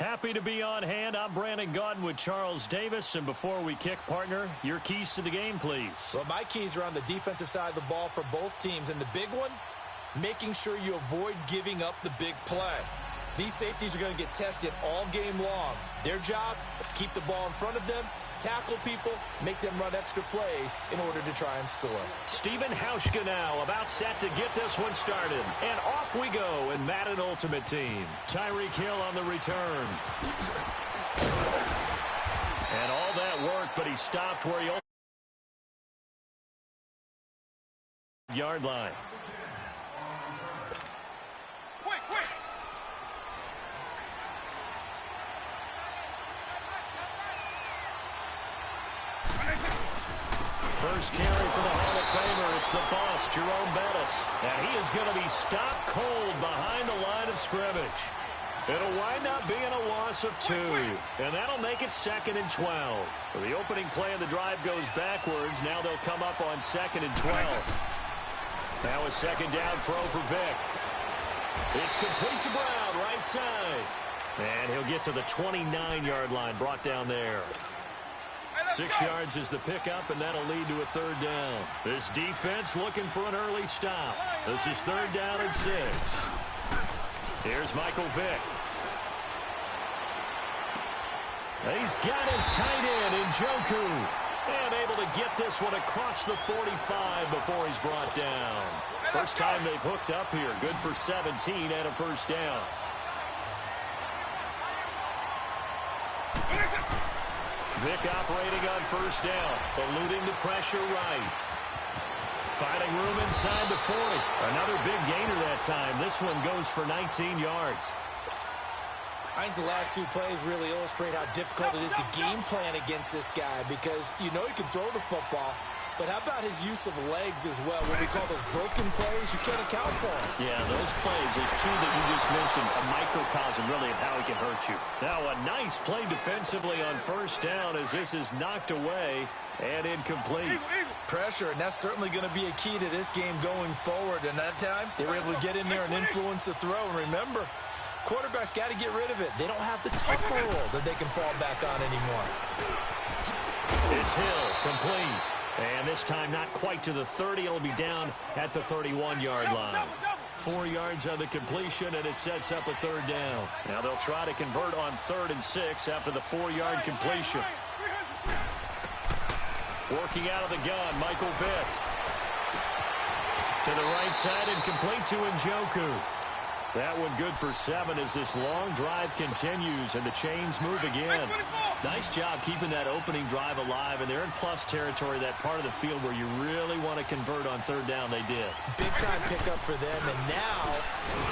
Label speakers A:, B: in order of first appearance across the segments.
A: Happy to be on hand. I'm Brandon Gaudin with Charles Davis. And before we kick, partner, your keys to the game, please.
B: Well, my keys are on the defensive side of the ball for both teams. And the big one, making sure you avoid giving up the big play. These safeties are going to get tested all game long. Their job, keep the ball in front of them, tackle people, make them run extra plays in order to try and score.
A: Stephen Hauschka now about set to get this one started. And off we go in Madden Ultimate Team. Tyreek Hill on the return. And all that work, but he stopped where he yard line. First carry for the Hall of Famer. It's the boss, Jerome Bettis. And he is going to be stopped cold behind the line of scrimmage. It'll wind up being a loss of 2. And that'll make it 2nd and 12. So the opening play of the drive goes backwards. Now they'll come up on 2nd and 12. Now a second down throw for Vick. It's complete to Brown, right side. And he'll get to the 29-yard line, brought down there. 6 yards is the pickup, and that'll lead to a 3rd down. This defense looking for an early stop. This is 3rd down and 6. Here's Michael Vick. He's got his tight end, Njoku. And able to get this one across the 45 before he's brought down. First time they've hooked up here. Good for 17 and a 1st down. Vick operating on 1st down, eluding the pressure right. Finding room inside the 40. Another big gainer that time. This one goes for 19 yards.
B: I think the last 2 plays really illustrate how difficult it is to game plan against this guy because you know he can throw the football, but how about his use of legs as well? When we call those broken plays, you can't account for them.
A: Yeah, those plays, those 2 that you just mentioned, a microcosm really of how he can hurt you. Now a nice play defensively on 1st down as this is knocked away and incomplete.
B: Pressure, and that's certainly going to be a key to this game going forward. And that time, they were able to get in there and influence the throw. And remember, quarterbacks got to get rid of it. They don't have the tougher role that they can fall back on anymore.
A: It's Hill, complete. And this time not quite to the 30. It'll be down at the 31-yard line. 4 yards on the completion, and it sets up a 3rd down. Now they'll try to convert on 3rd and 6 after the 4-yard completion. Working out of the gun, Michael Vick. To the right side and complete to Njoku. That one good for 7 as this long drive continues and the chains move again. Nice job keeping that opening drive alive, and they're in plus territory, that part of the field where you really want to convert on 3rd down. They did.
B: Big-time pickup for them, and now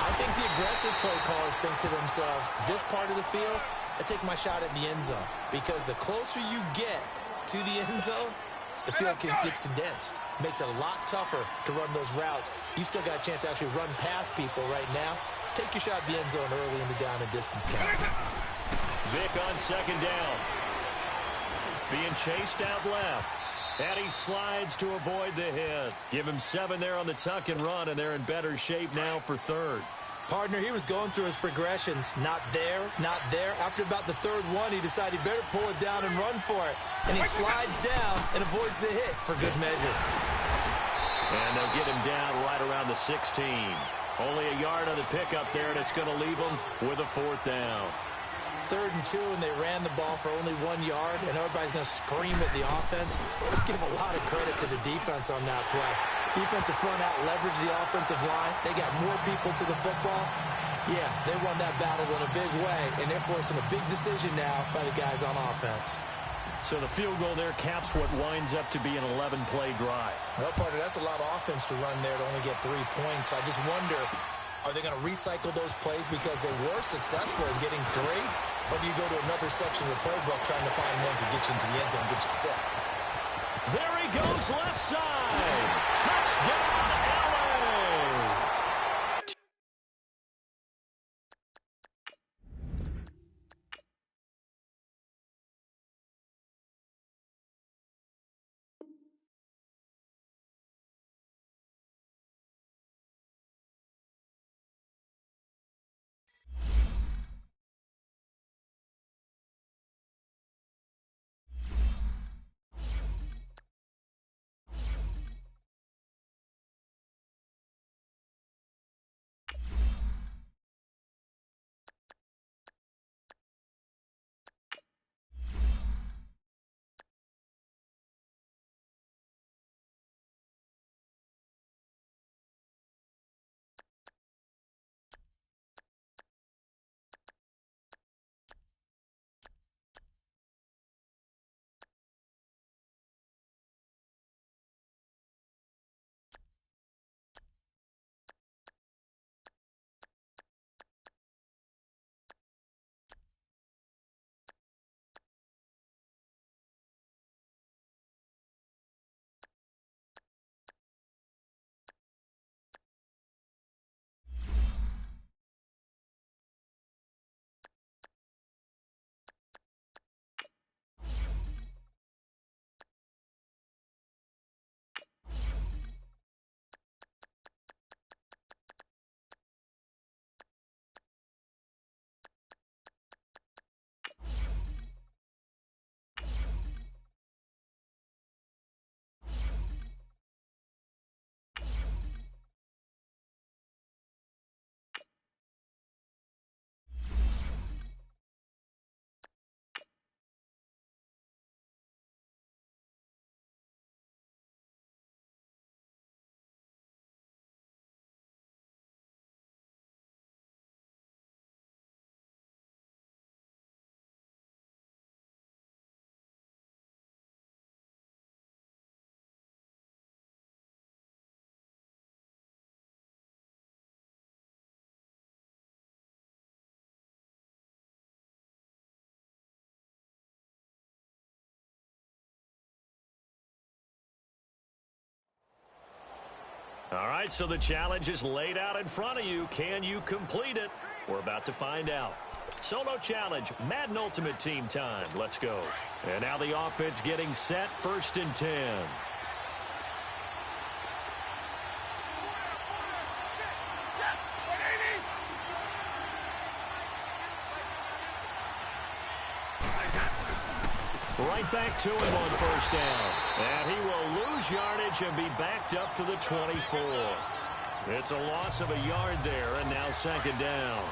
B: I think the aggressive play callers think to themselves, this part of the field, I take my shot at the end zone, because the closer you get to the end zone, the field gets condensed. Makes it a lot tougher to run those routes. You still got a chance to actually run past people right now. Take your shot at the end zone early in the down and distance count.
A: Vick on 2nd down. Being chased out left. And he slides to avoid the hit. Give him 7 there on the tuck and run, and they're in better shape now for 3rd.
B: Partner, he was going through his progressions. Not there, not there. After about the 3rd one, he decided he better pull it down and run for it. And he slides down and avoids the hit for good measure.
A: And they'll get him down right around the 16. Only a yard on the pickup there, and it's going to leave him with a 4th down.
B: 3rd and 2, and they ran the ball for only 1 yard, and everybody's going to scream at the offense. Let's give a lot of credit to the defense on that play. Defensive front out leveraged the offensive line. They got more people to the football. Yeah, they won that battle in a big way, and they're forcing a big decision now by the guys on offense.
A: So the field goal there caps what winds up to be an 11-play drive.
B: Well, partner, that's a lot of offense to run there to only get 3 points. I just wonder, are they going to recycle those plays because they were successful in getting 3? Or do you go to another section of the playbook trying to find ones that get you into the end zone and get you 6?
A: There he goes, left side. Touchdown, All right, so the challenge is laid out in front of you. Can you complete it? We're about to find out. Solo challenge, Madden Ultimate Team time. Let's go. And now the offense getting set, 1st and 10. Right back to him on 1st down. And he will lose yardage and be backed up to the 24. It's a loss of a yard there, and now 2nd down.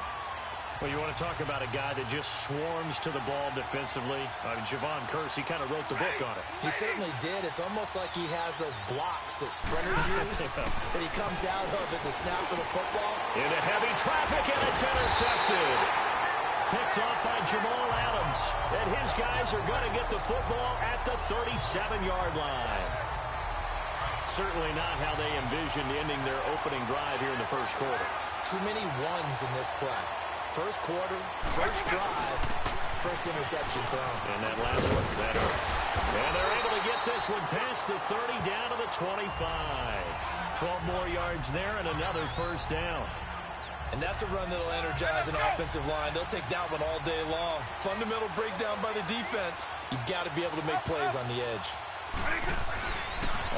A: Well, you want to talk about a guy that just swarms to the ball defensively. Javon Kearse, he kind of wrote the book on it.
B: He certainly did. It's almost like he has those blocks that sprinters use that he comes out of at the snap of the football.
A: Into heavy traffic, and it's intercepted. Picked off by Jamal Adams. And his guys are going to get the football at the 37-yard line. Certainly not how they envisioned ending their opening drive here in the 1st quarter.
B: Too many ones in this play. 1st quarter, 1st drive, 1st interception thrown.
A: And that last one, that hurts. And they're able to get this one past the 30 down to the 25. 12 more yards there and another 1st down.
B: And that's a run that'll energize an offensive line. They'll take that one all day long. Fundamental breakdown by the defense. You've got to be able to make plays on the edge.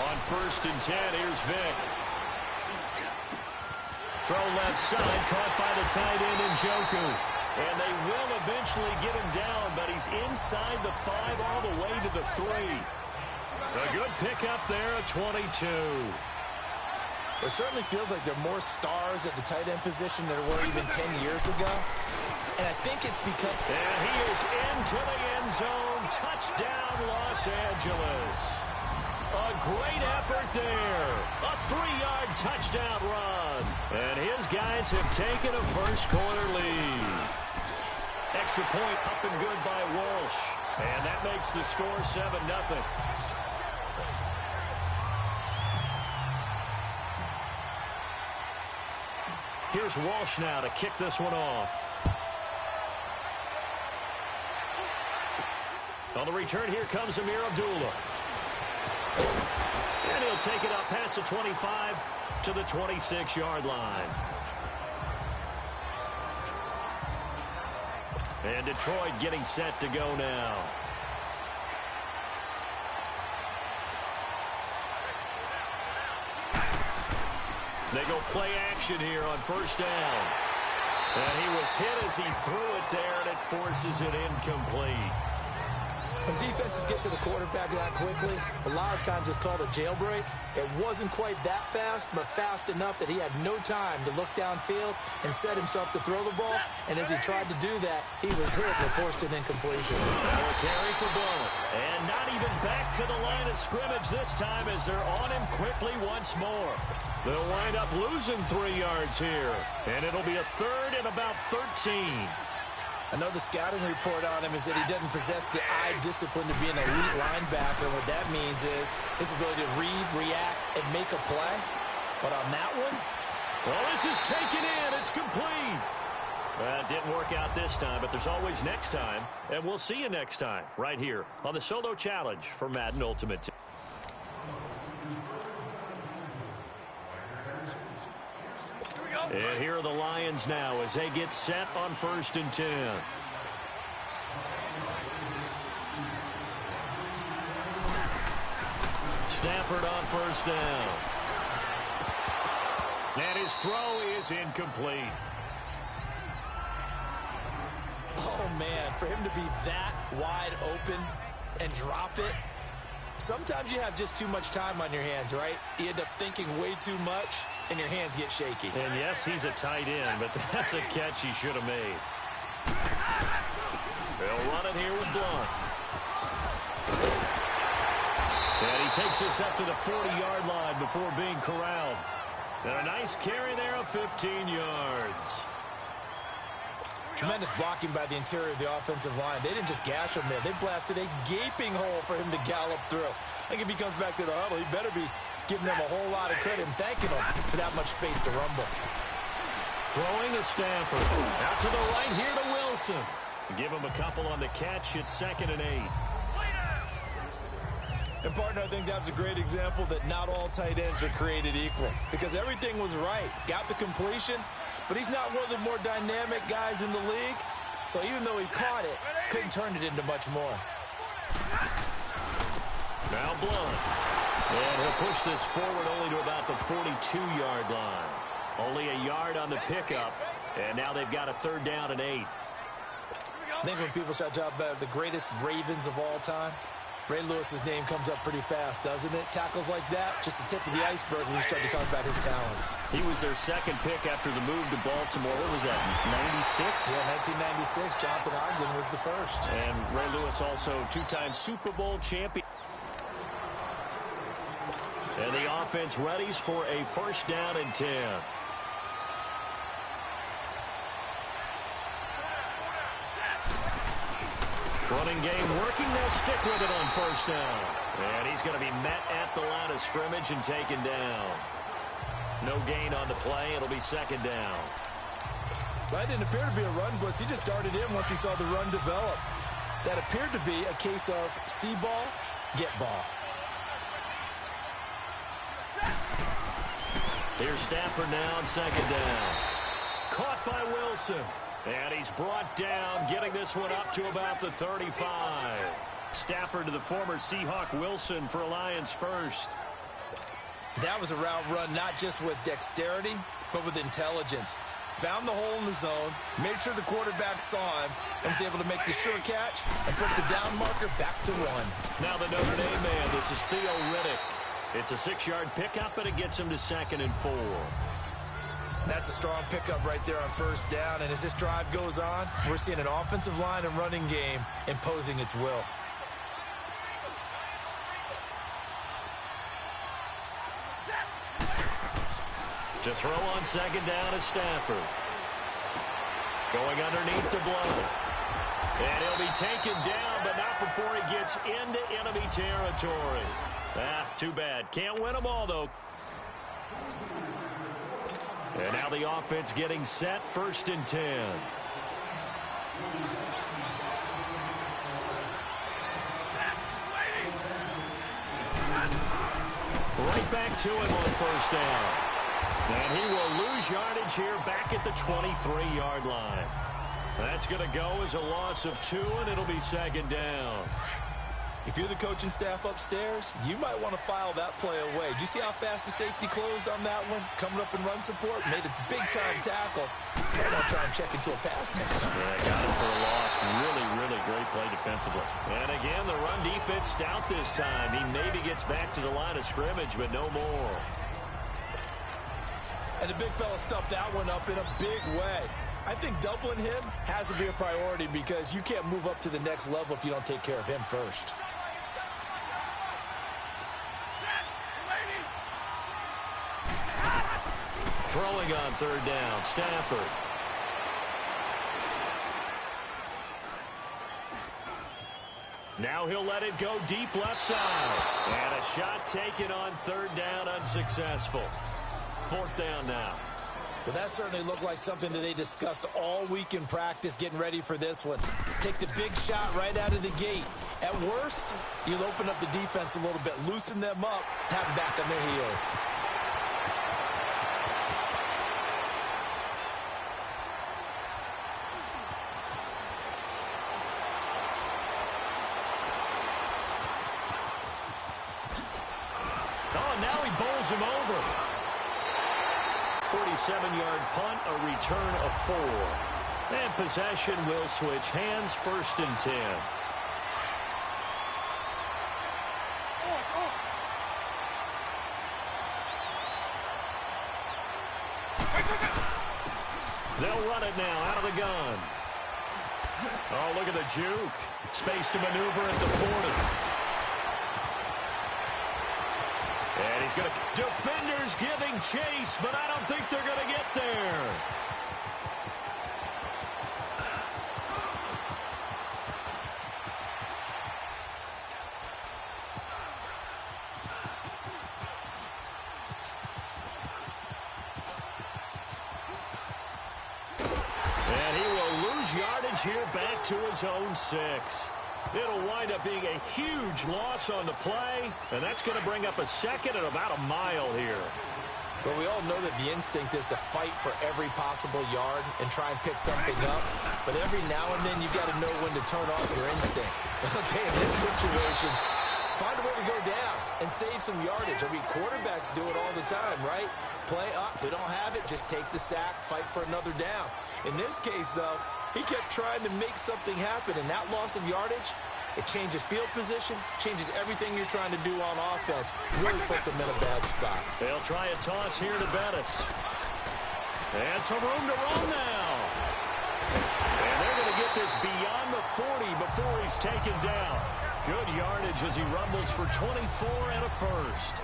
A: On 1st and 10, here's Vick. Throw left side, caught by the tight end Njoku. And they will eventually get him down, but he's inside the 5 all the way to the 3. A good pickup there, a 22.
B: It certainly feels like there are more stars at the tight end position than there were even 10 years ago. And I think it's because...
A: And he is into the end zone. Touchdown, Los Angeles. A great effort there. A 3-yard touchdown run. And his guys have taken a 1st quarter lead. Extra point up and good by Walsh. And that makes the score 7-0. Here's Walsh now to kick this one off. On the return, here comes Amir Abdullah. And he'll take it up past the 25 to the 26-yard line. And Detroit getting set to go now. They go play action here on 1st down. And he was hit as he threw it there, and it forces it incomplete.
B: When defenses get to the quarterback that quickly, a lot of times it's called a jailbreak. It wasn't quite that fast, but fast enough that he had no time to look downfield and set himself to throw the ball. And as he tried to do that, he was hit and forced an incompletion.
A: Now a carry for Blount. And not even back to the line of scrimmage this time as they're on him quickly once more. They'll wind up losing 3 yards here. And it'll be a 3rd and about 13.
B: I know the scouting report on him is that he doesn't possess the eye discipline to be an elite linebacker. What that means is his ability to read, react, and make a play. But on that one,
A: well, this is taken in. It's complete. Well, it didn't work out this time, but there's always next time. And we'll see you next time right here on the Solo Challenge for Madden Ultimate Team. And here are the Lions now as they get set on 1st and 10. Stafford on 1st down. And his throw is incomplete.
B: oh man, for him to be that wide open and drop it. Sometimes you have just too much time on your hands, right? You end up thinking way too much, and your hands get shaky.
A: And yes, he's a tight end, but that's a catch he should have made. They'll run it here with Blount. And he takes this up to the 40-yard line before being corralled. And a nice carry there of 15 yards.
B: Tremendous blocking by the interior of the offensive line. They didn't just gash him there. They blasted a gaping hole for him to gallop through. I think if he comes back to the huddle, he better be giving them a whole lot of credit and thanking them for that much space to rumble.
A: Throwing to Stafford. Out to the right here to Wilson. Give him a couple on the catch. It's 2nd and 8.
B: And, partner, I think that's a great example that not all tight ends are created equal because everything was right. Got the completion, but he's not one of the more dynamic guys in the league. So even though he caught it, couldn't turn it into much more.
A: Now Blount. And he'll push this forward only to about the 42-yard line. Only a yard on the pickup, and now they've got a 3rd down and 8.
B: I think when people start talking about the greatest Ravens of all time, Ray Lewis's name comes up pretty fast, doesn't it? Tackles like that, just the tip of the iceberg when you start to talk about his talents.
A: He was their 2nd pick after the move to Baltimore. What was that, 96?
B: Yeah, 1996. Jonathan Ogden was the first.
A: And Ray Lewis also 2-time Super Bowl champion. And the offense readies for a 1st down and 10. Running game working. They'll stick with it on 1st down. And he's going to be met at the line of scrimmage and taken down. No gain on the play. It'll be 2nd down.
B: That didn't appear to be a run blitz. He just darted in once he saw the run develop. That appeared to be a case of see ball, get ball.
A: Here's Stafford now on 2nd down. Caught by Wilson. And he's brought down, getting this one up to about the 35. Stafford to the former Seahawk Wilson for Lions first.
B: That was a route run not just with dexterity, but with intelligence. Found the hole in the zone, made sure the quarterback saw him, and was able to make the sure catch and put the down marker back to 1.
A: Now the Notre Dame man, this is Theo Riddick. It's a 6-yard pickup, but it gets him to 2nd and 4.
B: That's a strong pickup right there on 1st down, and as this drive goes on, we're seeing an offensive line and running game imposing its will.
A: To throw on 2nd down is Stafford. Going underneath to Blount. And he'll be taken down, but not before he gets into enemy territory. Too bad. Can't win them all, though. And now the offense getting set, 1st and 10. Right back to him on 1st down. And he will lose yardage here back at the 23-yard line. That's going to go as a loss of 2, and it'll be 2nd down.
B: If you're the coaching staff upstairs, you might want to file that play away. Did you see how fast the safety closed on that one? Coming up in run support, made a big-time tackle. Might want to try and check into a pass next time.
A: Yeah, got him for a loss. Really, really great play defensively. And again, the run defense stout this time. He maybe gets back to the line of scrimmage, but no more.
B: And the big fella stuffed that one up in a big way. I think doubling him has to be a priority because you can't move up to the next level if you don't take care of him first.
A: Throwing on 3rd down, Stafford. Now he'll let it go deep left side. And a shot taken on 3rd down, unsuccessful. 4th down now.
B: Well, that certainly looked like something that they discussed all week in practice getting ready for this one. Take the big shot right out of the gate. At worst, you'll open up the defense a little bit, loosen them up, have them back on their heels.
A: Oh, now he bowls him over. 47-yard punt, a return of 4. And possession will switch hands, 1st and 10. They'll run it now out of the gun. Oh, look at the juke. Space to maneuver at the 40. And he's going to... Defenders giving chase, but I don't think they're going to get there. And he will lose yardage here back to his own 6. It'll wind up being a huge loss on the play, and that's going to bring up a second at about a mile here.
B: But we all know that the instinct is to fight for every possible yard and try and pick something up. But every now and then, you've got to know when to turn off your instinct. Okay, in this situation, find a way to go down and save some yardage. I mean, quarterbacks do it all the time, right? Play up, we don't have it, just take the sack, fight for another down. In this case, though, he kept trying to make something happen, and that loss of yardage, it changes field position, changes everything you're trying to do on offense, really puts him in a bad spot.
A: They'll try a toss here to Bettis. And some room to run now. And they're going to get this beyond the 40 before he's taken down. Good yardage as he rumbles for 24 and a first.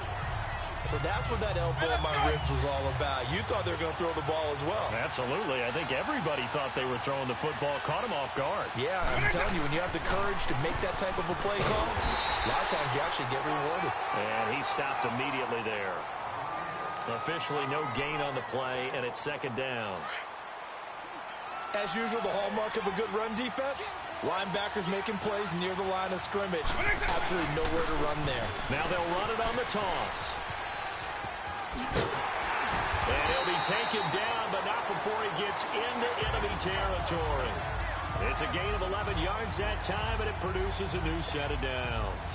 B: So that's what that elbow in my ribs was all about. You thought they were going to throw the ball as well.
A: Absolutely. I think everybody thought they were throwing the football, caught him off guard.
B: Yeah, I'm telling you, when you have the courage to make that type of a play call, a lot of times you actually get rewarded.
A: And he stopped immediately there. Officially no gain on the play, and it's second down.
B: As usual, the hallmark of a good run defense, linebackers making plays near the line of scrimmage. Absolutely nowhere to run there.
A: Now they'll run it on the toss. And he'll be taken down, but not before he gets into enemy territory. It's a gain of 11 yards that time, and it produces a new set of downs.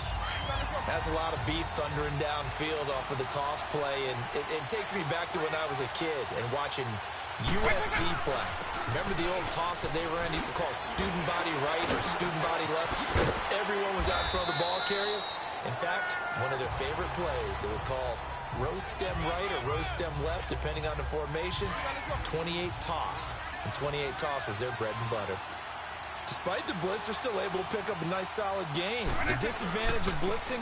B: That's a lot of beef thundering downfield off of the toss play, and it takes me back to when I was a kid and watching USC play. Remember the old toss that they ran? They used to call student body right or student body left. Everyone was out in front of the ball carrier. In fact, one of their favorite plays, it was called roast stem right or roast stem left, depending on the formation. 28 toss. And 28 toss was their bread and butter. Despite the blitz, they're still able to pick up a nice solid gain. The disadvantage of blitzing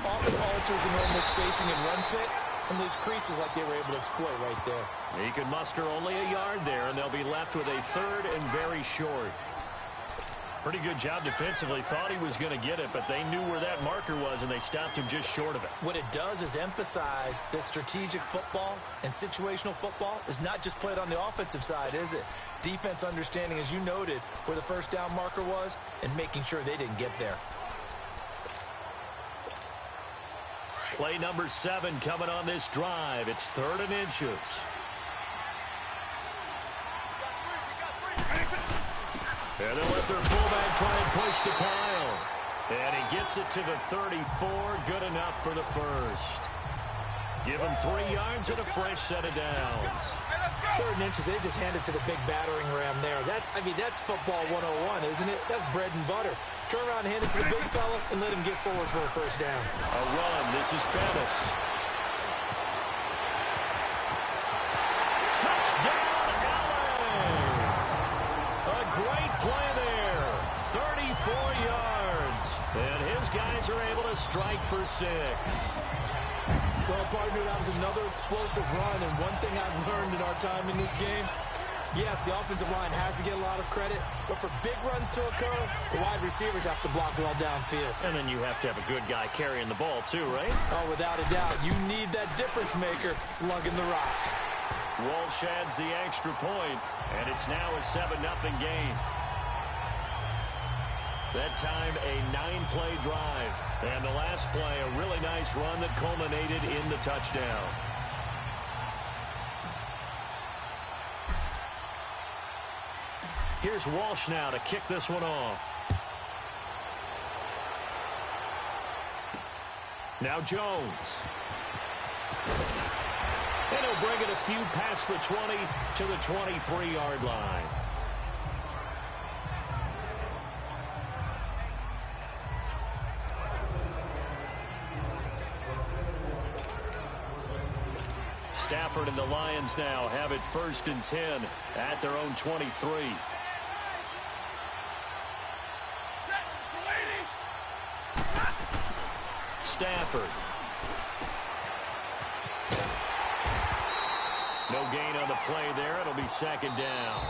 B: often alters the normal spacing and run fits and leaves creases like they were able to exploit right there.
A: He could muster only a yard there, and they'll be left with a third and very short. Pretty good job defensively. Thought he was going to get it, but they knew where that marker was, and they stopped him just short of it.
B: What it does is emphasize that strategic football and situational football is not just played on the offensive side, is it? Defense understanding, as you noted, where the first down marker was and making sure they didn't get there.
A: Play number 7 coming on this drive. It's 3rd and inches. And they'll let their fullback try and push the pile. And he gets it to the 34. Good enough for the first. Give him 3 yards and a fresh set of downs.
B: 3rd and inches, they just hand it to the big battering ram there. That's football 101, isn't it? That's bread and butter. Turn around and hand it to the big fella and let him get forward for a first down.
A: A run. This is Bettis. Touchdown, Allen! A great play there. 34 yards. And his guys are able to strike for 6.
B: Well, partner, that was another explosive run, and one thing I've learned in our time in this game, yes, the offensive line has to get a lot of credit, but for big runs to occur, the wide receivers have to block well downfield.
A: And then you have to have a good guy carrying the ball too, right?
B: Oh, without a doubt. You need that difference maker lugging the rock.
A: Walsh adds the extra point, and it's now a 7-0 game. That time, a 9-play drive. And the last play, a really nice run that culminated in the touchdown. Here's Walsh now to kick this one off. Now Jones. And he'll bring it a few past the 20 to the 23-yard line. Stafford and the Lions now have it 1st and 10 at their own 23. Stafford. No gain on the play there. It'll be 2nd down.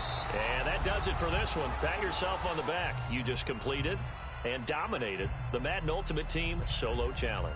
A: And that does it for this one. Pat yourself on the back. You just completed and dominated the Madden Ultimate Team Solo Challenge.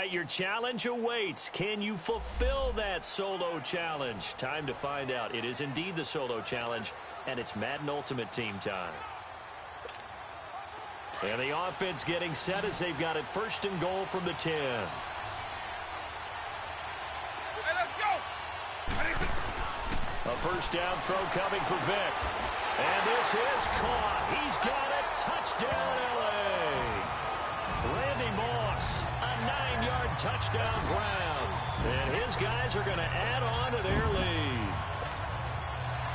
A: right, your challenge awaits. Can you fulfill that solo challenge? Time to find out. It is indeed the solo challenge, and it's Madden Ultimate Team time. And the offense getting set as they've got it first and goal from the 10. A first down throw coming for Vick. And this is caught. He's got it. Touchdown, L.A. Randy Moss, a 9-yard touchdown ground. And his guys are going to add on to their lead.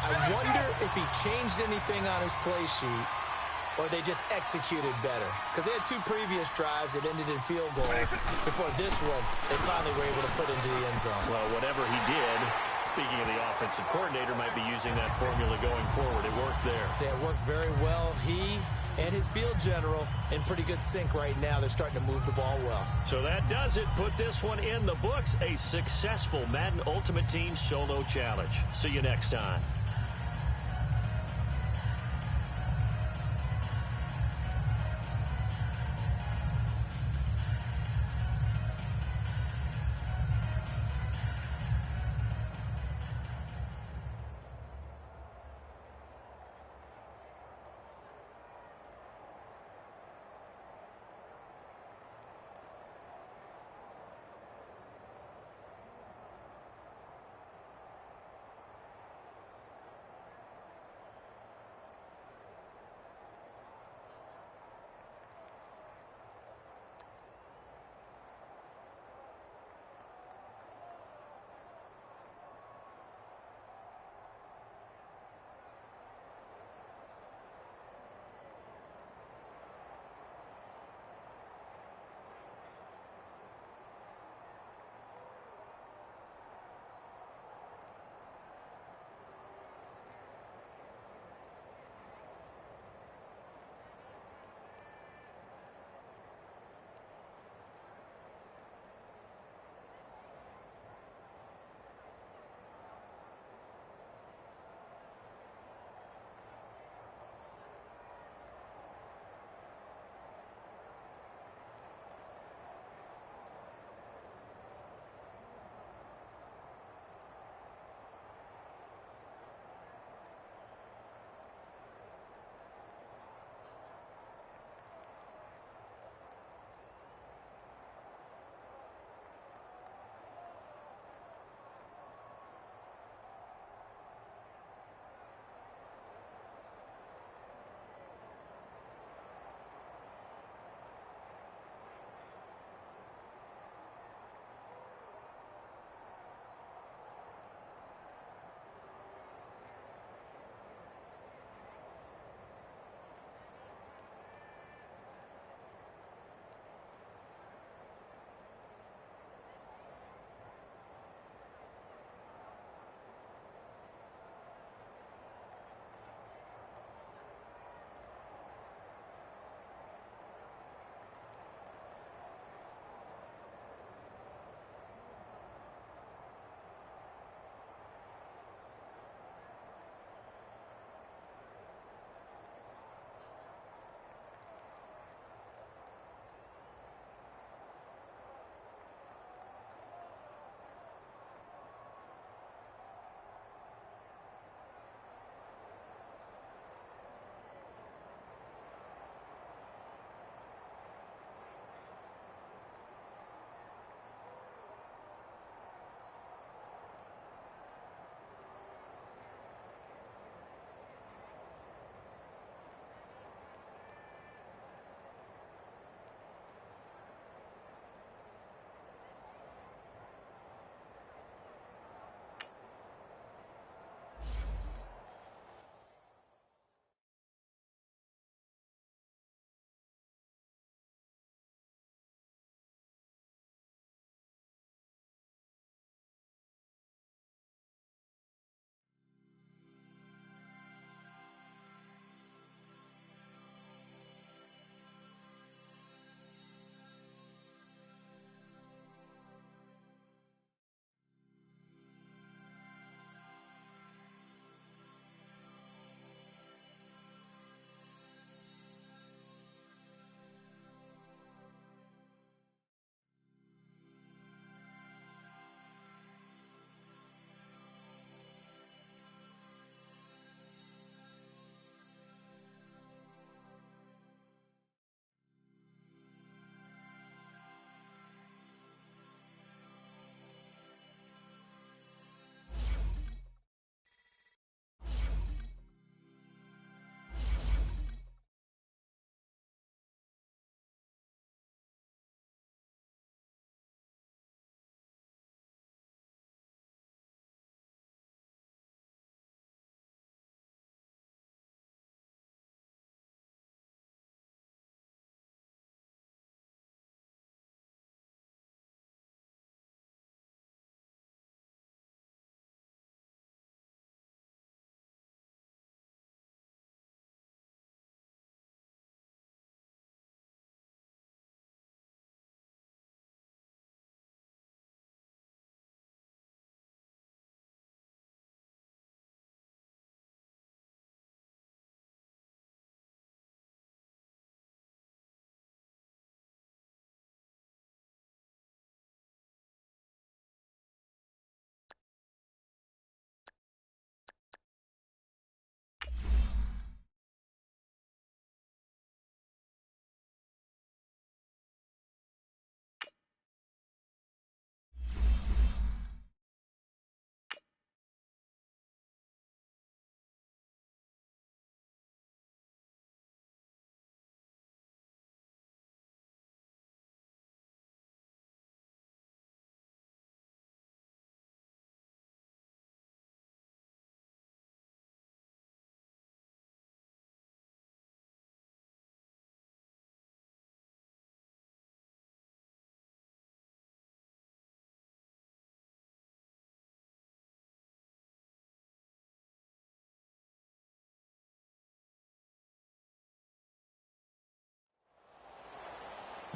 B: I wonder if he changed anything on his play sheet or they just executed better. Because they had 2 previous drives that ended in field goals. Before this one, they finally were able to put into the end zone.
A: Well, whatever he did, speaking of the offensive coordinator, might be using that formula going forward. It worked there.
B: Yeah, it works very well. He and his field general in pretty good sync right now. They're starting to move the ball well.
A: So that does it. Put this one in the books. A successful Madden Ultimate Team solo challenge. See you next time.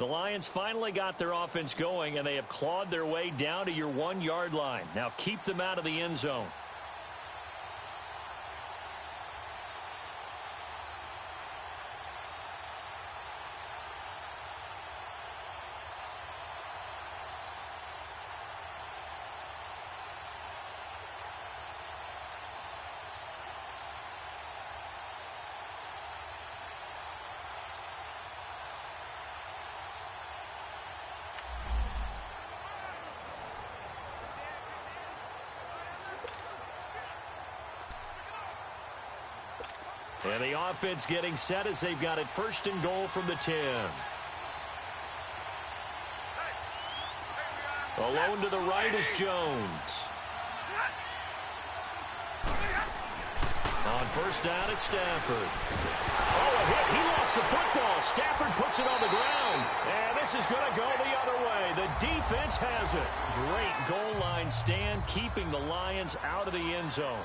A: The Lions finally got their offense going, and they have clawed their way down to your 1-yard line. Now keep them out of the end zone. And the offense getting set as they've got it 1st and goal from the 10. Alone to the right is Jones. On 1st down, it's Stafford. Oh, a hit. He lost the football. Stafford puts it on the ground. And this is going to go the other way. The defense has it. Great goal line stand, keeping the Lions out of the end zone.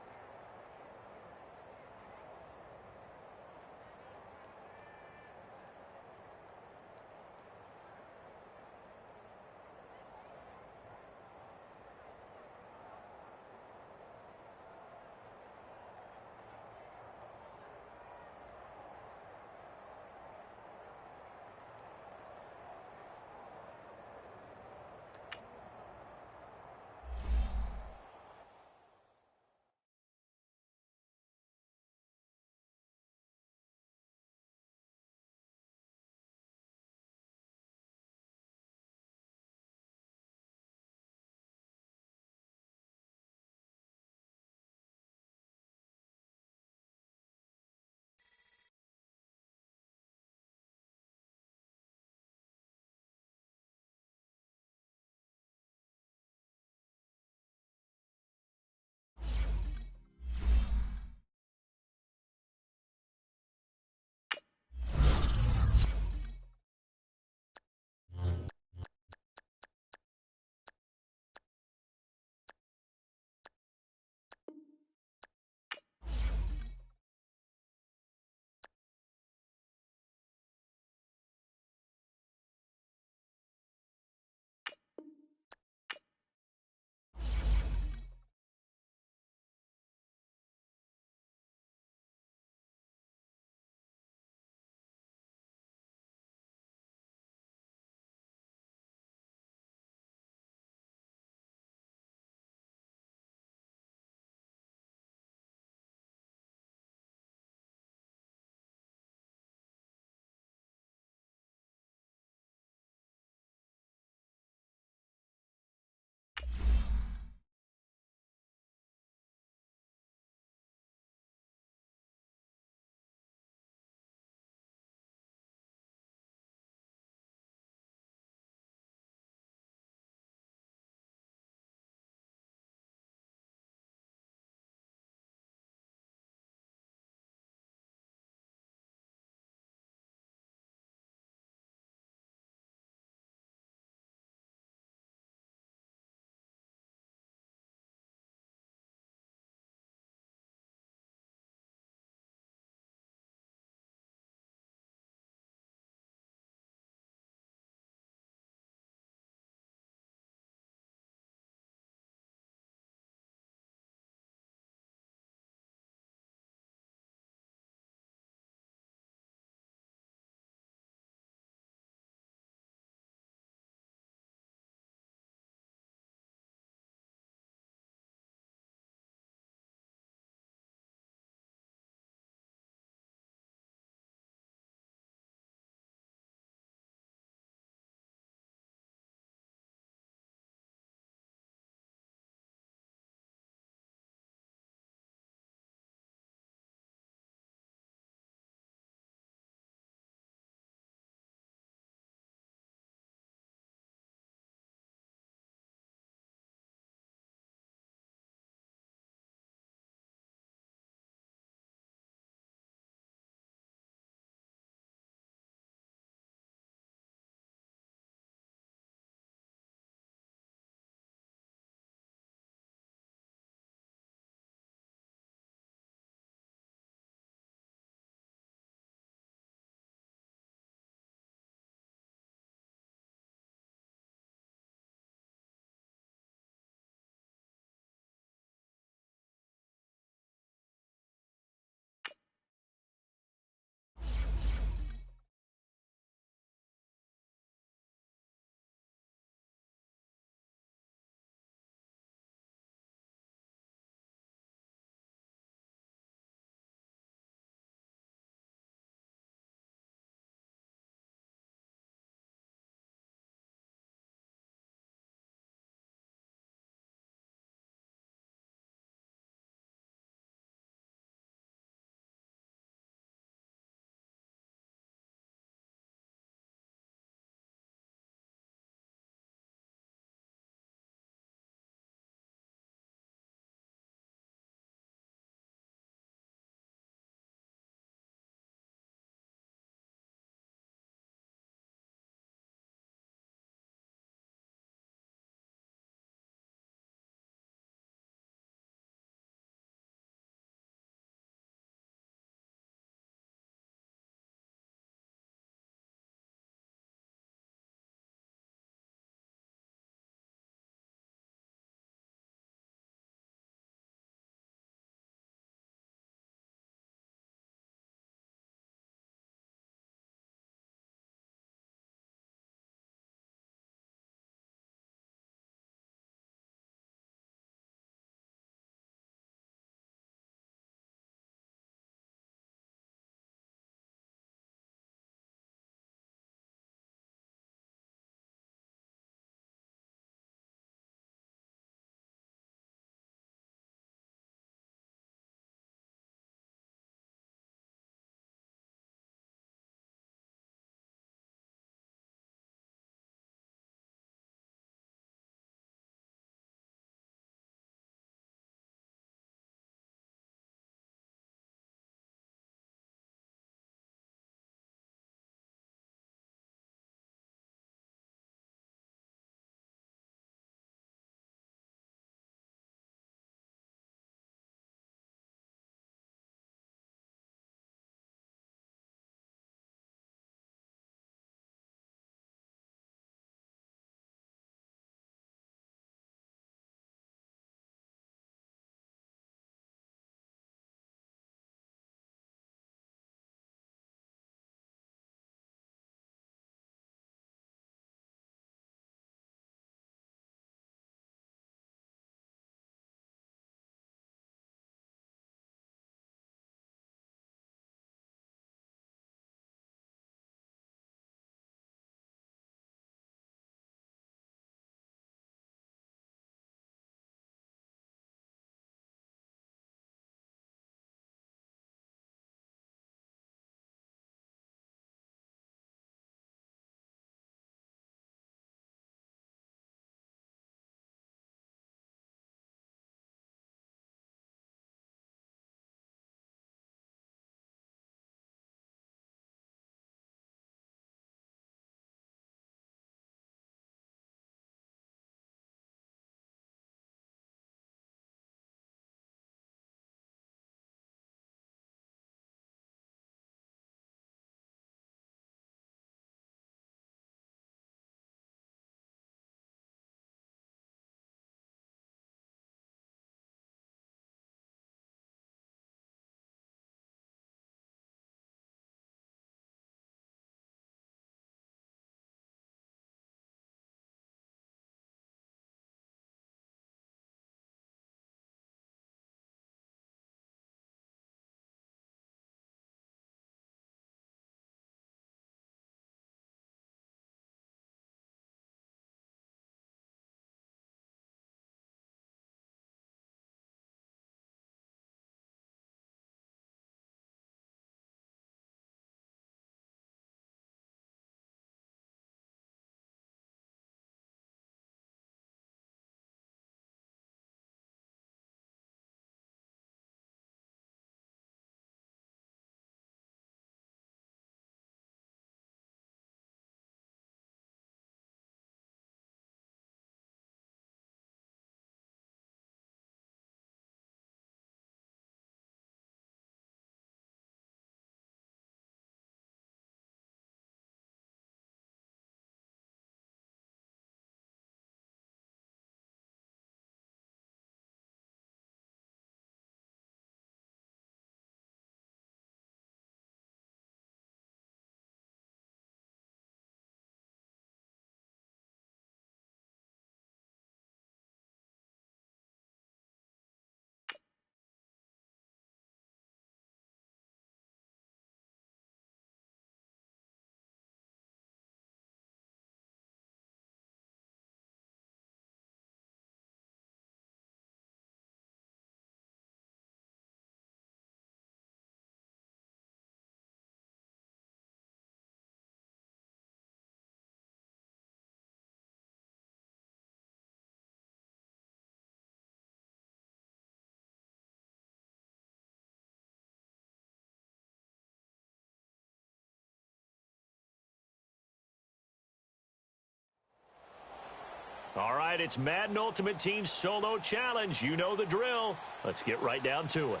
A: All right, it's Madden Ultimate Team Solo Challenge. You know the drill. Let's get right down to it.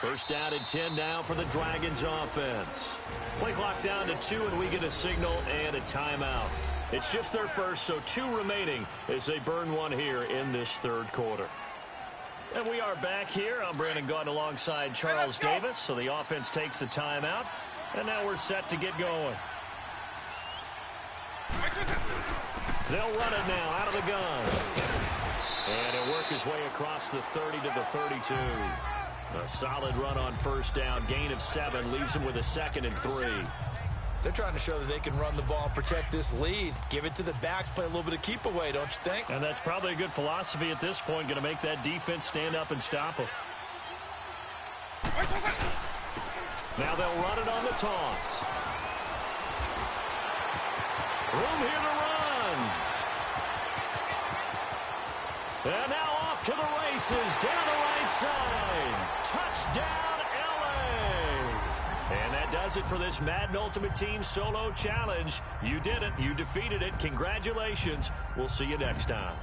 A: First down and 10 now for the Dragons offense. Play clock down to 2, and we get a signal and a timeout. It's just their first, so 2 remaining as they burn one here in this third quarter. And we are back here. I'm Brandon Gaudin alongside Charles Davis. So the offense takes a timeout, and now we're set to get going. They'll run it now out of the gun. And he'll work his way across the 30 to the 32. A solid run on first down. Gain of 7 leaves him with a 2nd and 3.
B: They're trying to show that they can run the ball and protect this lead. Give it to the backs, play a little bit of keep away, don't you think?
A: And that's probably a good philosophy at this point. Going to make that defense stand up and stop them. Now they'll run it on the toss. Room here to run. And now off to the races down the right side. Touchdown, LA. And that does it for this Madden Ultimate Team Solo Challenge. You did it. You defeated it. Congratulations. We'll see you next time.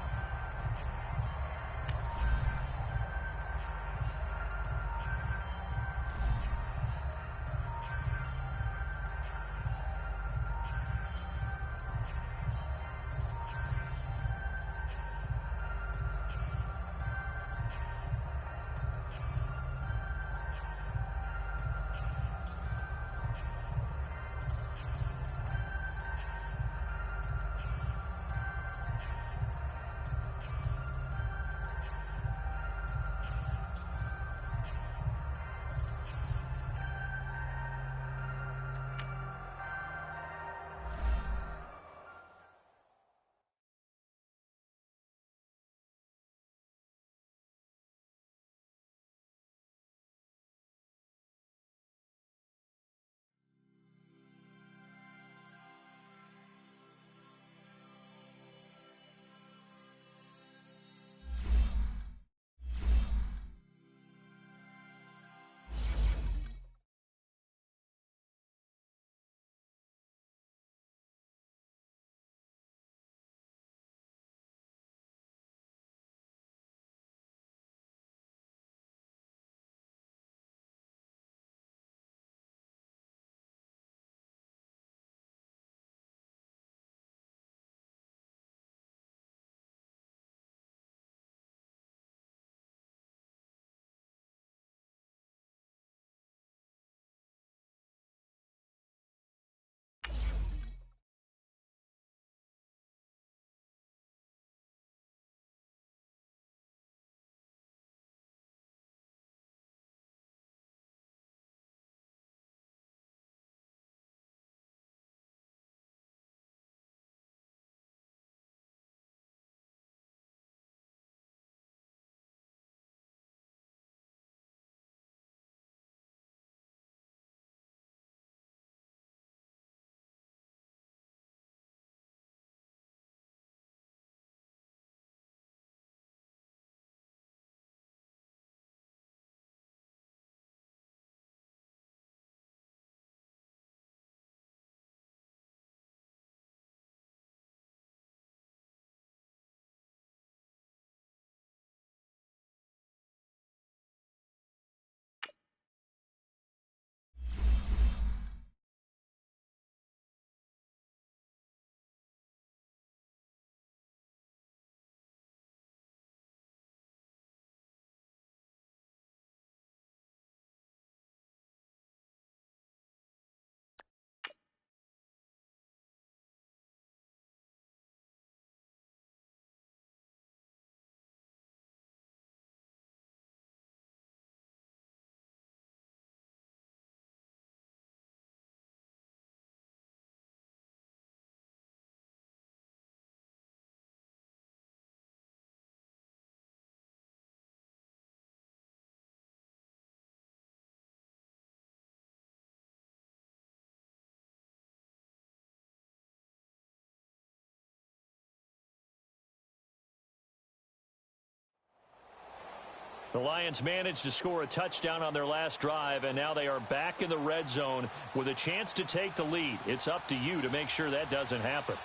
A: The Lions managed to score a touchdown on their last drive, and now they are back in the red zone with a chance to take the lead. It's up to you to make sure that doesn't happen.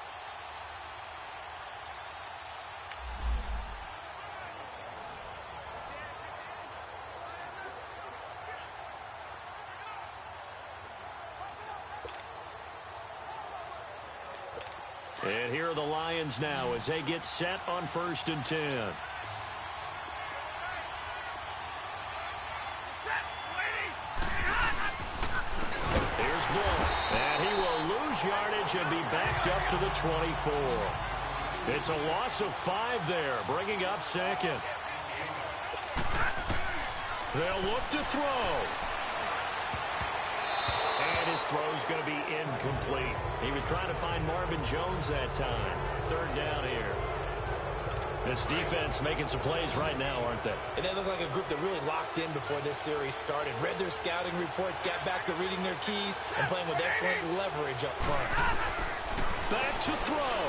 A: And here are the Lions now as they get set on 1st and 10. Here's Blount, and he will lose yardage and be backed up to the 24. It's a loss of 5 there, bringing up 2nd. They'll look to throw. And his throw's going to be incomplete. He was trying to find Marvin Jones that time. 3rd down here. This defense making some plays right now, aren't they?
B: And they look like a group that really locked in before this series started. Read their scouting reports, got back to reading their keys, and playing with excellent leverage up front.
A: Back to throw.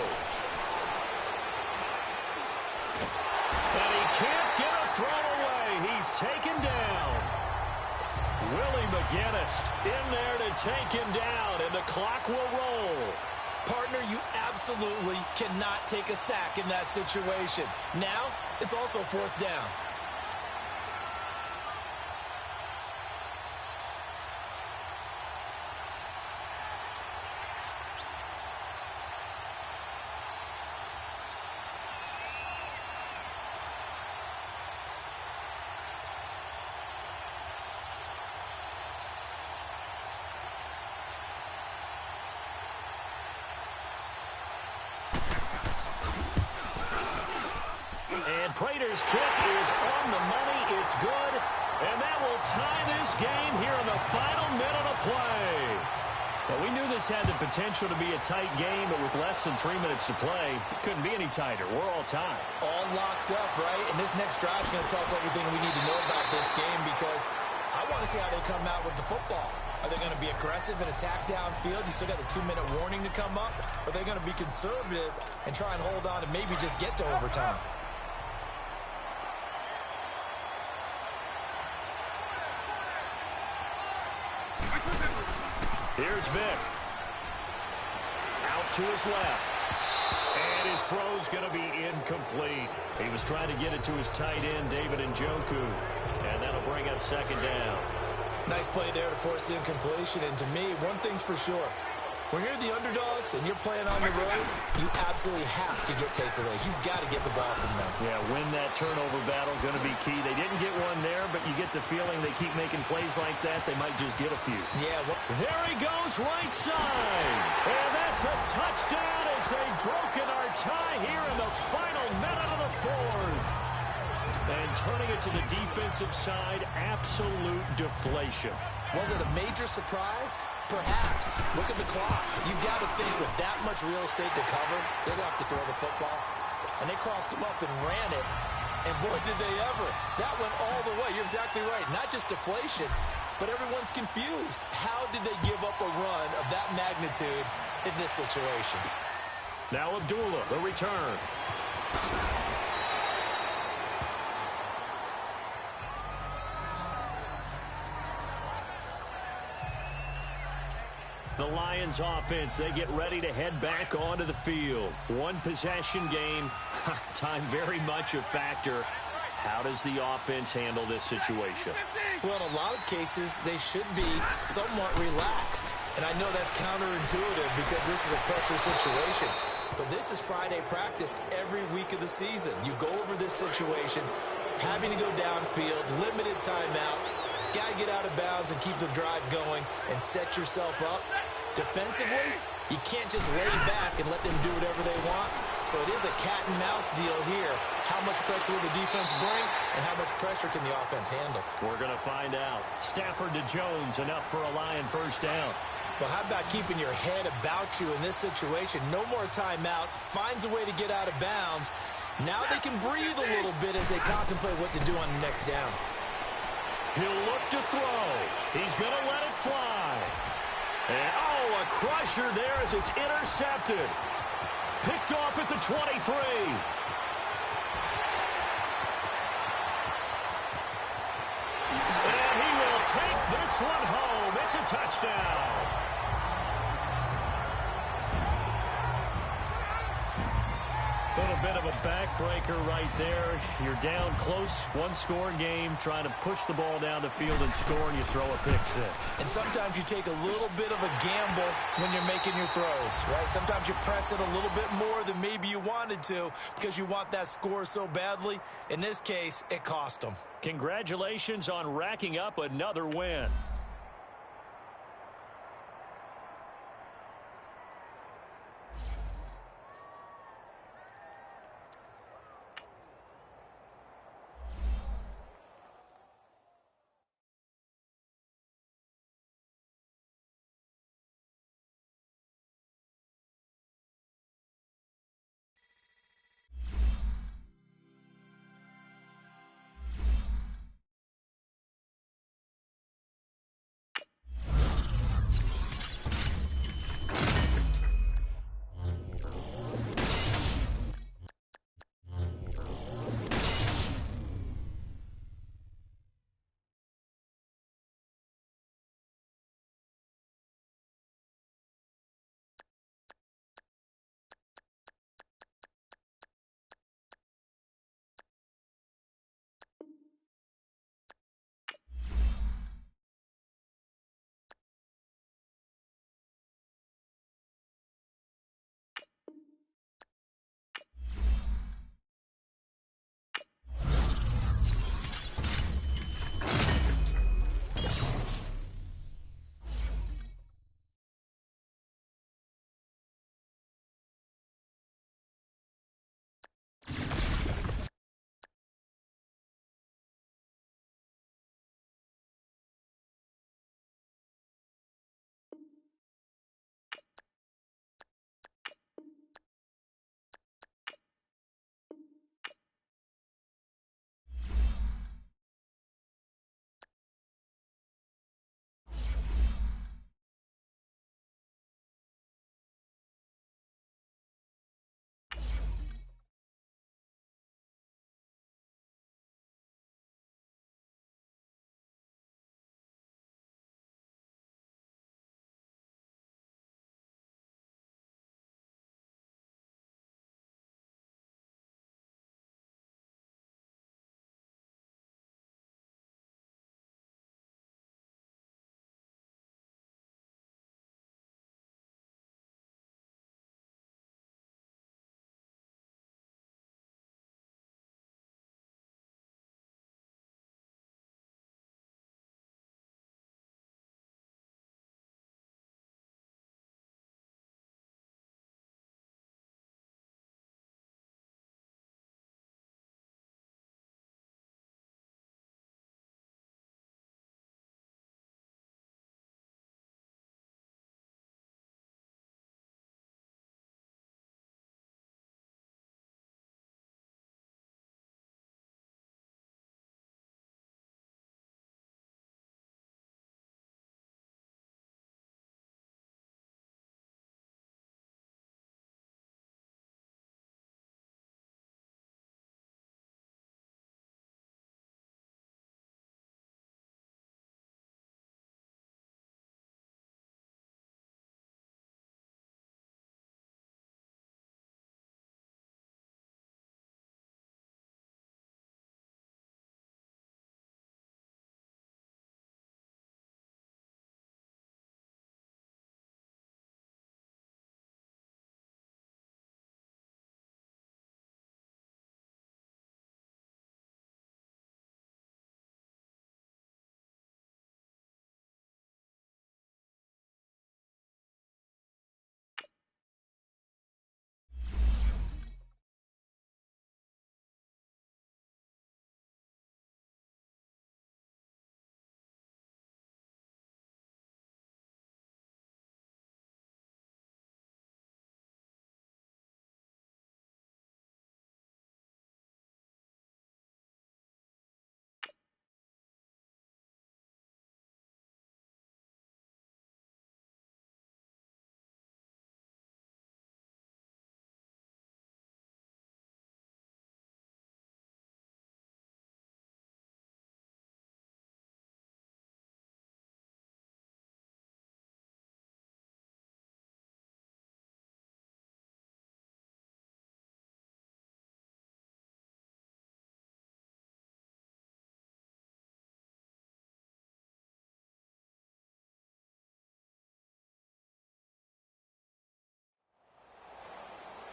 A: And he can't get a throw away. He's taken down. Willie McGinnis in there to take him down, and the clock will roll.
B: Partner, you absolutely cannot take a sack in that situation. Now, it's also 4th down.
A: And Prater's kick is on the money. It's good. And that will tie this game here in the final minute of play. Well, we knew this had the potential to be a tight game, but with less than 3 minutes to play, it couldn't be any tighter. We're all tied.
B: All locked up, right? And this next drive is going to tell us everything we need to know about this game because I want to see how they come out with the football. Are they going to be aggressive and attack downfield? You still got the 2-minute warning to come up? Or are they going to be conservative and try and hold on and maybe just get to overtime?
A: Here's Vick. Out to his left. And his throw's going to be incomplete. He was trying to get it to his tight end, David Njoku. And that'll bring up 2nd down.
B: Nice play there to force the incompletion. And to me, one thing's for sure. When you're the underdogs and you're playing on the road, you absolutely have to get takeaways. You've got to get the ball from them.
A: Yeah, win that turnover battle, going to be key. They didn't get one there, but you get the feeling they keep making plays like that, they might just get a few.
B: Yeah.
A: There he goes right side. And that's a touchdown as they've broken our tie here in the final minute of the 4th. And turning it to the defensive side, absolute deflation.
B: Was it a major surprise? Perhaps. Look at the clock. You've got to think with that much real estate to cover, they're going to have to throw the football. And they crossed him up and ran it. And boy, did they ever. That went all the way. You're exactly right. Not just deflation, but everyone's confused. How did they give up a run of that magnitude in this situation?
A: Now Abdullah, the return. The Lions offense, they get ready to head back onto the field. One possession game, time very much a factor. How does the offense handle this situation?
B: Well, in a lot of cases, they should be somewhat relaxed. And I know that's counterintuitive because this is a pressure situation. But this is Friday practice every week of the season. You go over this situation, having to go downfield, limited timeouts, got to get out of bounds and keep the drive going and set yourself up. Defensively, you can't just lay back and let them do whatever they want. So it is a cat and mouse deal here. How much pressure will the defense bring and how much pressure can the offense handle?
A: We're going to find out. Stafford to Jones, enough for a Lion 1st down.
B: Well, how about keeping your head about you in this situation? No more timeouts. Finds a way to get out of bounds. Now they can breathe a little bit as they contemplate what to do on the next down.
A: He'll look to throw. He's going to let it fly. And, oh, a crusher there as it's intercepted. Picked off at the 23. Touchdown. Little bit of a backbreaker right there. You're down close, one-score game, trying to push the ball down the field and score, and you throw a pick six.
B: And sometimes you take a little bit of a gamble when you're making your throws, right? Sometimes you press it a little bit more than maybe you wanted to because you want that score so badly. In this case, it cost them.
A: Congratulations on racking up another win.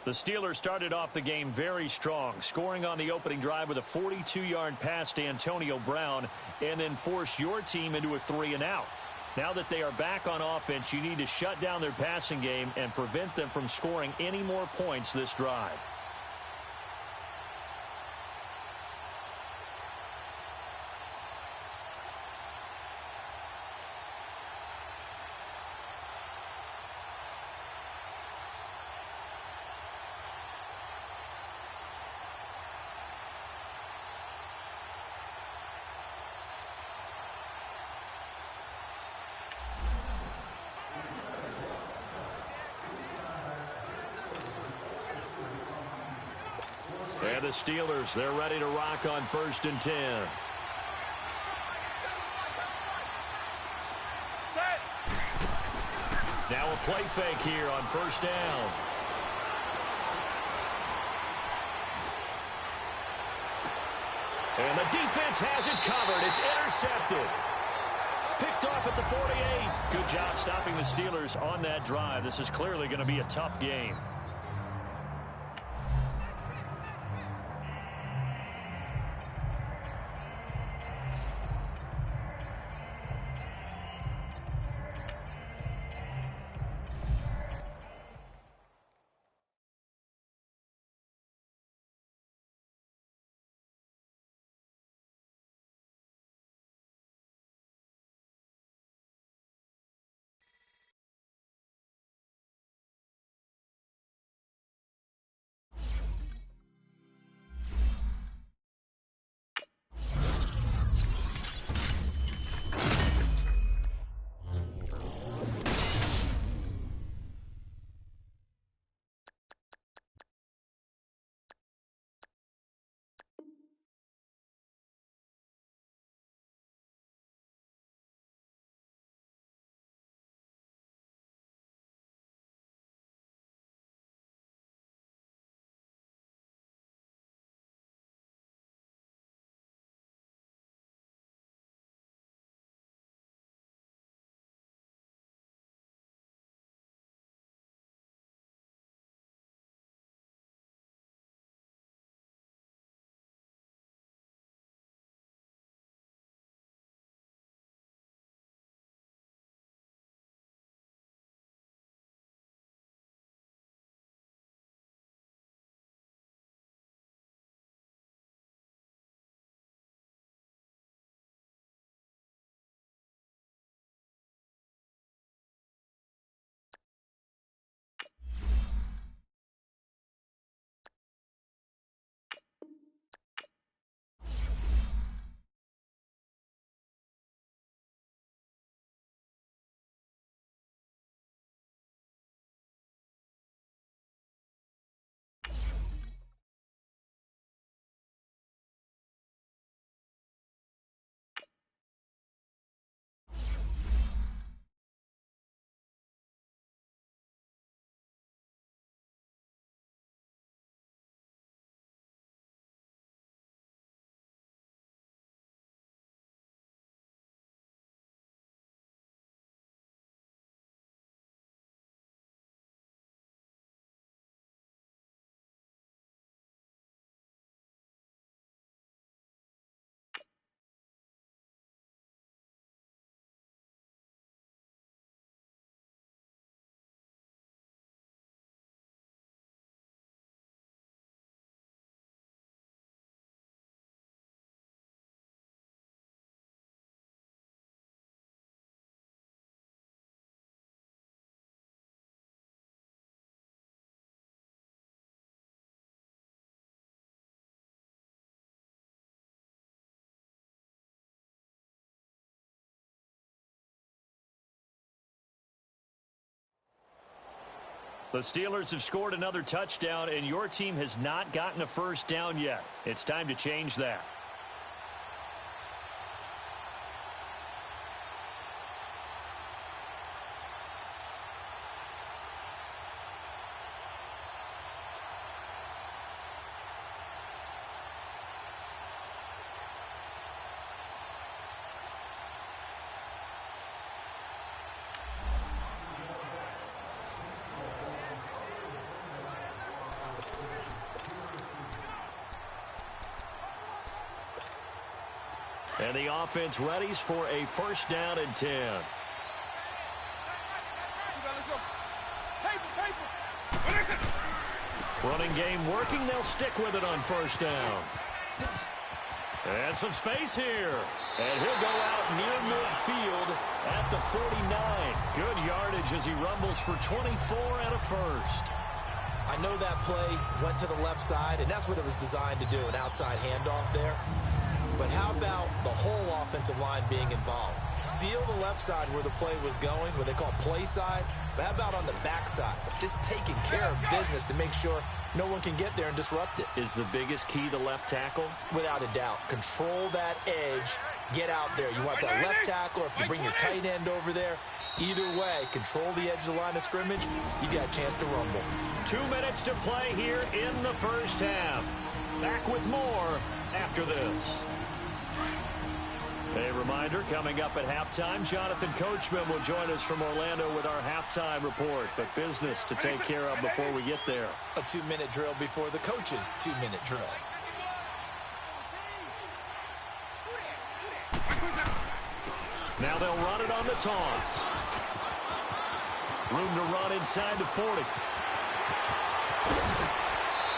A: The Steelers started off the game very strong, scoring on the opening drive with a 42-yard pass to Antonio Brown, and then force your team into a 3-and-out. Now that they are back on offense, you need to shut down their passing game and prevent them from scoring any more points this drive. And the Steelers, they're ready to rock on 1st and 10.
C: Set.
A: Now a play fake here on 1st down. And the defense has it covered. It's intercepted. Picked off at the 48. Good job stopping the Steelers on that drive. This is clearly going to be a tough game. The Steelers have scored another touchdown, and your team has not gotten a first down yet. It's time to change that. And the offense readies for a first down and 10. Running game working. They'll stick with it on first down. And some space here. And he'll go out near midfield at the 49. Good yardage as he rumbles for 24 and a first.
B: I know that play went to the left side, and that's what it was designed to do, an outside handoff there. But how about the whole offensive line being involved? Seal the left side where the play was going, what they call play side. But how about on the back side? Just taking care of business to make sure no one can get there and disrupt it.
A: Is the biggest key to left tackle?
B: Without a doubt. Control that edge. Get out there. You want that left tackle, or if you bring your tight end over there, either way, control the edge of the line of scrimmage, you got a chance to rumble.
A: 2 minutes to play here in the first half. Back with more after this. A reminder, coming up at halftime, Jonathan Coachman will join us from Orlando with our halftime report. But business to take care of before we get there.
B: A 2-minute drill before the coach's 2-minute drill.
A: Now they'll run it on the toss. Room to run inside the 40.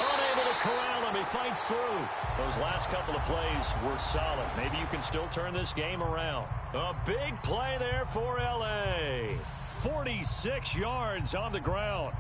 A: Unable to corral him. He fights through. Those last couple of plays were solid. Maybe you can still turn this game around. A big play there for L.A. 46 yards on the ground.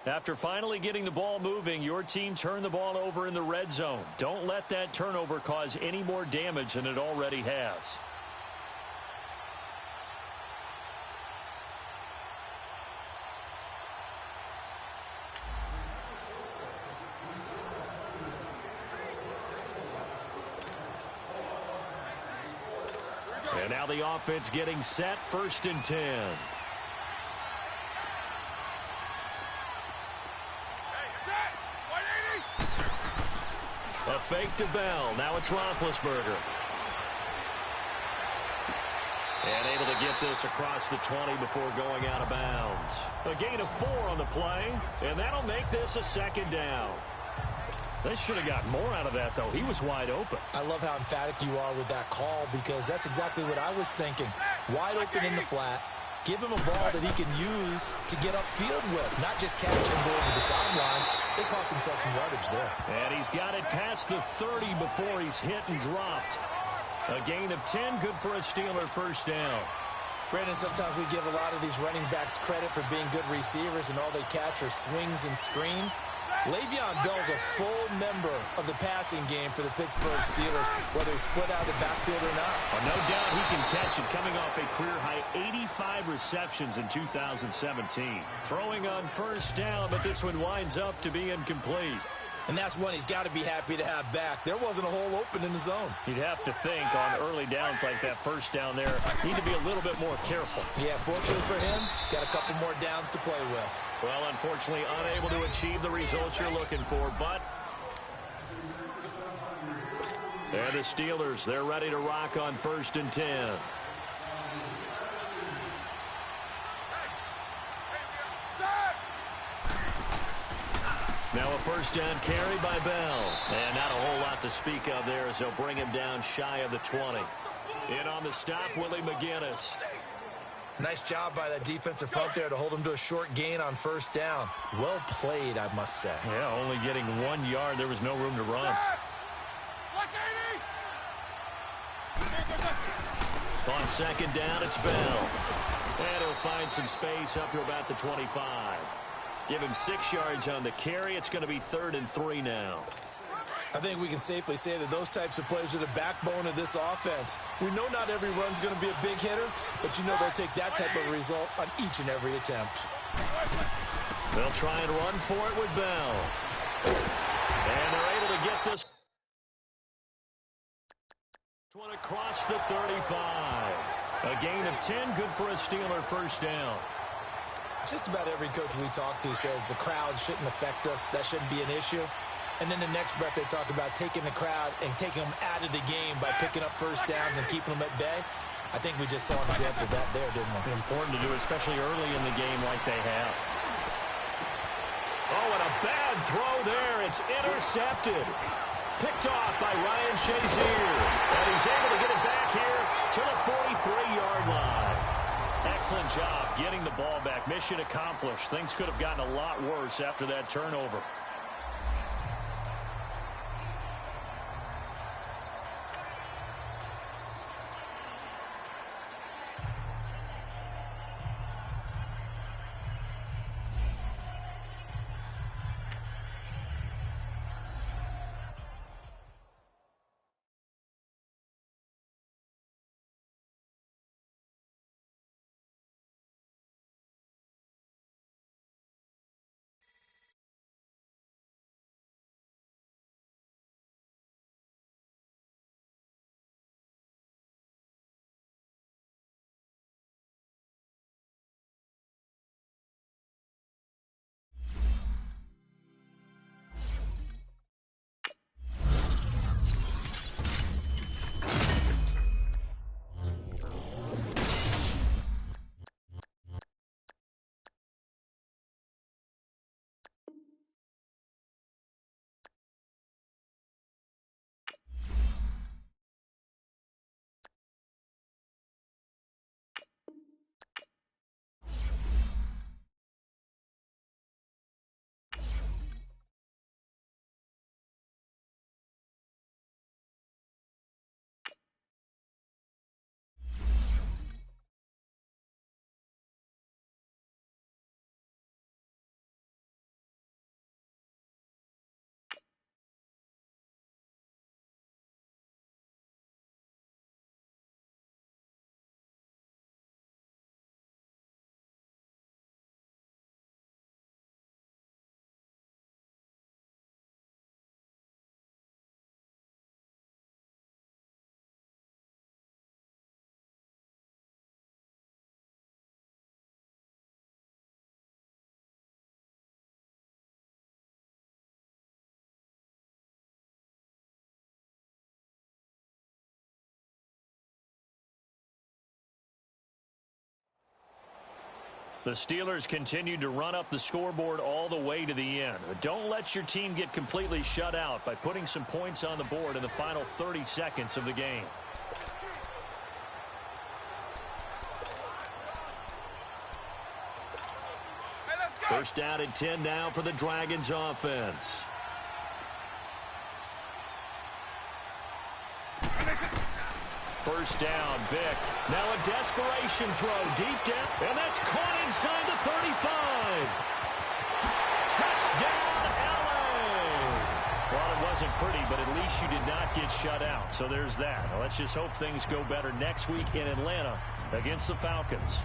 A: After finally getting the ball moving, your team turned the ball over in the red zone. Don't let that turnover cause any more damage than it already has. And now the offense getting set, 1st and 10. A fake to Bell. Now it's Roethlisberger. And able to get this across the 20 before going out of bounds. A gain of 4 on the play, and that'll make this a 2nd down. They should have got more out of that, though. He was wide open.
B: I love how emphatic you are with that call because that's exactly what I was thinking. Wide open in the flat. Give him a ball that he can use to get upfield with, not just catch and go to the sideline. They cost themselves some yardage there.
A: And he's got it past the 30 before he's hit and dropped. A gain of 10, good for a Steeler 1st down.
B: Brandon, sometimes we give a lot of these running backs credit for being good receivers, and all they catch are swings and screens. Le'Veon Bell's a full member of the passing game for the Pittsburgh Steelers, whether he's split out of the backfield or not.
A: Well, no doubt he can catch it, coming off a career-high 85 receptions in 2017. Throwing on 1st down, but this one winds up to be incomplete.
B: And that's one he's got to be happy to have back. There wasn't a hole open in the zone.
A: You'd have to think on early downs like that 1st down there, need to be a little bit more careful.
B: Yeah, fortunately for him, got a couple more downs to play with.
A: Well, unfortunately, unable to achieve the results you're looking for, but... And the Steelers, they're ready to rock on 1st and 10. Now a 1st down carry by Bell. And not a whole lot to speak of there as they'll bring him down shy of the 20. In on the stop, Willie McGinnis.
B: Nice job by that defensive front there to hold him to a short gain on 1st down. Well played, I must say.
A: Yeah, only getting 1 yard. There was no room to run. On 2nd down, it's Bell. And he'll find some space up to about the 25. Give him 6 yards on the carry. It's going to be 3rd and 3 now.
B: I think we can safely say that those types of plays are the backbone of this offense. We know not every run's going to be a big hitter, but you know they'll take that type of result on each and every attempt.
A: They'll try and run for it with Bell. And they're able to get this one across the 35. A gain of 10, good for a Steeler 1st down.
B: Just about every coach we talk to says the crowd shouldn't affect us. That shouldn't be an issue. And then the next breath they talk about taking the crowd and taking them out of the game by picking up 1st downs and keeping them at bay. I think we just saw an example of that there, didn't we?
A: Important to do, especially early in the game like they have. Oh, and a bad throw there. It's intercepted. Picked off by Ryan Shazier. And he's able to get it back here to the 43-yard line. Excellent job getting the ball back. Mission accomplished. Things could have gotten a lot worse after that turnover. The Steelers continued to run up the scoreboard all the way to the end. But don't let your team get completely shut out by putting some points on the board in the final 30 seconds of the game. First down and 10 now for the Dragons offense. First down, Vick. Now a desperation throw deep down, and that's caught inside the 35. Touchdown, LA! Well, it wasn't pretty, but at least you did not get shut out. So there's that. Now, let's just hope things go better next week in Atlanta against the Falcons.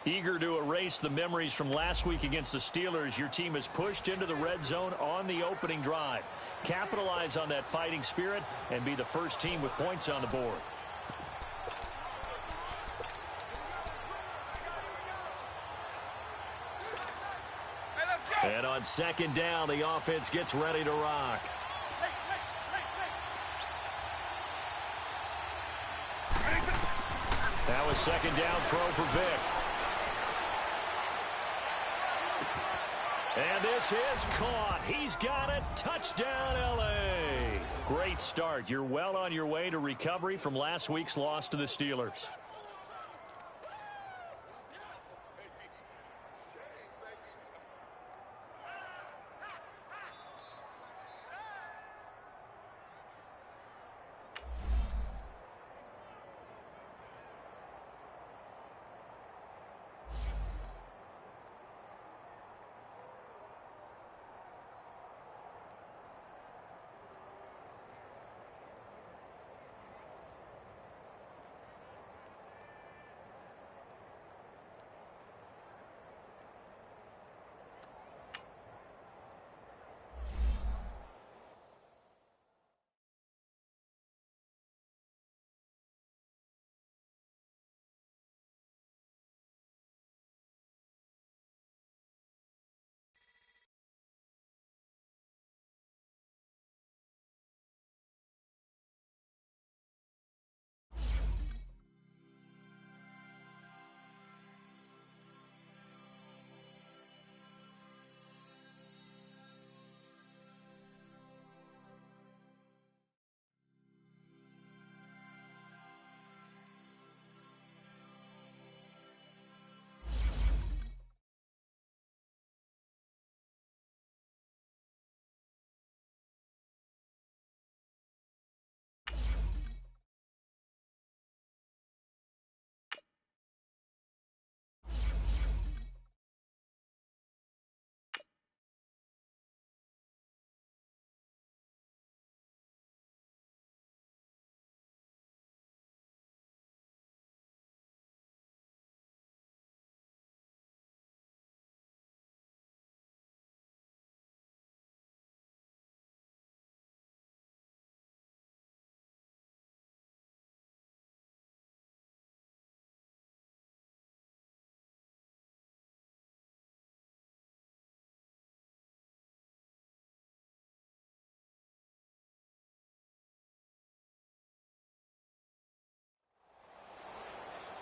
A: Eager to erase the memories from last week against the Steelers, your team is pushed into the red zone on the opening drive. Capitalize on that fighting spirit and be the first team with points on the board. And on second down, the offense gets ready to rock. Now a second down throw for Vic. And this is caught. He's got it. Touchdown, L.A. Great start. You're well on your way to recovery from last week's loss to the Steelers.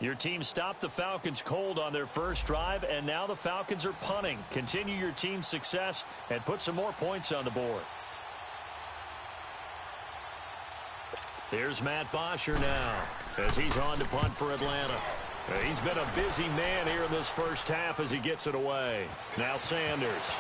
A: Your team stopped the Falcons cold on their first drive, and now the Falcons are punting. Continue your team's success and put some more points on the board. Here's Matt Bosher now as he's on to punt for Atlanta. He's been a busy man here in this first half as he gets it away. Now Sanders.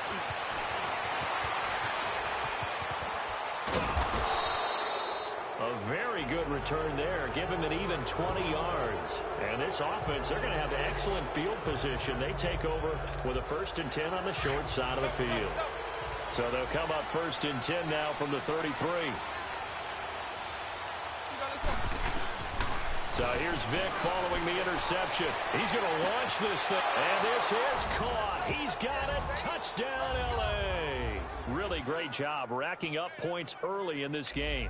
A: A very good return there. Give him an even 20 yards. And this offense, they're going to have excellent field position. They take over with a 1st and 10 on the short side of the field. So they'll come up 1st and 10 now from the 33. So here's Vic following the interception. He's going to launch this thing. And this is caught. He's got it. Touchdown, L.A. Really great job racking up points early in this game.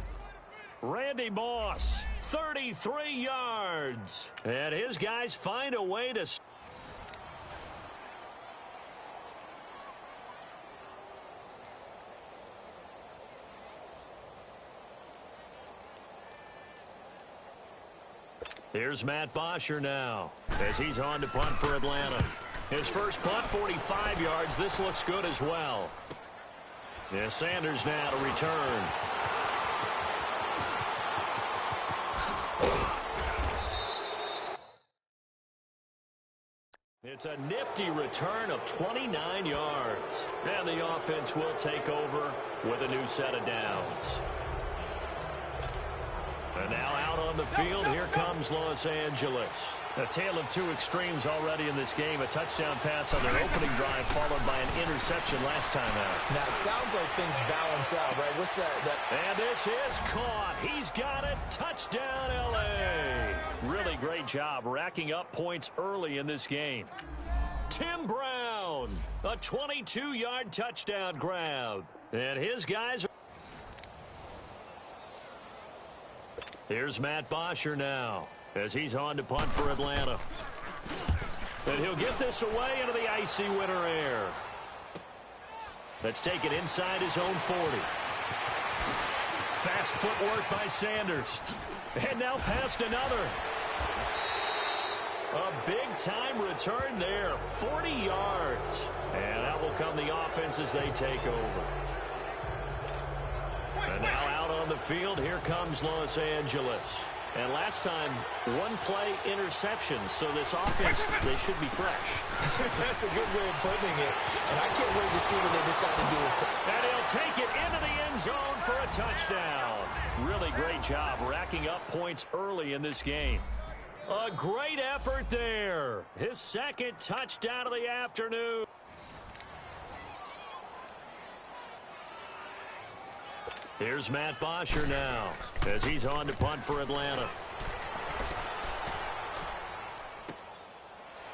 A: Randy Moss, 33 yards. And his guys find a way to... Here's Matt Bosher now as he's on to punt for Atlanta. His first punt, 45 yards. This looks good as well. Yeah, Sanders now to return. It's a nifty return of 29 yards. And the offense will take over with a new set of downs. And now out on the field, here comes Los Angeles. A tale of two extremes already in this game. A touchdown pass on their opening drive followed by an interception last time out.
B: Now, it sounds like things balance out, right? What's that?
A: And this is caught. He's got it. Touchdown, L.A. Really great job racking up points early in this game. Tim Brown, a 22-yard touchdown grab. And his guys are... Here's Matt Bosher now as he's on to punt for Atlanta. And he'll get this away into the icy winter air. Let's take it inside his own 40. Fast footwork by Sanders. And now past another. A big-time return there, 40 yards. And that will come the offense as they take over. And now out on the field, here comes Los Angeles. And last time, one-play interception. So this offense, they should be fresh.
B: That's a good way of putting it. And I can't wait to see what they decide to do with it.
A: And he'll take it into the end zone for a touchdown. Really great job racking up points early in this game. A great effort there. His second touchdown of the afternoon. Here's Matt Bosher now as he's on to punt for Atlanta.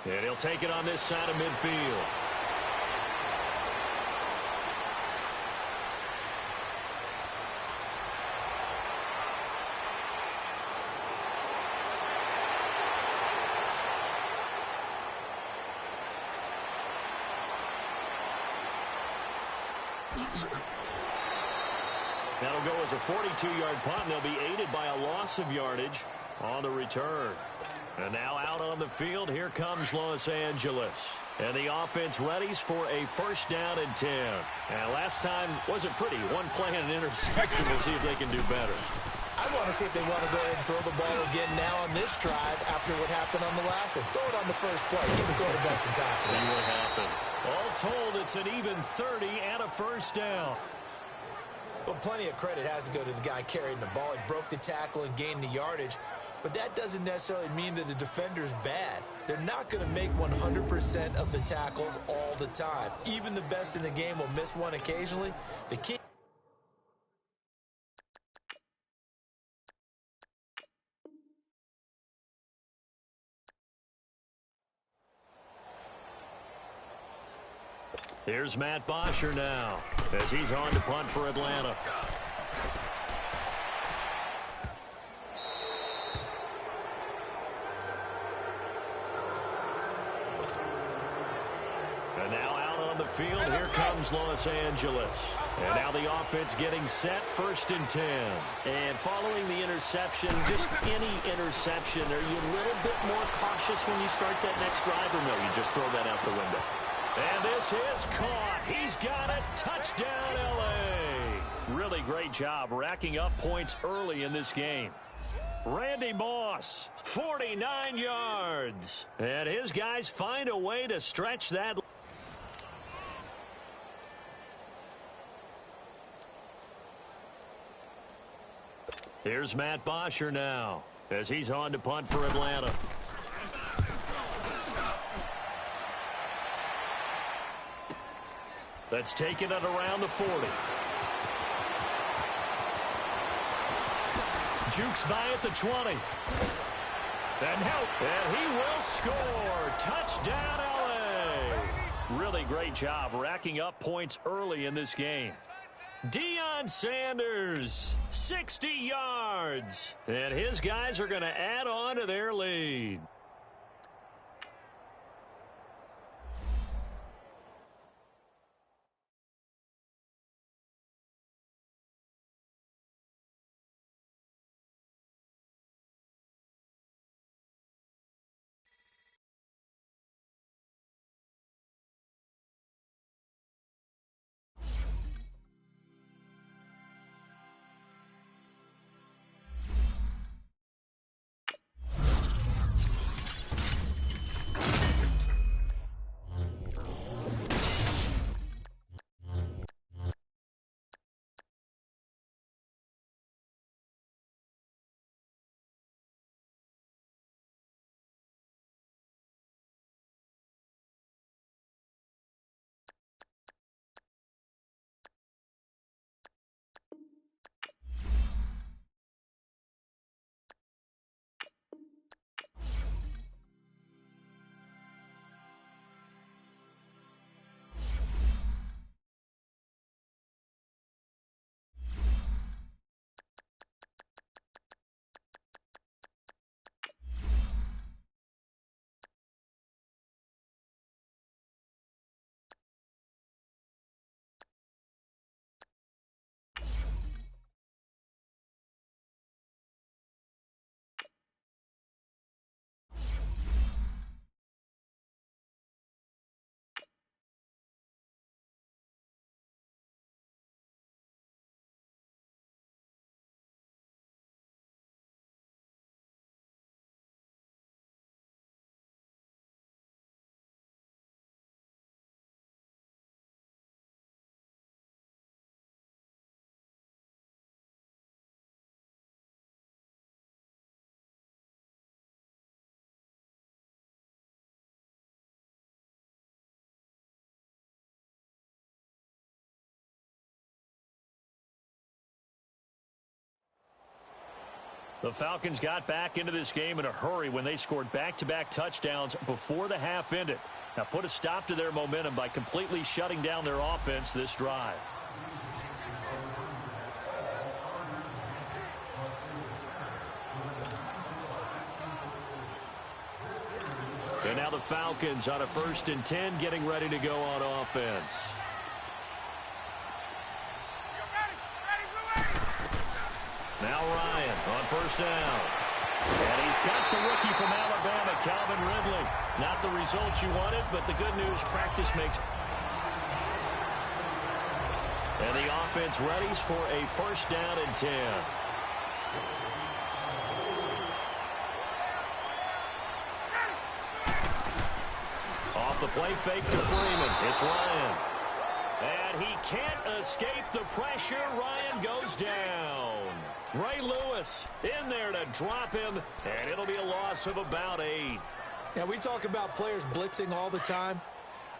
A: And he'll take it on this side of midfield. That'll go as a 42-yard punt, and they'll be aided by a loss of yardage on the return. And now out on the field, here comes Los Angeles. And the offense readies for a first down and 10. And last time wasn't pretty. One play and an interception. We'll see if they can do better.
B: I want to see if they want to go ahead and throw the ball again now on this drive after what happened on the last one. Throw it on the first play. Give the quarterback some confidence.
A: See what happens. All told, it's an even 30 and a first down.
B: Well, plenty of credit has to go to the guy carrying the ball. He broke the tackle and gained the yardage. But that doesn't necessarily mean that the defender's bad. They're not going to make 100% of the tackles all the time. Even the best in the game will miss one occasionally. The key.
A: Here's Matt Bosher now as he's on to punt for Atlanta. And now out on the field, here comes Los Angeles. And now the offense getting set, first and 10. And following the interception, just any interception, are you a little bit more cautious when you start that next drive, or no, you just throw that out the window? And this is caught. He's got it. Touchdown, L.A. Really great job racking up points early in this game. Randy Moss, 49 yards. And his guys find a way to stretch that. Here's Matt Bosher now as he's on to punt for Atlanta. Let's take it at around the 40. Jukes by at the 20. And he will score. Touchdown, L.A. Really great job racking up points early in this game. Deion Sanders, 60 yards. And his guys are going to add on to their lead. The Falcons got back into this game in a hurry when they scored back-to-back touchdowns before the half ended. Now put a stop to their momentum by completely shutting down their offense this drive. And now the Falcons on a 1st and 10 getting ready to go on offense. Now Ryan on 1st down. And he's got the rookie from Alabama, Calvin Ridley. Not the results you wanted, but the good news, practice makes. And the offense readies for a 1st down and 10. Off the play fake to Freeman. It's Ryan. And he can't escape the pressure. Ryan goes down. Ray Lewis in there to drop him, and it'll be a loss of about 8.
B: Now, we talk about players blitzing all the time.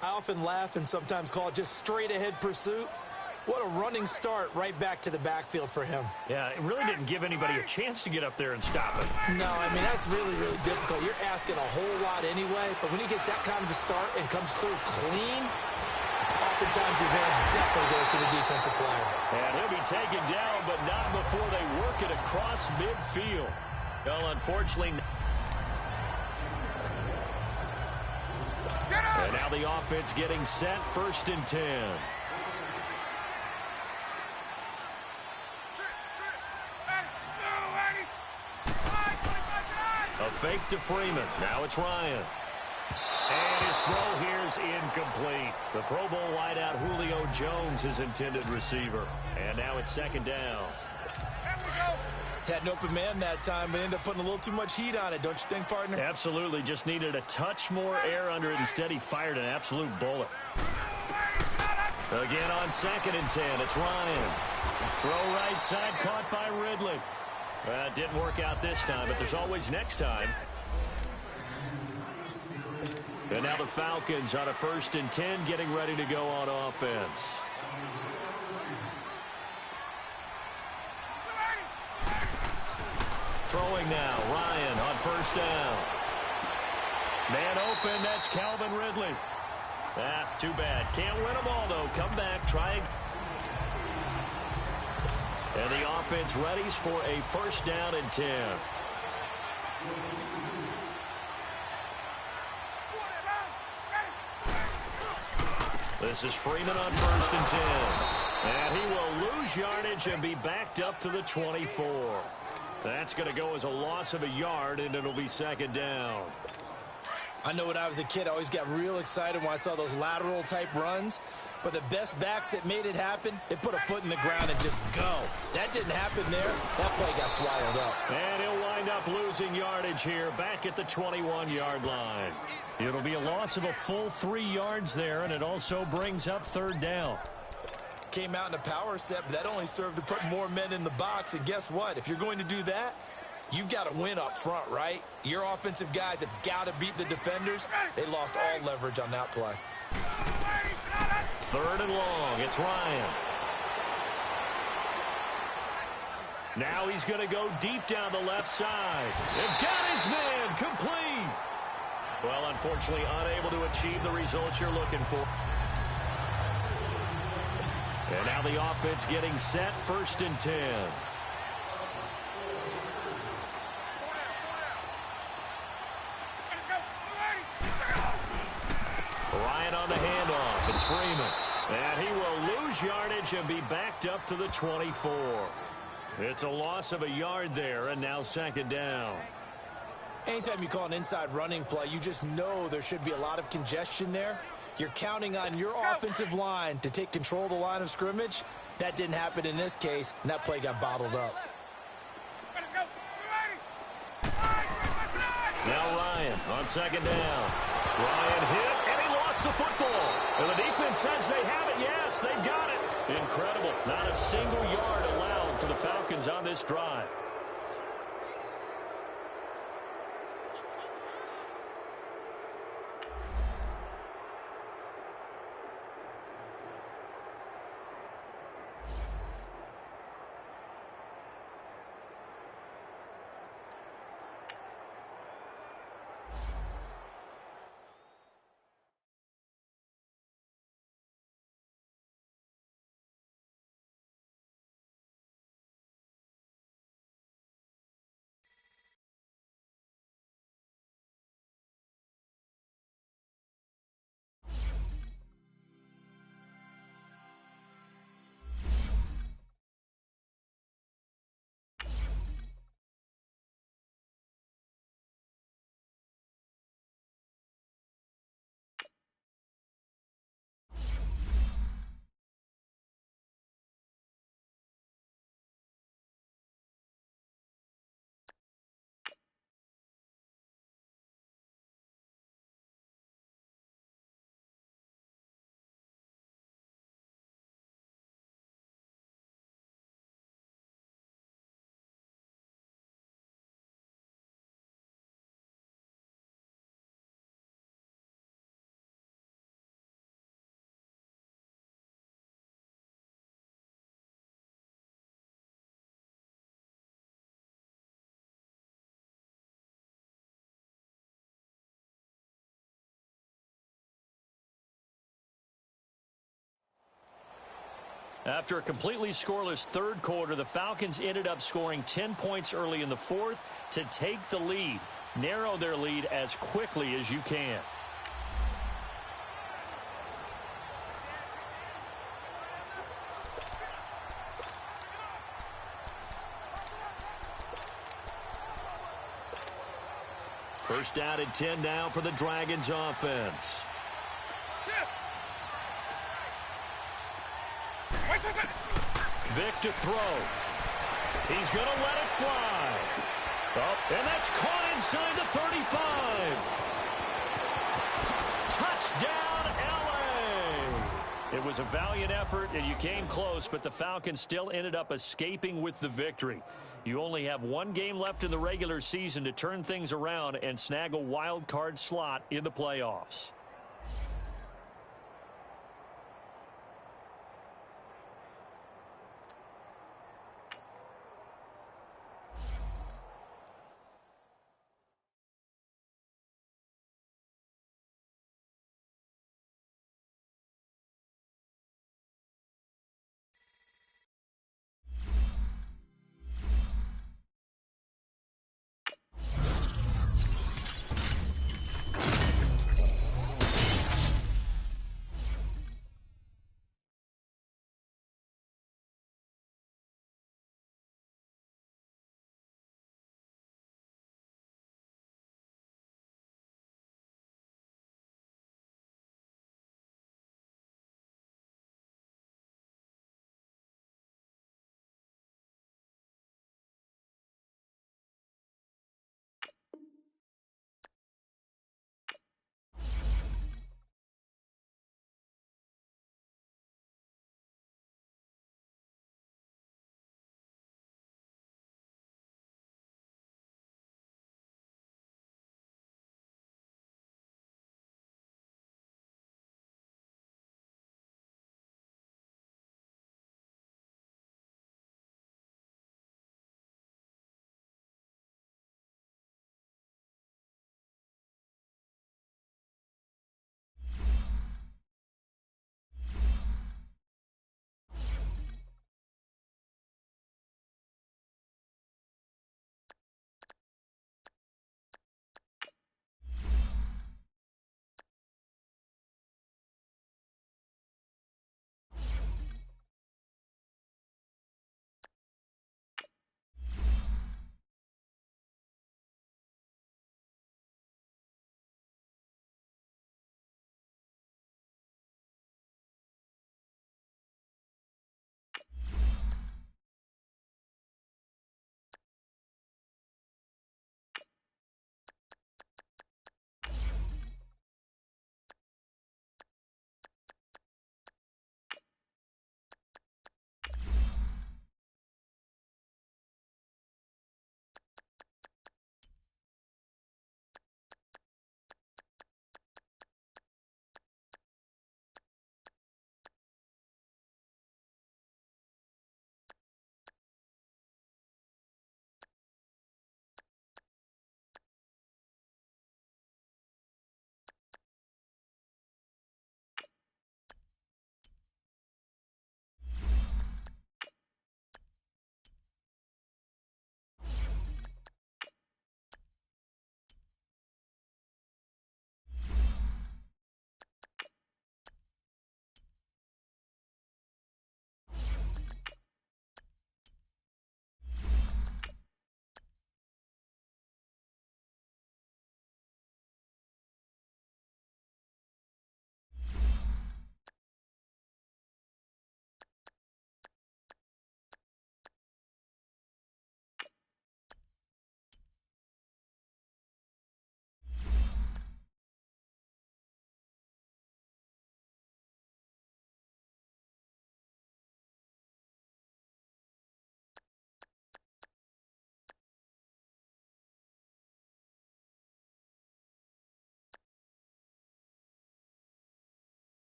B: I often laugh and sometimes call it just straight-ahead pursuit. What a running start right back to the backfield for him.
A: Yeah, it really didn't give anybody a chance to get up there and stop him.
B: No, I mean, that's really, really difficult. You're asking a whole lot anyway, but when he gets that kind of a start and comes through clean, oftentimes the advantage definitely goes to the defensive player.
A: And he'll be taken down, but not before they work it across midfield. Well, unfortunately. And now the offense getting set, 1st and 10. A fake to Freeman. Now it's Ryan. And his throw here is incomplete. The Pro Bowl wideout Julio Jones is intended receiver. And now it's 2nd down.
B: Had an open man that time, but ended up putting a little too much heat on it, don't you think, partner?
A: Absolutely. Just needed a touch more air under it. Instead, he fired an absolute bullet. Again on 2nd and 10. It's Ryan. Throw right side, caught by Ridley. It didn't work out this time, but there's always next time. And now the Falcons on a 1st and 10 getting ready to go on offense. Throwing now, Ryan on 1st down. Man open, that's Calvin Ridley. Too bad. Can't win them all, though. Come back, try. And the offense readies for a 1st down and 10. This is Freeman on 1st and 10. And he will lose yardage and be backed up to the 24. That's going to go as a loss of a yard, and it'll be 2nd down.
B: I know when I was a kid, I always got real excited when I saw those lateral-type runs. But the best backs that made it happen, they put a foot in the ground and just go. That didn't happen there. That play got swallowed up.
A: And he'll wind up losing yardage here back at the 21-yard line. It'll be a loss of a full 3 yards there, and it also brings up 3rd down.
B: Came out in a power set, but that only served to put more men in the box. And guess what? If you're going to do that, you've got to win up front, right? Your offensive guys have got to beat the defenders. They lost all leverage on that play.
A: 3rd and long. It's Ryan. Now he's going to go deep down the left side. And got his man complete. Well, unfortunately, unable to achieve the results you're looking for. And now the offense getting set, 1st and 10. Ryan on the handoff. It's Freeman. And he will lose yardage and be backed up to the 24. It's a loss of a yard there, and now 2nd down.
B: Anytime you call an inside running play, you just know there should be a lot of congestion there. You're counting on your offensive line to take control of the line of scrimmage. That didn't happen in this case, and that play got bottled up.
A: Now Ryan on 2nd down. Ryan hit, and he lost the football. And the defense says they have it. Yes, they've got it. Incredible. Not a single yard allowed for the Falcons on this drive. After a completely scoreless third quarter, the Falcons ended up scoring 10 points early in the fourth to take the lead. Narrow their lead as quickly as you can. First down and 10 now for the Dragons offense. Vic to throw. He's going to let it fly. Oh, and that's caught inside the 35. Touchdown, L.A. It was a valiant effort, and you came close, but the Falcons still ended up escaping with the victory. You only have one game left in the regular season to turn things around and snag a wild card slot in the playoffs.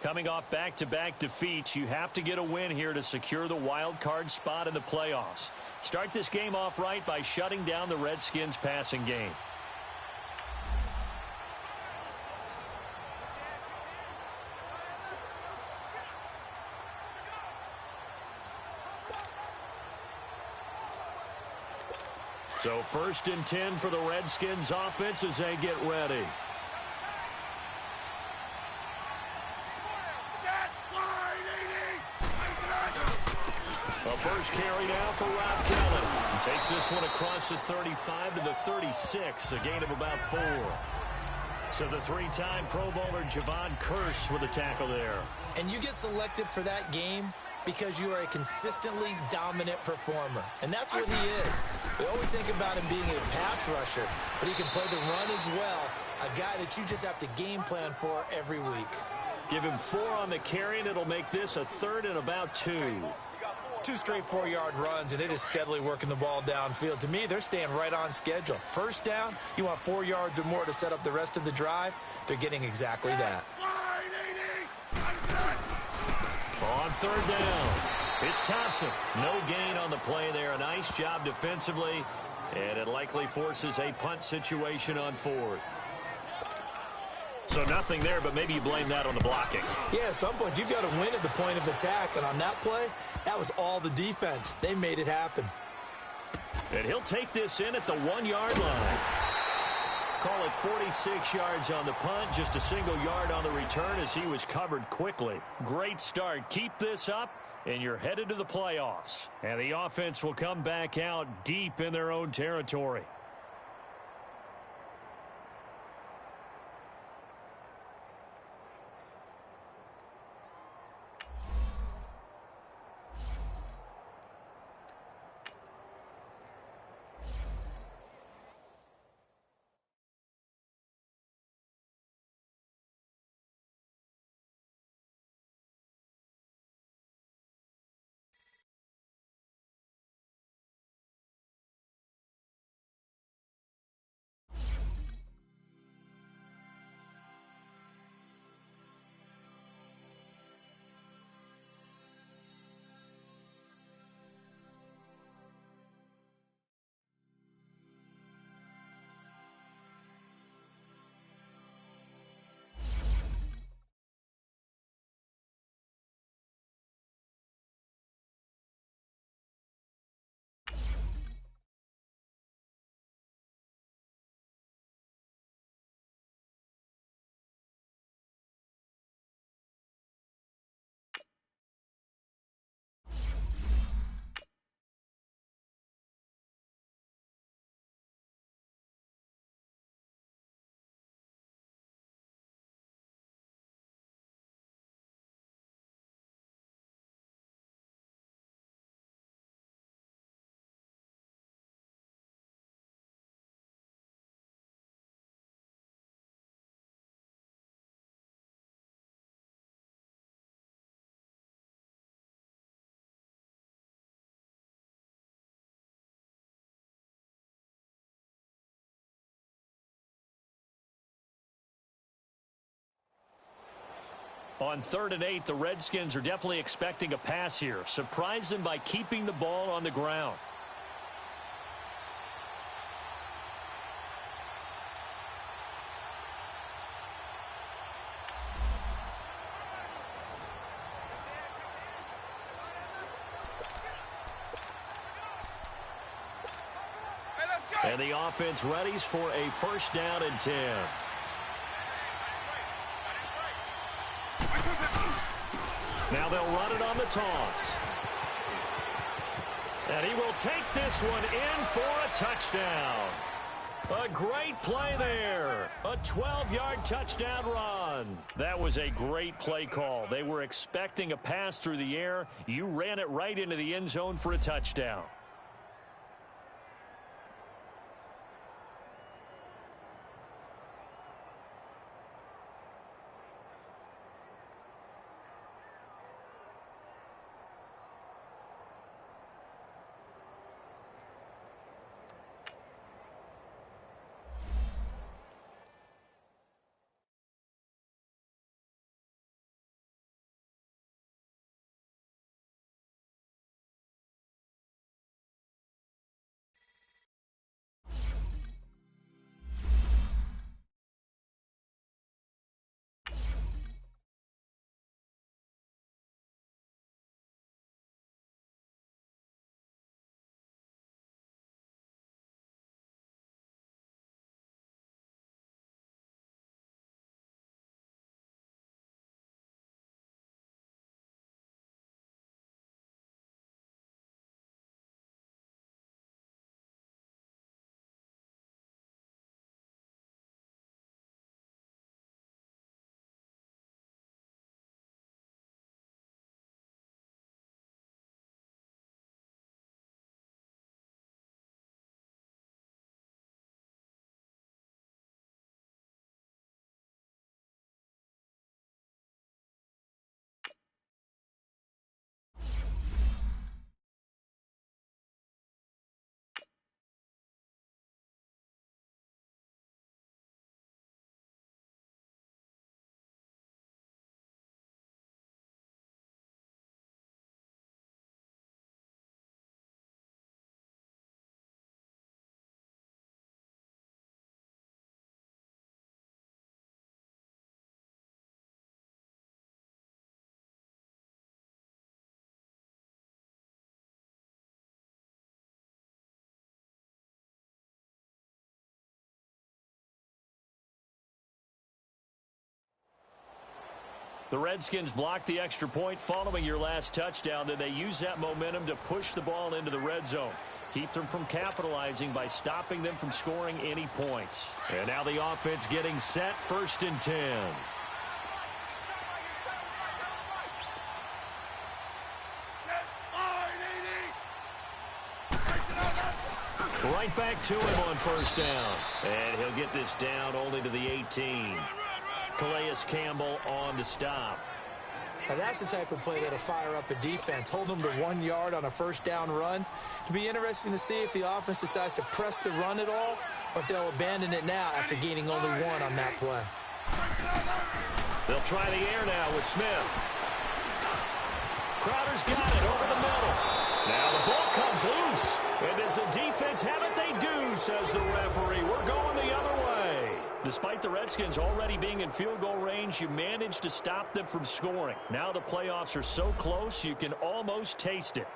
A: Coming off back-to-back defeats, you have to get a win here to secure the wild card spot in the playoffs. Start this game off right by shutting down the Redskins' passing game. So 1st and 10 for the Redskins offense as they get ready. A first carry now for Rob Kelly. He takes this one across the 35 to the 36, a gain of about 4. So the 3-time Pro Bowler Javon Kearse with a tackle there.
B: And you get selected for that game because you are a consistently dominant performer. And that's what he is. We always think about him being a pass rusher, but he can play the run as well, a guy that you just have to game plan for every week.
A: Give him 4 on the carry, and it'll make this a 3rd and about 2.
B: 2 straight 4-yard runs, and it is steadily working the ball downfield. To me, they're staying right on schedule. First down, you want 4 yards or more to set up the rest of the drive. They're getting exactly that.
A: On 3rd down, it's Thompson. No gain on the play there. A nice job defensively, and it likely forces a punt situation on 4th. So nothing there, but maybe you blame that on the blocking.
B: Yeah, at some point, you've got to win at the point of attack, and on that play, that was all the defense. They made it happen.
A: And he'll take this in at the 1-yard line. Call it 46 yards on the punt, just a single yard on the return as he was covered quickly. Great start. Keep this up, and you're headed to the playoffs. And the offense will come back out deep in their own territory. On 3rd and 8, the Redskins are definitely expecting a pass here. Surprise them by keeping the ball on the ground. And the offense readies for a 1st down and 10. Now they'll run it on the toss. And he will take this one in for a touchdown. A great play there. A 12-yard touchdown run. That was a great play call. They were expecting a pass through the air. You ran it right into the end zone for a touchdown. The Redskins blocked the extra point following your last touchdown. Then they use that momentum to push the ball into the red zone. Keep them from capitalizing by stopping them from scoring any points. And now the offense getting set, 1st and 10. Right back to him on 1st down. And he'll get this down only to the 18. Calais Campbell on to stop.
B: Now that's the type of play that'll fire up the defense. Hold them to 1 yard on a 1st down run. It'll be interesting to see if the offense decides to press the run at all, or if they'll abandon it now after gaining only 1 on that play.
A: They'll try the air now with Smith. Crowder's got it over the middle. Now the ball comes loose. And does the defense have it? They do, says the referee. We're going the other way. Despite the Redskins already being in field goal range, you managed to stop them from scoring. Now the playoffs are so close, you can almost taste it.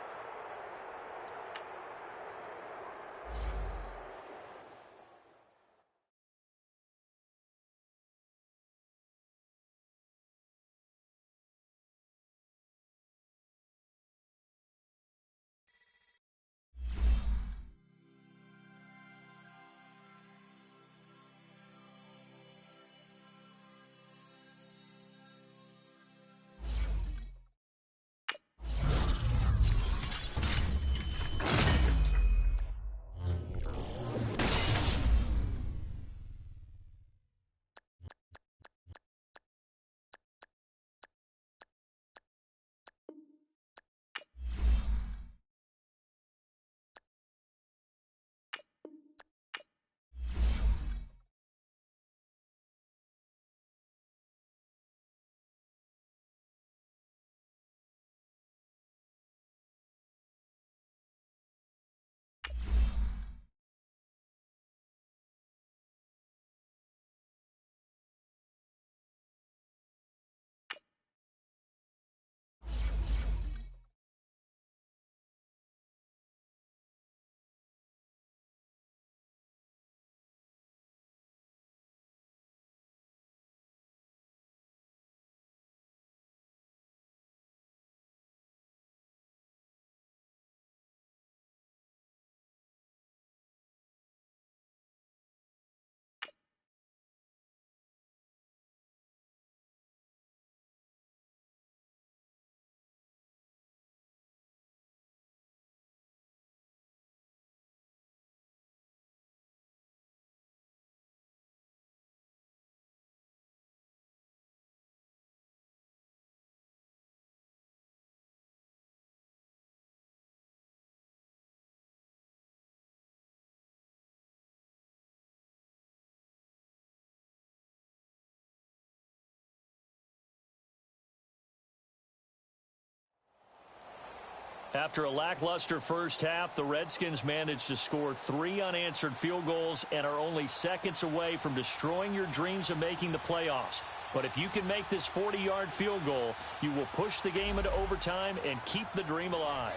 A: After a lackluster first half, the Redskins managed to score 3 unanswered field goals and are only seconds away from destroying your dreams of making the playoffs. But if you can make this 40-yard field goal, you will push the game into overtime and keep the dream alive.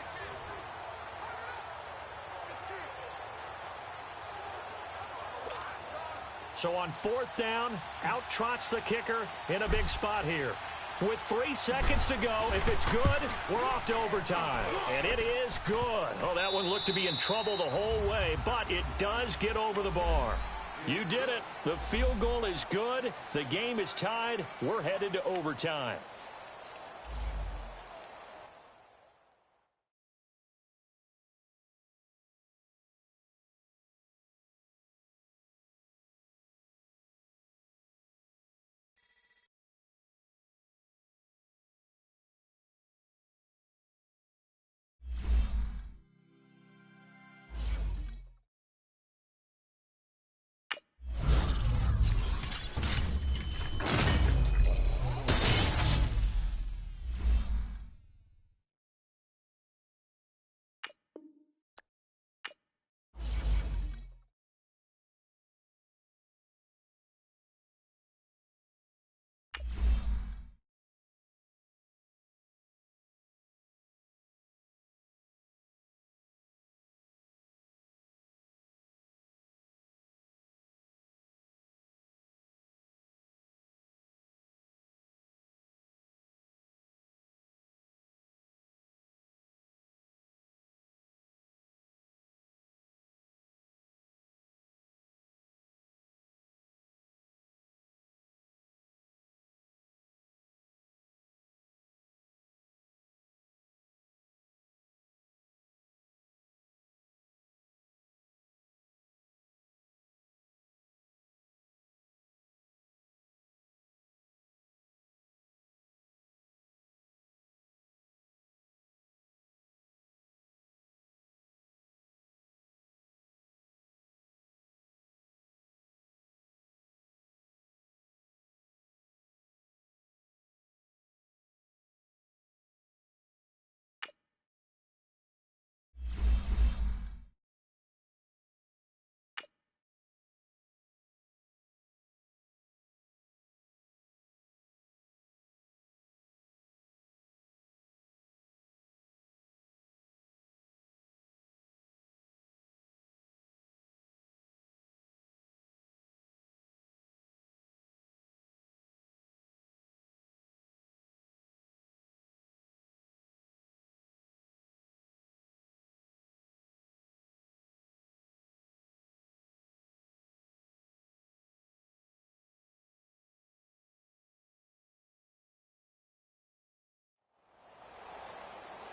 A: So on 4th down, out trots the kicker in a big spot here. With 3 seconds to go, if it's good, we're off to overtime. And it is good. Oh, that one looked to be in trouble the whole way, but it does get over the bar. You did it. The field goal is good. The game is tied. We're headed to overtime.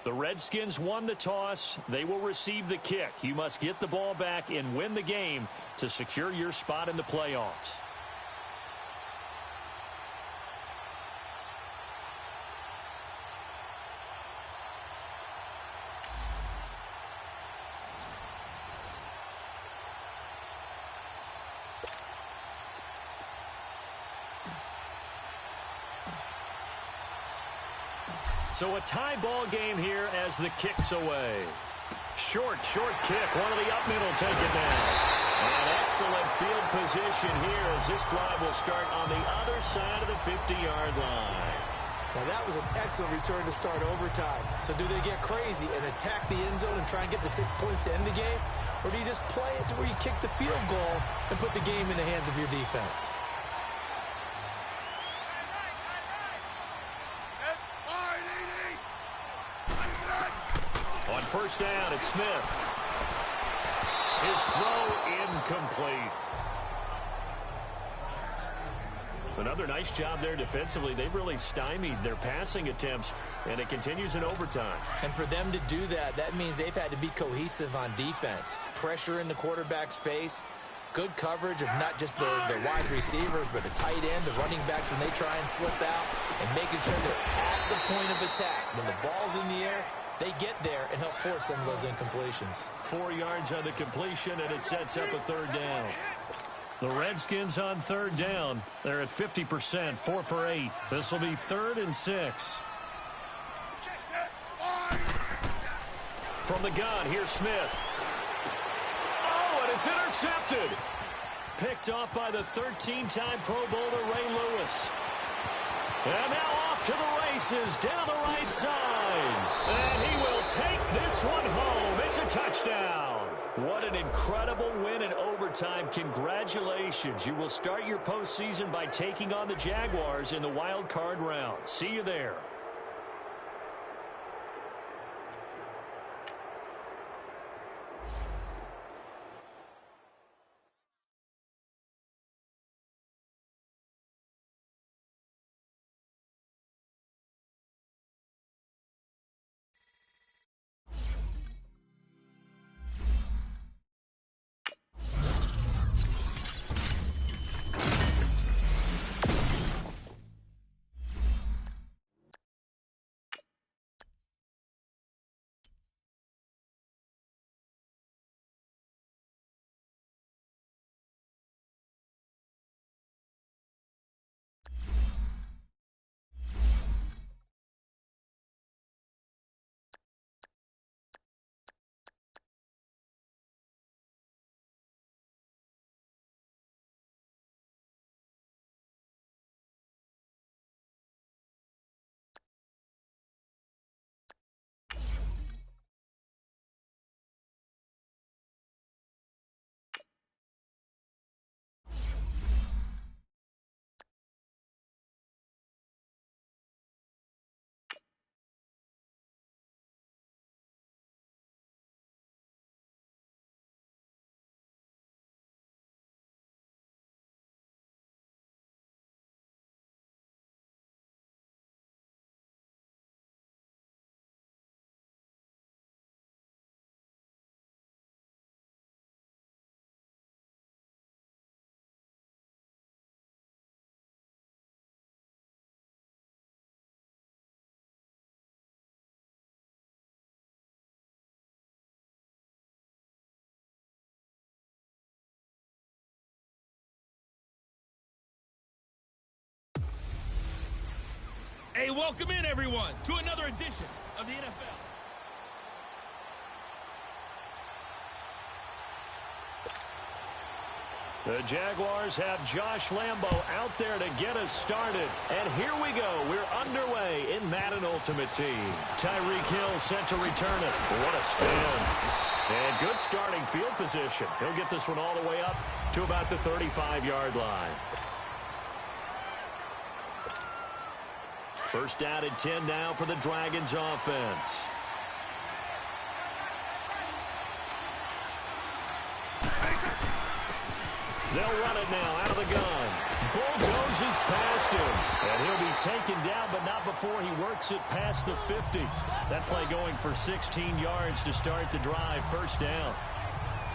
A: The Redskins won the toss. They will receive the kick. You must get the ball back and win the game to secure your spot in the playoffs. So a tie ball game here as the kick's away. Short kick. One of the up middle take it down. An excellent field position here as this drive will start on the other side of the 50-yard line.
B: Now that was an excellent return to start overtime. So do they get crazy and attack the end zone and try and get the 6 points to end the game? Or do you just play it to where you kick the field goal and put the game in the hands of your defense?
A: On first down, it's Smith. His throw incomplete. Another nice job there defensively. They've really stymied their passing attempts, and it continues in overtime.
B: And for them to do that, that means they've had to be cohesive on defense. Pressure in the quarterback's face, good coverage of not just the wide receivers, but the tight end, the running backs when they try and slip out, and making sure they're at the point of attack. When the ball's in the air, they get there and help force some of those incompletions.
A: 4 yards on the completion, and it sets up a third down. The Redskins on third down. They're at 50%, 4 for 8. This will be 3rd and 6. From the gun, here's Smith. Oh, and it's intercepted. Picked off by the 13-time Pro Bowler Ray Lewis. And now off to the races down the right side. And he will take this one home. It's a touchdown. What an incredible win in overtime. Congratulations. You will start your postseason by taking on the Jaguars in the wild card round. See you there.
C: Hey, welcome in, everyone, to another edition of the NFL.
A: The Jaguars have Josh Lambo out there to get us started. And here we go. We're underway in Madden Ultimate Team. Tyreek Hill set to return it. What a spin. And good starting field position. He'll get this one all the way up to about the 35-yard line. First down and 10 now for the Dragons offense. They'll run it now out of the gun. bulldozes past him. And he'll be taken down, but not before he works it past the 50. That play going for 16 yards to start the drive. First down.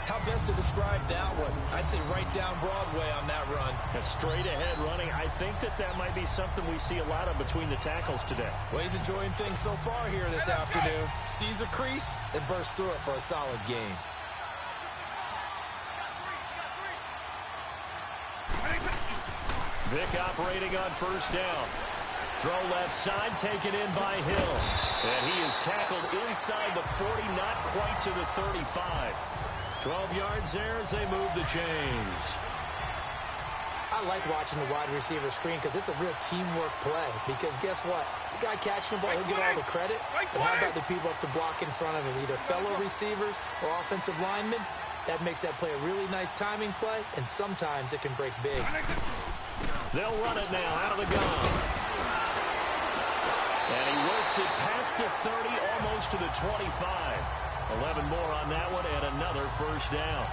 B: How best to describe that one? I'd say right down Broadway on that run.
A: A straight ahead running. I think that might be something we see a lot of between the tackles today.
B: Well, he's enjoying things so far here this afternoon. Sees a crease and bursts through it for a solid gain.
A: Vick operating on first down. Throw left side, taken in by Hill. And he is tackled inside the 40, not quite to the 35. 12 yards there as they move the chains.
B: I like watching the wide receiver screen because it's a real teamwork play. Because guess what? The guy catching the ball, he'll get all the credit. But how about the people up to block in front of him? Either fellow receivers or offensive linemen. That makes that play a really nice timing play, and sometimes it can break big.
A: They'll run it now out of the gun. And he works it past the 30, almost to the 25. 11 more on that one, and another first down.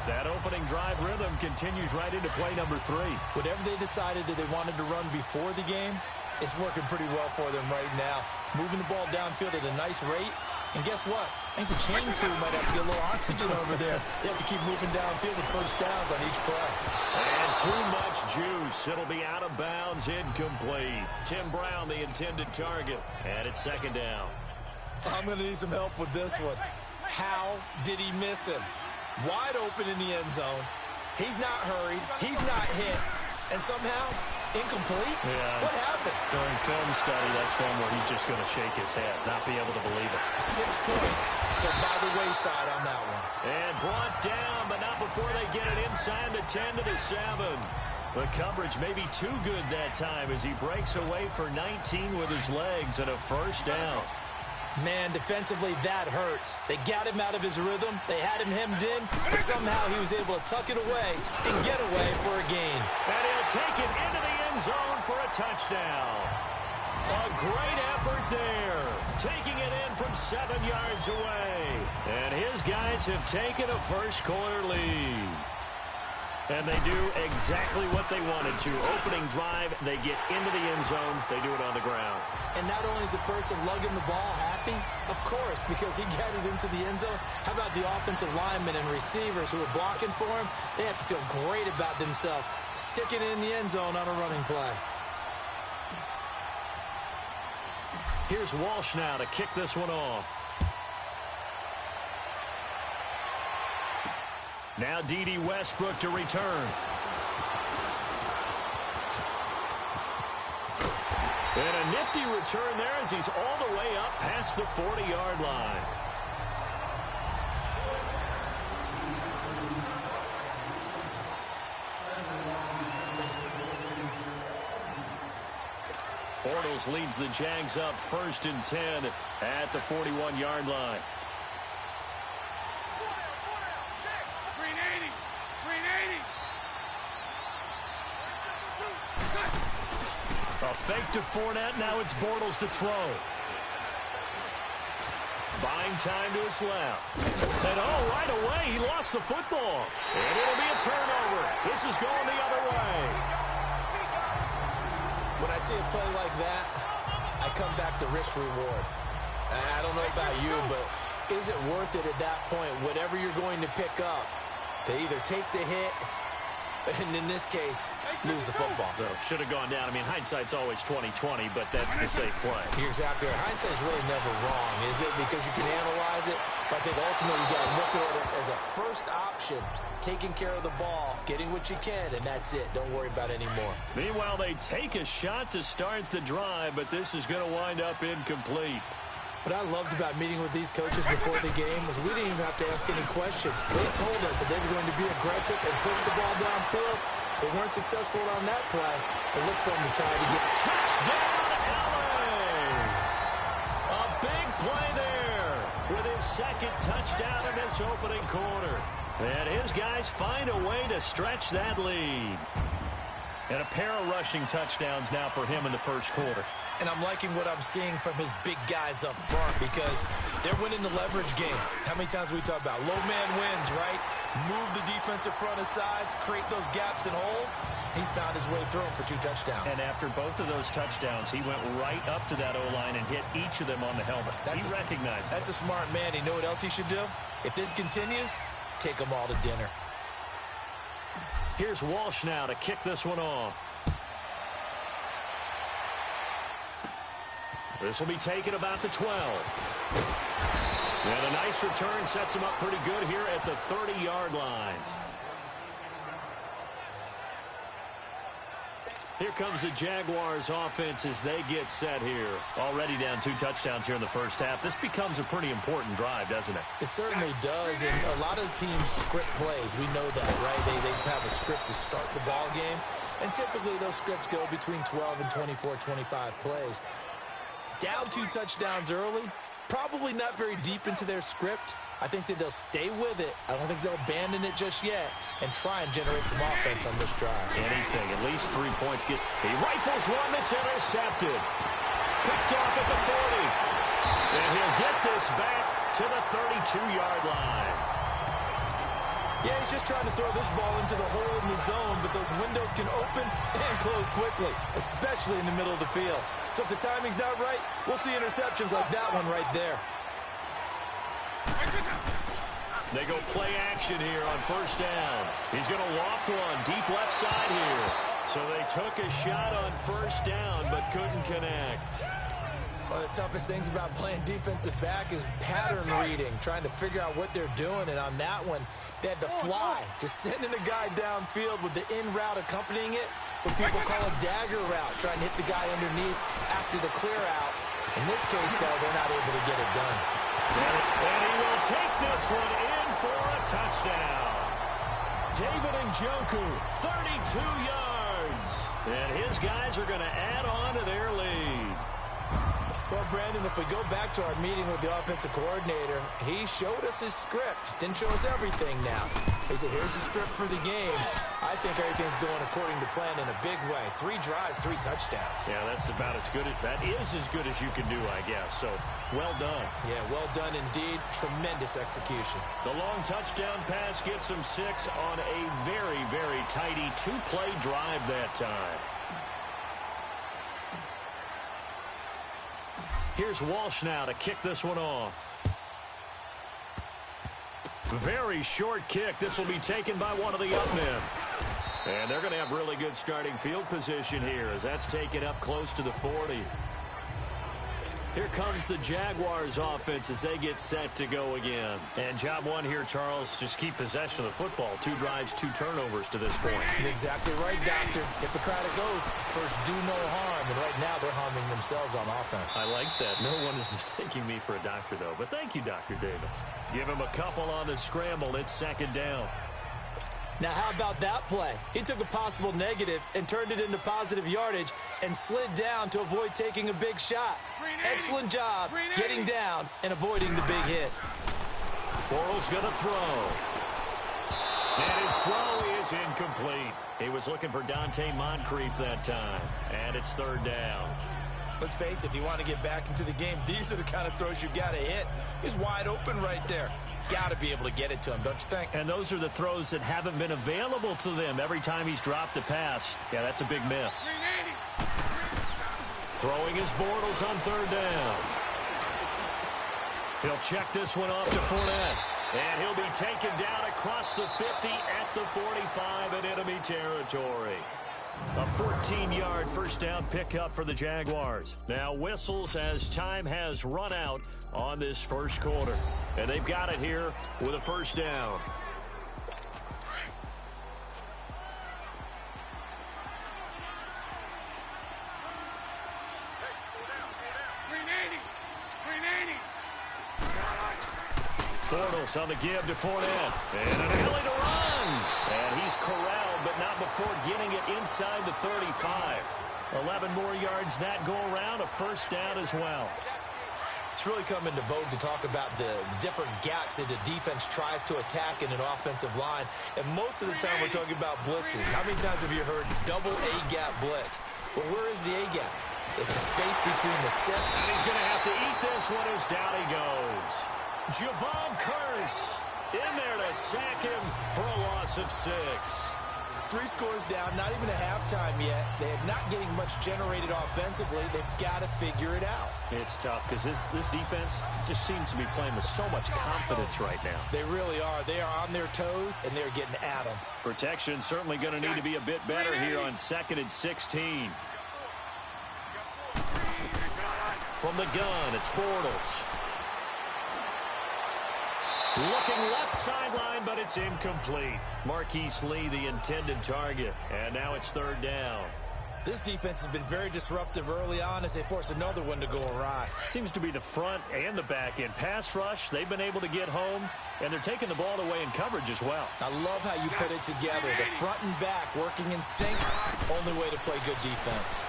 A: That opening drive rhythm continues right into play number 3.
B: Whatever they decided that they wanted to run before the game, it's working pretty well for them right now. Moving the ball downfield at a nice rate. And guess what? I think the chain crew might have to get a little oxygen over there. They have to keep moving downfield with first downs on each play.
A: And too much juice. It'll be out of bounds, incomplete. Tim Brown, the intended target. And it's second down.
B: I'm going to need some help with this one. How did he miss him? Wide open in the end zone. He's not hurried. He's not hit. And somehow, incomplete?
A: Yeah.
B: What happened?
A: During film study, that's one where he's just going to shake his head, not be able to believe it.
B: 6 points. They're by the wayside on that one.
A: And brought down, but not before they get it inside the 10 to the 7. The coverage may be too good that time as he breaks away for 19 with his legs and a first down.
B: Man, defensively, that hurts. They got him out of his rhythm. They had him hemmed in, but somehow he was able to tuck it away and get away for a gain.
A: And he'll take it into the end zone for a touchdown. A great effort there. Taking it in from 7 yards away. And his guys have taken a first quarter lead. And they do exactly what they wanted to. Opening drive, they get into the end zone. They do it on the ground.
B: And not only is the person lugging the ball happy, of course, because he got it into the end zone. How about the offensive linemen and receivers who are blocking for him? They have to feel great about themselves, sticking it in the end zone on a running play.
A: Here's Walsh now to kick this one off. Now D.D. Westbrook to return. And a nifty return there as he's all the way up past the 40-yard line. Bortles leads the Jags up 1st and 10 at the 41-yard line. A fake to Fournette. Now it's Bortles to throw. Buying time to his left. And right away, he lost the football. And it'll be a turnover. This is going the other way.
B: When I see a play like that, I come back to risk-reward. I don't know about you, but is it worth it at that point, whatever you're going to pick up, to either take the hit, and in this case, lose the football?
A: So should have gone down. I mean, hindsight's always 20/20, but that's the safe play.
B: You're exactly right. Hindsight's really never wrong, is it? Because you can analyze it, but I think ultimately you got to look at it as a first option, taking care of the ball, getting what you can, and that's it. Don't worry about it anymore.
A: Meanwhile, they take a shot to start the drive, but this is going to wind up incomplete.
B: What I loved about meeting with these coaches before the game was we didn't even have to ask any questions. They told us that they were going to be aggressive and push the ball downfield. They weren't successful on that play. They look for them to try to get
A: touchdown, LA! A big play there with his second touchdown in this opening quarter. And his guys find a way to stretch that lead. And a pair of rushing touchdowns now for him in the first quarter.
B: And I'm liking what I'm seeing from his big guys up front because they're winning the leverage game. How many times we talk about low man wins, right? Move the defensive front aside, create those gaps and holes. He's found his way through them for 2 touchdowns.
A: And after both of those touchdowns, he went right up to that O-line and hit each of them on the helmet. He recognized it.
B: That's a smart man. You know what else he should do? If this continues, take them all to dinner.
A: Here's Walsh now to kick this one off. This will be taken about the 12. And a nice return sets him up pretty good here at the 30-yard line. Here comes the Jaguars offense as they get set here. Already down 2 touchdowns here in the first half. This becomes a pretty important drive, doesn't it?
B: It certainly does, and a lot of teams script plays. We know that, right? They have a script to start the ball game, and typically those scripts go between 12 and 24, 25 plays. Down 2 touchdowns early, probably not very deep into their script. I think that they'll stay with it. I don't think they'll abandon it just yet and try and generate some offense on this drive.
A: Anything, at least 3 points. He rifles one that's intercepted. Picked off at the 40. And he'll get this back to the 32-yard line.
B: Yeah, he's just trying to throw this ball into the hole in the zone, but those windows can open and close quickly, especially in the middle of the field. So if the timing's not right, we'll see interceptions like that one right there.
A: They go play action here on first down. He's going to loft one deep left side here. So they took a shot on first down but couldn't connect.
B: One of the toughest things about playing defensive back is pattern reading, trying to figure out what they're doing. And on that one, they had to fly, just sending a guy downfield with the in route accompanying it, what people call a dagger route, trying to hit the guy underneath after the clear out. In this case, though, they're not able to get it done.
A: And he will take this one in for a touchdown. David Njoku, 32 yards. And his guys are going to add on to their lead.
B: Well, Brandon, if we go back to our meeting with the offensive coordinator, he showed us his script. Didn't show us everything now. He said, here's the script for the game. I think everything's going according to plan in a big way. 3 drives, 3 touchdowns.
A: Yeah, that's about as good. That is as good as you can do, I guess. So, well done.
B: Yeah, well done indeed. Tremendous execution.
A: The long touchdown pass gets him 6 on a very, very tidy 2-play drive that time. Here's Walsh now to kick this one off. Very short kick. This will be taken by one of the up men. And they're going to have really good starting field position here as that's taken up close to the 40. Here comes the Jaguars offense as they get set to go again. And job one here, Charles, just keep possession of the football. 2 drives, 2 turnovers to this point.
B: You're exactly right, Doctor. Hippocratic oath. First, do no harm. And right now, they're harming themselves on offense.
A: I like that. No one is mistaking me for a doctor, though. But thank you, Dr. Davis. Give him a couple on the scramble. It's second down.
B: Now, how about that play? He took a possible negative and turned it into positive yardage and slid down to avoid taking a big shot. Excellent job getting down and avoiding the big hit.
A: Bortles going to throw. And his throw is incomplete. He was looking for Dante Moncrief that time. And it's third down.
B: Let's face it, if you want to get back into the game, these are the kind of throws you got to hit. He's wide open right there. Got to be able to get it to him, don't you think?
A: And those are the throws that haven't been available to them every time he's dropped a pass. Yeah, that's a big miss. Throwing his Bortles on third down. He'll check this one off to Fournette. And he'll be taken down across the 50 at the 45 in enemy territory. A 14-yard first down pickup for the Jaguars. Now whistles as time has run out on this first quarter. And they've got it here with a first down. Bortles on the give to Fournette. And an alley to run. And he's corralled, but not before getting it inside the 35. 11 more yards that go around, a first down as well.
B: It's really come into vogue to talk about the different gaps that the defense tries to attack in an offensive line. And most of the time we're talking about blitzes. How many times have you heard double A-gap blitz? Well, where is the A-gap? It's the space between the set.
A: And he's going to have to eat this one as down he goes. Javon Curse in there to sack him for a loss of 6.
B: 3 scores down, not even a halftime yet. They're not getting much generated offensively. They've got to figure it out.
A: It's tough because this defense just seems to be playing with so much confidence right now.
B: They really are. They are on their toes, and they're getting at them.
A: Protection certainly going to need to be a bit better here on 2nd and 16. From the gun, it's Bortles. Looking left sideline, but it's incomplete. Marquise Lee, the intended target. And now it's 3rd down.
B: This defense has been very disruptive early on as they force another one to go awry.
A: Seems to be the front and the back end. Pass rush, they've been able to get home, and they're taking the ball away in coverage as well.
B: I love how you put it together. The front and back working in sync, only way to play good defense.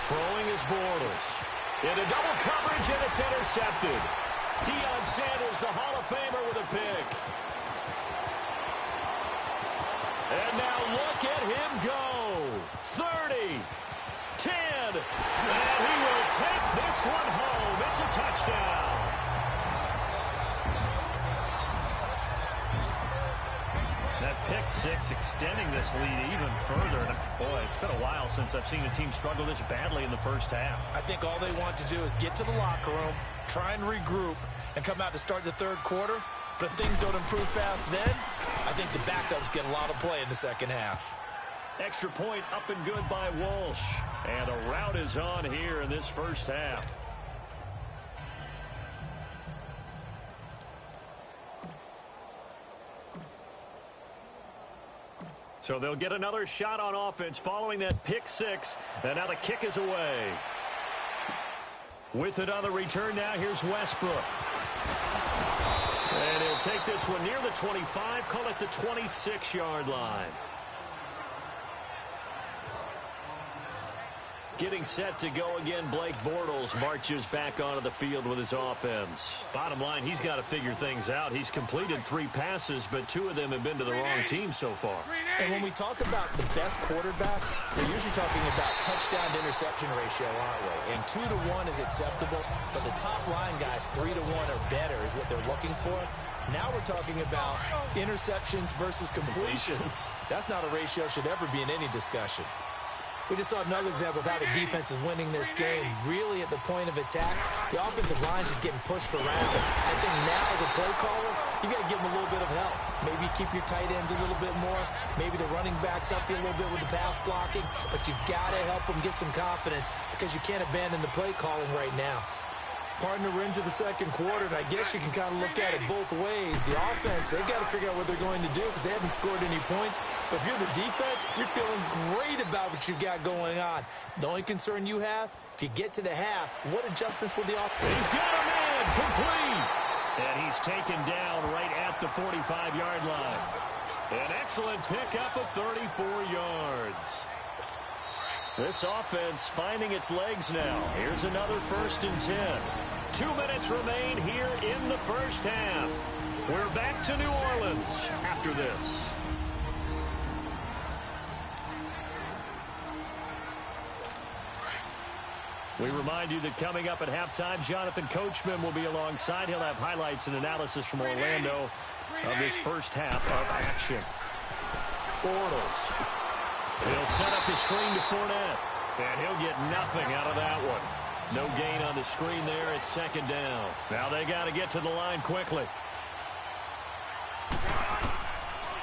A: Throwing is Bortles. Into double coverage, and it's intercepted. Deion Sanders, the Hall of Famer, with a pick. And now look at him go. 30, 10, and he will take this one home. It's a touchdown. That pick 6 extending this lead even further. And boy, it's been a while since I've seen a team struggle this badly in the first half.
B: I think all they want to do is get to the locker room, try and regroup, and come out to start the 3rd quarter. But if things don't improve fast then, I think the backups get a lot of play in the 2nd half.
A: Extra point up and good by Walsh. And a rout is on here in this first half. So they'll get another shot on offense following that pick 6. And now the kick is away. With it on the return now, here's Westbrook. And he'll take this one near the 25, call it the 26-yard line. Getting set to go again, Blake Bortles marches back onto the field with his offense. Bottom line, he's got to figure things out. He's completed 3 passes, but 2 of them have been to the wrong team so far.
B: And when we talk about the best quarterbacks, we're usually talking about touchdown to interception ratio, aren't we? And 2 to 1 is acceptable, but the top line guys, 3 to 1 or better is what they're looking for. Now we're talking about interceptions versus completions. That's not a ratio should ever be in any discussion. We just saw another example of how the defense is winning this game. Really at the point of attack, the offensive line is just getting pushed around. I think now as a play caller, you got to give them a little bit of help. Maybe keep your tight ends a little bit more. Maybe the running backs help you a little bit with the pass blocking. But you've got to help them get some confidence because you can't abandon the play calling right now. Partner, we're into the 2nd quarter, and I guess you can kind of look at it both ways. The offense, they've got to figure out what they're going to do because they haven't scored any points. But if you're the defense, you're feeling great about what you've got going on. The only concern you have, if you get to the half, what adjustments will the offense?
A: He's got a man complete. And he's taken down right at the 45-yard line. An excellent pickup of 34 yards. This offense finding its legs now. Here's another 1st and 10. 2 minutes remain here in the first half. We're back to New Orleans after this. We remind you that coming up at halftime, Jonathan Coachman will be alongside. He'll have highlights and analysis from Orlando of this first half of action. Bortles. He'll set up the screen to Fournette, and he'll get nothing out of that one. No gain on the screen there. It's 2nd down. Now they got to get to the line quickly.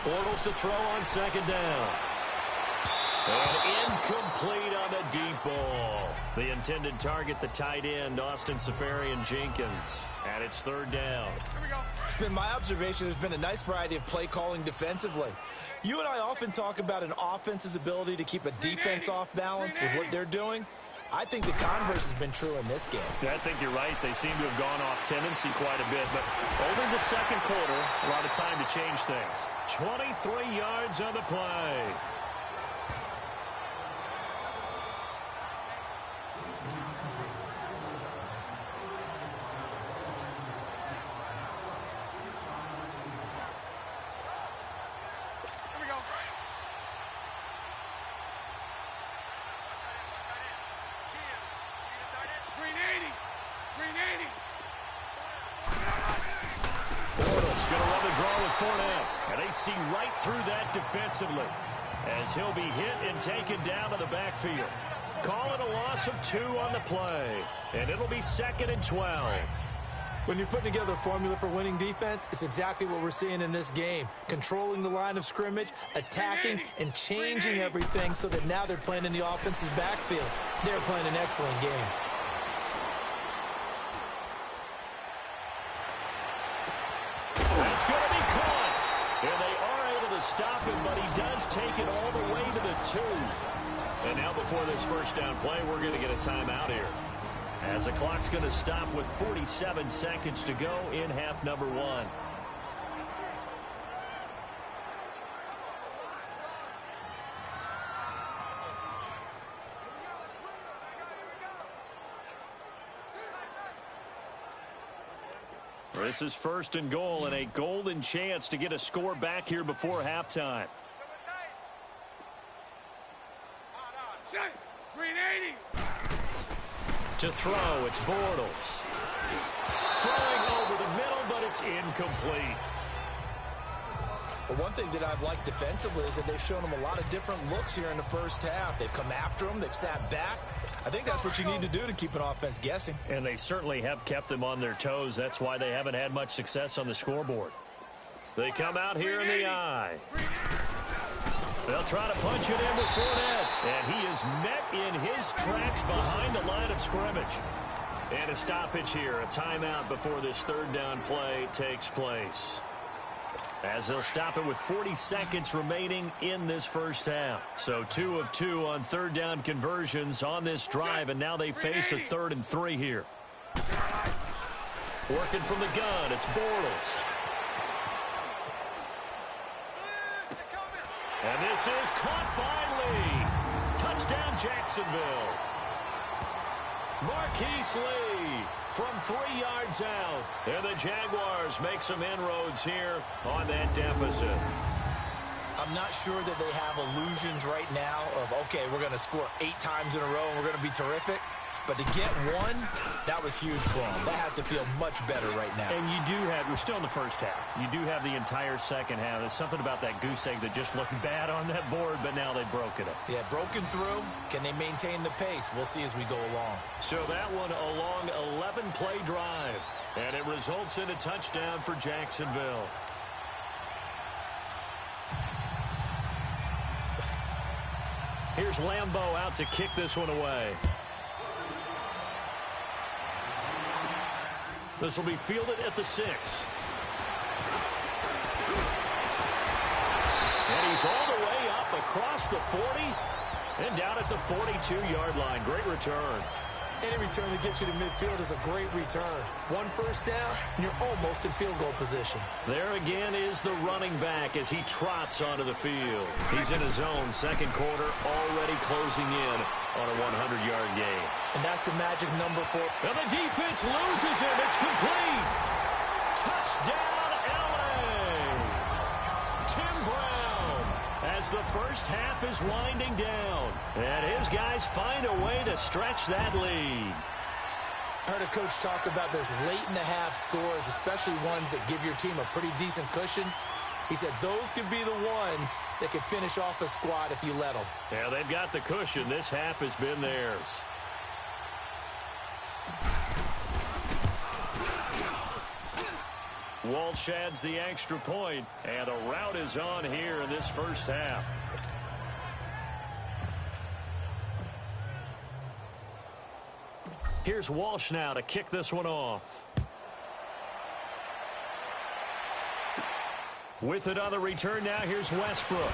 A: Bortles to throw on 2nd down. And incomplete on the deep ball. The intended target, the tight end, Austin Seferian-Jenkins. And it's 3rd down.
B: It's been my observation there's been a nice variety of play calling defensively. You and I often talk about an offense's ability to keep a defense off balance with what they're doing. I think the converse has been true in this game.
A: Yeah, I think you're right. They seem to have gone off tendency quite a bit. But over the 2nd quarter, a lot of time to change things. 23 yards on the play. draw with Fournette. And they see right through that defensively as he'll be hit and taken down to the backfield. Call it a loss of 2 on the play. And it'll be 2nd and 12.
B: When you're putting together a formula for winning defense, it's exactly what we're seeing in this game. Controlling the line of scrimmage, attacking, and changing everything so that now they're playing in the offense's backfield. They're playing an excellent game.
A: That's going to be caught. And they are able to stop him, but he does take it all the way to the 2. And now before this first down play, we're going to get a timeout here, as the clock's going to stop with 47 seconds to go in half number 1. This is 1st and goal and a golden chance to get a score back here before halftime. To throw, it's Bortles. Throwing over the middle, but it's incomplete.
B: Well, one thing that I've liked defensively is that they've shown them a lot of different looks here in the first half. They've come after them. They've sat back. I think that's what you need to do to keep an offense guessing.
A: And they certainly have kept them on their toes. That's why they haven't had much success on the scoreboard. They come out here in the eye. They'll try to punch it in with Fournette. And he is met in his tracks behind the line of scrimmage. And a stoppage here, a timeout before this 3rd down play takes place, as they'll stop it with 40 seconds remaining in this first half. So 2 of 2 on 3rd down conversions on this drive, and now they face a 3rd and 3 here. Working from the gun, it's Bortles. And this is caught by Lee. Touchdown, Jacksonville. Marquise Lee from 3 yards out. And the Jaguars make some inroads here on that deficit.
B: I'm not sure that they have illusions right now of, okay, we're going to score 8 times in a row and we're going to be terrific. But to get 1, that was huge for them. That has to feel much better right now.
A: And you do have, we're still in the first half. You do have the entire second half. There's something about that goose egg that just looked bad on that board, but now they've broken it.
B: Yeah, broken through. Can they maintain the pace? We'll see as we go along.
A: So that one a long 11-play drive. And it results in a touchdown for Jacksonville. Here's Lambeau out to kick this one away. This will be fielded at the 6. And he's all the way up across the 40 and down at the 42-yard line. Great return.
B: Any return that gets you to midfield is a great return. 1 first down, and you're almost in field goal position.
A: There again is the running back as he trots onto the field. He's in his own second quarter, already closing in on a 100-yard gain.
B: And that's the magic number 4.
A: And the defense loses him. It's complete. Touchdown, L.A. Tim Brown, as the first half is winding down. And his guys find a way to stretch that lead.
B: I heard a coach talk about those late-in-the-half scores, especially ones that give your team a pretty decent cushion. He said those could be the ones that could finish off a squad if you let them.
A: Yeah, they've got the cushion. This half has been theirs. Walsh adds the extra point, and a rout is on here in this first half. Here's Walsh now to kick this one off. With it on the return now, here's Westbrook.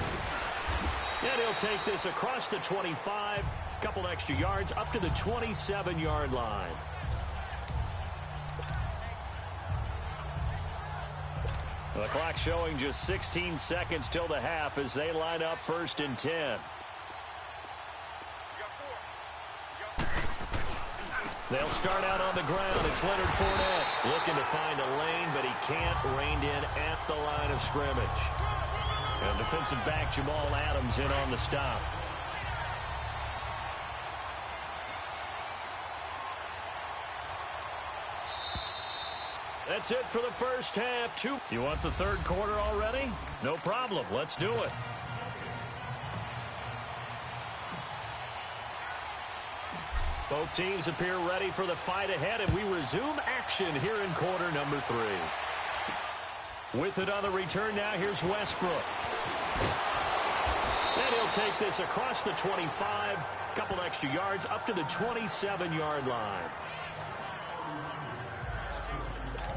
A: And he'll take this across the 25, couple extra yards, up to the 27-yard line. The clock showing just 16 seconds till the half as they line up 1st and 10. They'll start out on the ground. It's Leonard Fournette looking to find a lane, but he can't. Reined in at the line of scrimmage. And defensive back Jamal Adams in on the stop. That's it for the first half. You want the third quarter already? No problem. Let's do it. Both teams appear ready for the fight ahead, and we resume action here in quarter number 3. With it on the return now, here's Westbrook. And he'll take this across the 25, couple extra yards up to the 27-yard line.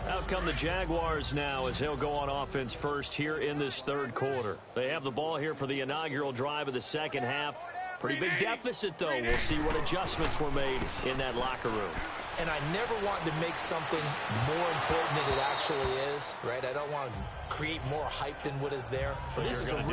A: Out come the Jaguars now as they'll go on offense first here in this third quarter. They have the ball here for the inaugural drive of the second half. Pretty big deficit, though. We'll see what adjustments were made in that locker room.
B: And I never want to make something more important than it actually is, right? I don't want to create more hype than what is there. But this is I'm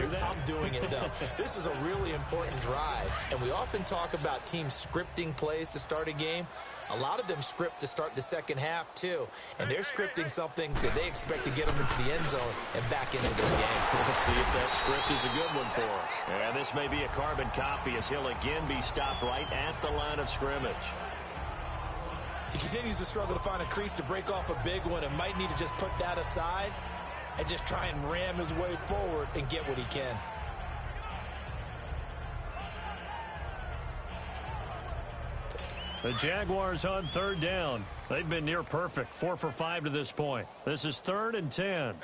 B: doing it, though. This is a really important drive. And we often talk about teams scripting plays to start a game. A lot of them script to start the second half, too. And they're scripting something that they expect to get them into the end zone and back into this game.
A: We'll see if that script is a good one for him. And this may be a carbon copy as he'll again be stopped right at the line of scrimmage.
B: He continues to struggle to find a crease to break off a big one and might need to just put that aside and just try and ram his way forward and get what he can.
A: The Jaguars on third down. They've been near perfect, 4 for 5 to this point. This is 3rd and 10.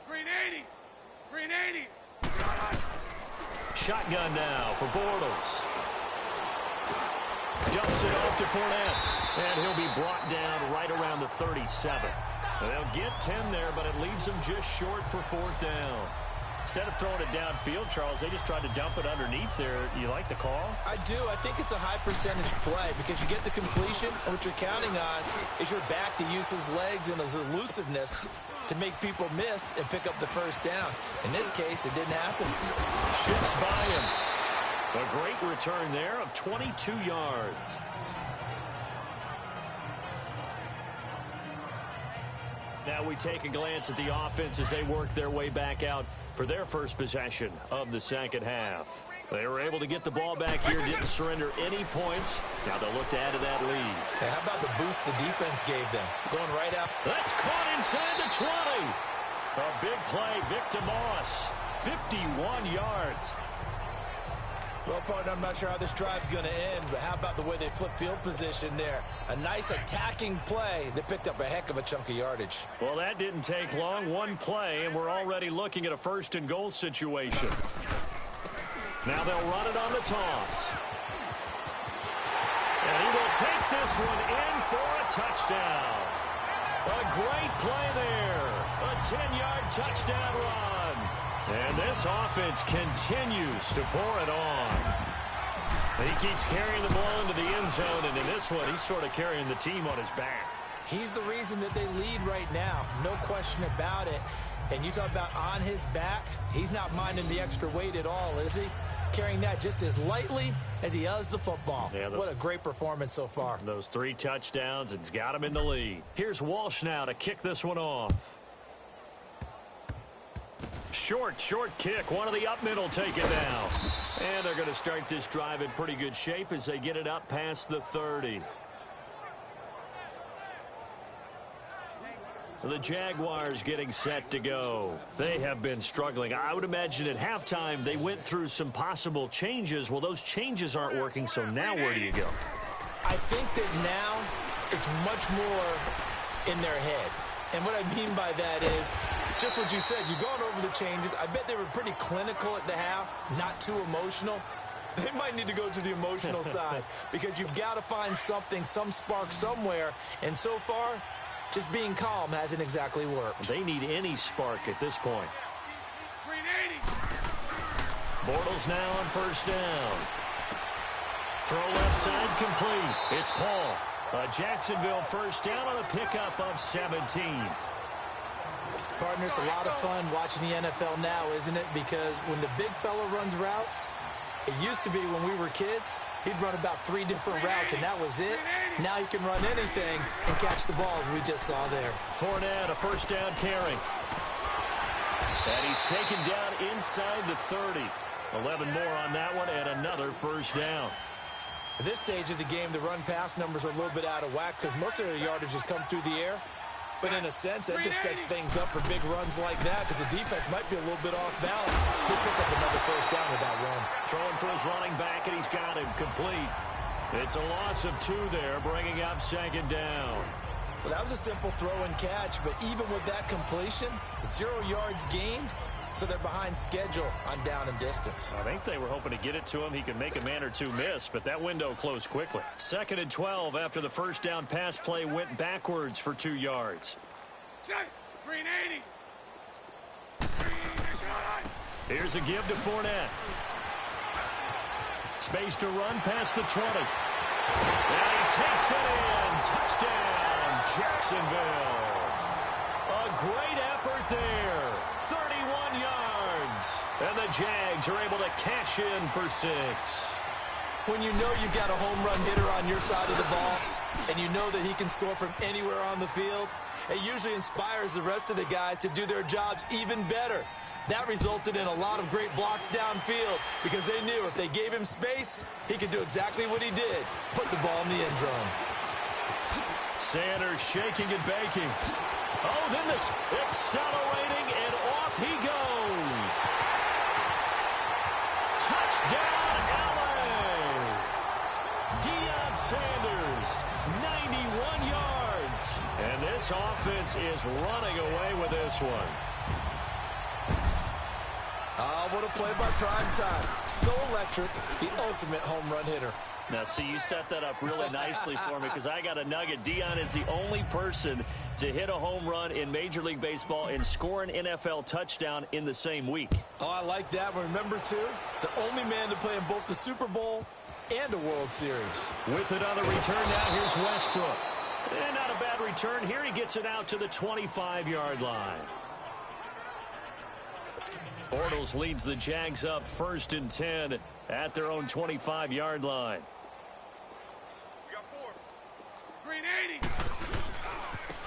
C: Green 80. Green 80.
A: Shotgun now for Bortles. Dumps it off to Fournette. And he'll be brought down right around the 37. And they'll get 10 there, but it leaves them just short for 4th down. Instead of throwing it downfield, Charles, they just tried to dump it underneath there. You like the call?
B: I do. I think it's a high percentage play because you get the completion, and what you're counting on is your back to use his legs and his elusiveness to make people miss and pick up the first down. In this case, it didn't happen.
A: Shifts by him. A great return there of 22 yards. Now we take a glance at the offense as they work their way back out for their first possession of the second half. They were able to get the ball back here, didn't surrender any points. Now they'll look to add to that lead.
B: Hey, how about the boost the defense gave them? Going right out.
A: That's caught inside the 20. A big play, Victor Moss, 51 yards.
B: Well, partner, I'm not sure how this drive's going to end, but how about the way they flip field position there? A nice attacking play that picked up a heck of a chunk of yardage.
A: Well, that didn't take long. One play, and we're already looking at a 1st and goal situation. Now they'll run it on the toss. And he will take this one in for a touchdown. A great play there. A 10-yard touchdown run. And this offense continues to pour it on. He keeps carrying the ball into the end zone, and in this one, he's sort of carrying the team on his back.
B: He's the reason that they lead right now. No question about it. And you talk about on his back, he's not minding the extra weight at all, is he? Carrying that just as lightly as he does the football. Yeah, what a great performance so far.
A: Those 3 touchdowns, it's got him in the lead. Here's Walsh now to kick this one off. Short kick. One of the up middle take it down. And they're going to start this drive in pretty good shape as they get it up past the 30. The Jaguars getting set to go. They have been struggling. I would imagine at halftime they went through some possible changes. Well, those changes aren't working, so now where do you go?
B: I think that now it's much more in their head. And what I mean by that is just what you said. You've gone over the changes. I bet they were pretty clinical at the half, not too emotional. They might need to go to the emotional side because you've got to find something, some spark somewhere. And so far, just being calm hasn't exactly worked.
A: They need any spark at this point. Bortles now on 1st down. Throw left side complete. It's Paul. A Jacksonville 1st down on a pickup of 17.
B: Partner, it's a lot of fun watching the NFL now, isn't it? Because when the big fella runs routes, it used to be when we were kids, he'd run about 3 different routes, and that was it. Now he can run anything and catch the ball, as we just saw there.
A: Fournette, a 1st down carry. And he's taken down inside the 30. 11 more on that one, and another 1st down.
B: At this stage of the game, the run-pass numbers are a little bit out of whack because most of the yardage has come through the air. But in a sense, that just sets things up for big runs like that because the defense might be a little bit off balance. He'll pick up another first down with that run.
A: Throwing for his running back, and he's got him complete. It's a loss of 2 there, bringing up second down.
B: Well, that was a simple throw and catch, but even with that completion, 0 yards gained, so they're behind schedule on down and distance.
A: I think they were hoping to get it to him. He could make a man or two miss, but that window closed quickly. 2nd and 12 after the first down pass play went backwards for 2 yards.
C: Green 80.
A: Here's a give to Fournette. Space to run past the 20. And he takes it in. Touchdown, Jacksonville. A great effort there. 31 yards. And the Jags are able to cash in for 6.
B: When you know you've got a home run hitter on your side of the ball, and you know that he can score from anywhere on the field, it usually inspires the rest of the guys to do their jobs even better. That resulted in a lot of great blocks downfield because they knew if they gave him space, he could do exactly what he did, put the ball in the end zone.
A: Sanders shaking and baking. Oh, then this accelerating, and off he goes. Touchdown, LA! Deion Sanders, 91 yards. And this offense is running away with this one.
B: Oh, what a play by Prime Time. So electric, the ultimate home run hitter.
A: Now, see, you set that up really nicely for me because I got a nugget. Deion is the only person to hit a home run in Major League Baseball and score an NFL touchdown in the same week.
B: Oh, I like that. Remember, too, the only man to play in both the Super Bowl and a World Series.
A: With it on the return now, here's Westbrook. And not a bad return here. He gets it out to the 25-yard line. Bortles leads the Jags up 1st and 10 at their own 25-yard line.
C: Green 80.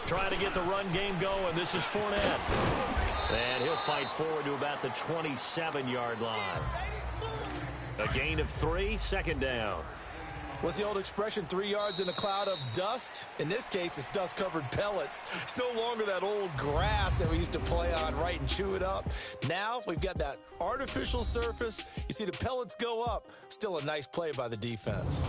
A: Trying to get the run game going. This is Fournette. And he'll fight forward to about the 27-yard line. A gain of 3, 2nd down.
B: What's the old expression, 3 yards in a cloud of dust? In this case, it's dust-covered pellets. It's no longer that old grass that we used to play on, right, and chew it up. Now we've got that artificial surface. You see the pellets go up. Still a nice play by the defense.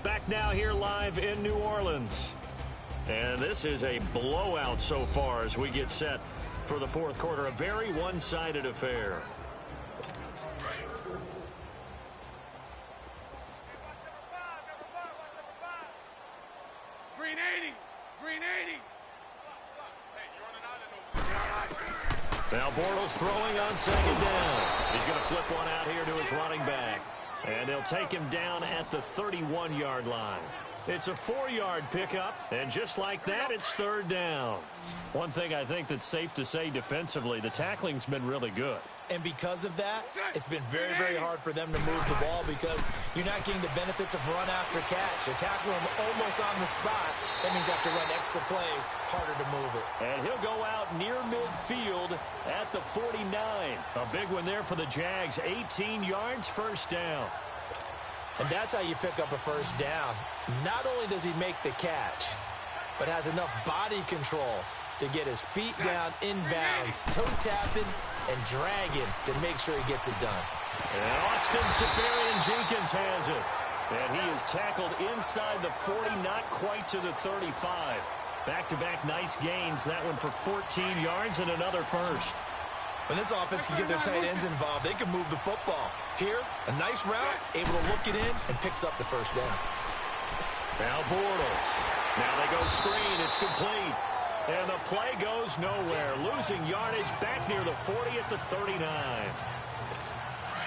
A: Back now here live in New Orleans. And this is a blowout so far as we get set for the 4th quarter. A very one-sided affair.
C: Green 80. Green 80.
A: Now Bortles throwing on 2nd down. He's going to flip one out here to his running back. And they'll take him down at the 31-yard line. It's a 4-yard pickup, and just like that, it's 3rd down. One thing I think that's safe to say defensively, the tackling's been really good.
B: And because of that, it's been very, very hard for them to move the ball because you're not getting the benefits of run after catch. They tackle him almost on the spot. That means they have to run extra plays, harder to move it.
A: And he'll go out near midfield at the 49. A big one there for the Jags. 18 yards, 1st down.
B: And that's how you pick up a 1st down. Not only does he make the catch, but has enough body control to get his feet down inbounds, toe tapping and dragging to make sure he gets it done.
A: And Austin Seferian-Jenkins has it. And he is tackled inside the 40, not quite to the 35. Back-to-back nice gains. That one for 14 yards and another 1st.
B: When this offense can get their tight ends involved, they can move the football. Here, a nice route, able to look it in, and picks up the 1st down.
A: Now Bortles. Now they go screen. It's complete. And the play goes nowhere. Losing yardage back near the 40 at the 39.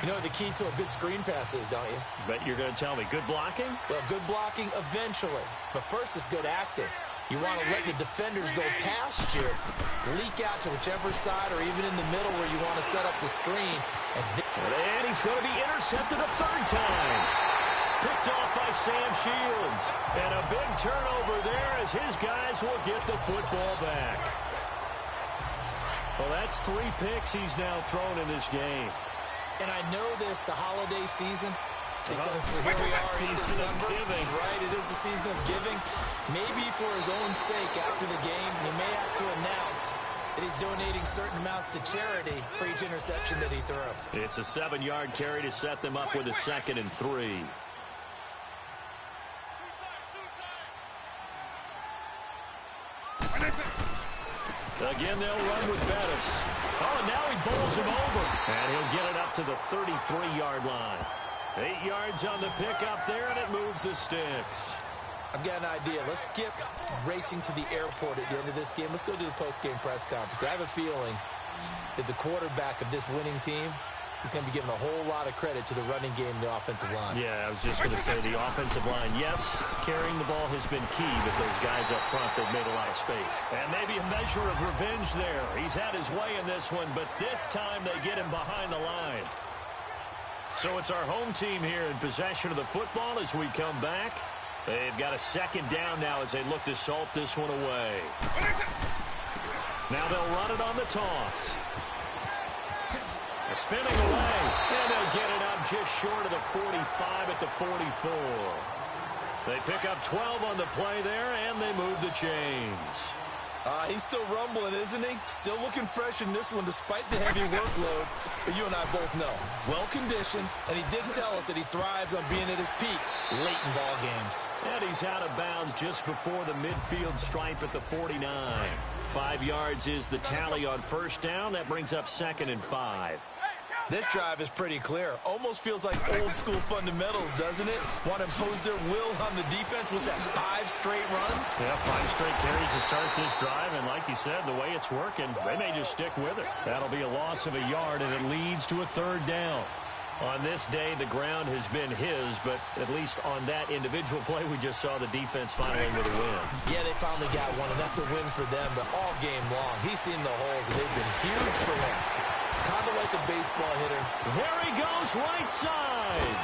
B: You know what the key to a good screen pass is, don't you?
A: Bet you're going to tell me. Good blocking?
B: Well, good blocking eventually. But first is good acting. You want to let the defenders go past you, leak out to whichever side or even in the middle where you want to set up the screen.
A: And he's going to be intercepted a 3rd time. Picked off by Sam Shields. And a big turnover there as his guys will get the football back. Well, that's 3 picks he's now thrown in this game.
B: And I know this, the holiday season, Because here we are in
A: Season of
B: December.
A: giving.
B: Right, it is the season of giving. Maybe for his own sake after the game, he may have to announce that he's donating certain amounts to charity for each interception that he threw.
A: It's a 7-yard carry to set them up with a 2nd and 3. Again, they'll run with Bettis. Oh, and now he bowls him over. And he'll get it up to the 33-yard line. 8 yards on the pickup there, and it moves the sticks.
B: I've got an idea. Let's skip racing to the airport at the end of this game. Let's go to the post-game press conference. I have a feeling that the quarterback of this winning team is going to be given a whole lot of credit to the running game and the offensive line.
A: Yeah, I was just going to say the offensive line, yes, carrying the ball has been key, but those guys up front, they've made a lot of space. And maybe a measure of revenge there. He's had his way in this one, but this time they get him behind the line. So it's our home team here in possession of the football as we come back. They've got a 2nd down now as they look to salt this one away. Now they'll run it on the toss. Spinning away, and they'll get it up just short of the 45 at the 44. They pick up 12 on the play there, and they move the chains.
B: He's still rumbling, isn't he? Still looking fresh in this one despite the heavy workload. But you and I both know, well-conditioned, and he did tell us that he thrives on being at his peak late in ball games.
A: And he's out of bounds just before the midfield stripe at the 49. 5 yards is the tally on 1st down. That brings up 2nd and 5.
B: This drive is pretty clear. Almost feels like old-school fundamentals, doesn't it? Want to impose their will on the defense. Was that 5 straight runs?
A: Yeah, 5 straight carries to start this drive, and like you said, the way it's working, they may just stick with it. That'll be a loss of a yard, and it leads to a 3rd down. On this day, the ground has been his, but at least on that individual play, we just saw the defense finally with a win.
B: Yeah, they finally got one, and that's a win for them, but all game long, he's seen the holes, and they've been huge for him. Kind of like a baseball hitter.
A: There he goes, right side.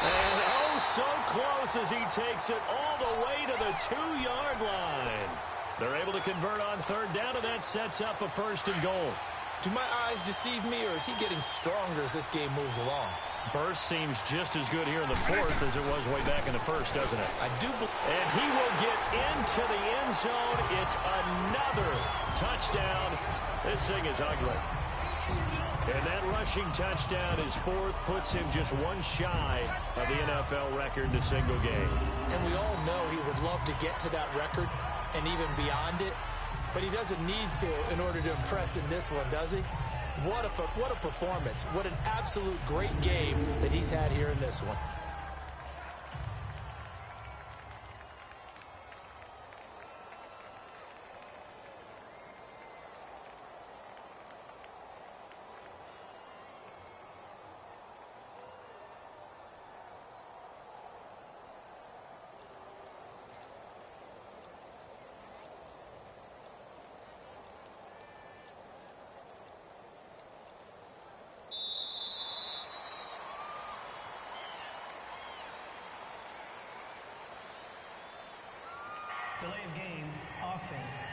A: And oh, so close as he takes it all the way to the 2-yard line. They're able to convert on 3rd down, and that sets up a 1st and goal.
B: Do my eyes deceive me, or is he getting stronger as this game moves along?
A: Burst seems just as good here in the 4th as it was way back in the 1st, doesn't it?
B: I do believe.
A: And he will get into the end zone. It's another touchdown. This thing is ugly. And that rushing touchdown is 4th, puts him just one shy of the NFL record in a single game.
B: And we all know he would love to get to that record and even beyond it, but he doesn't need to in order to impress in this one, does he? What a performance. What an absolute great game that he's had here in this one.
D: Delay of game, offense.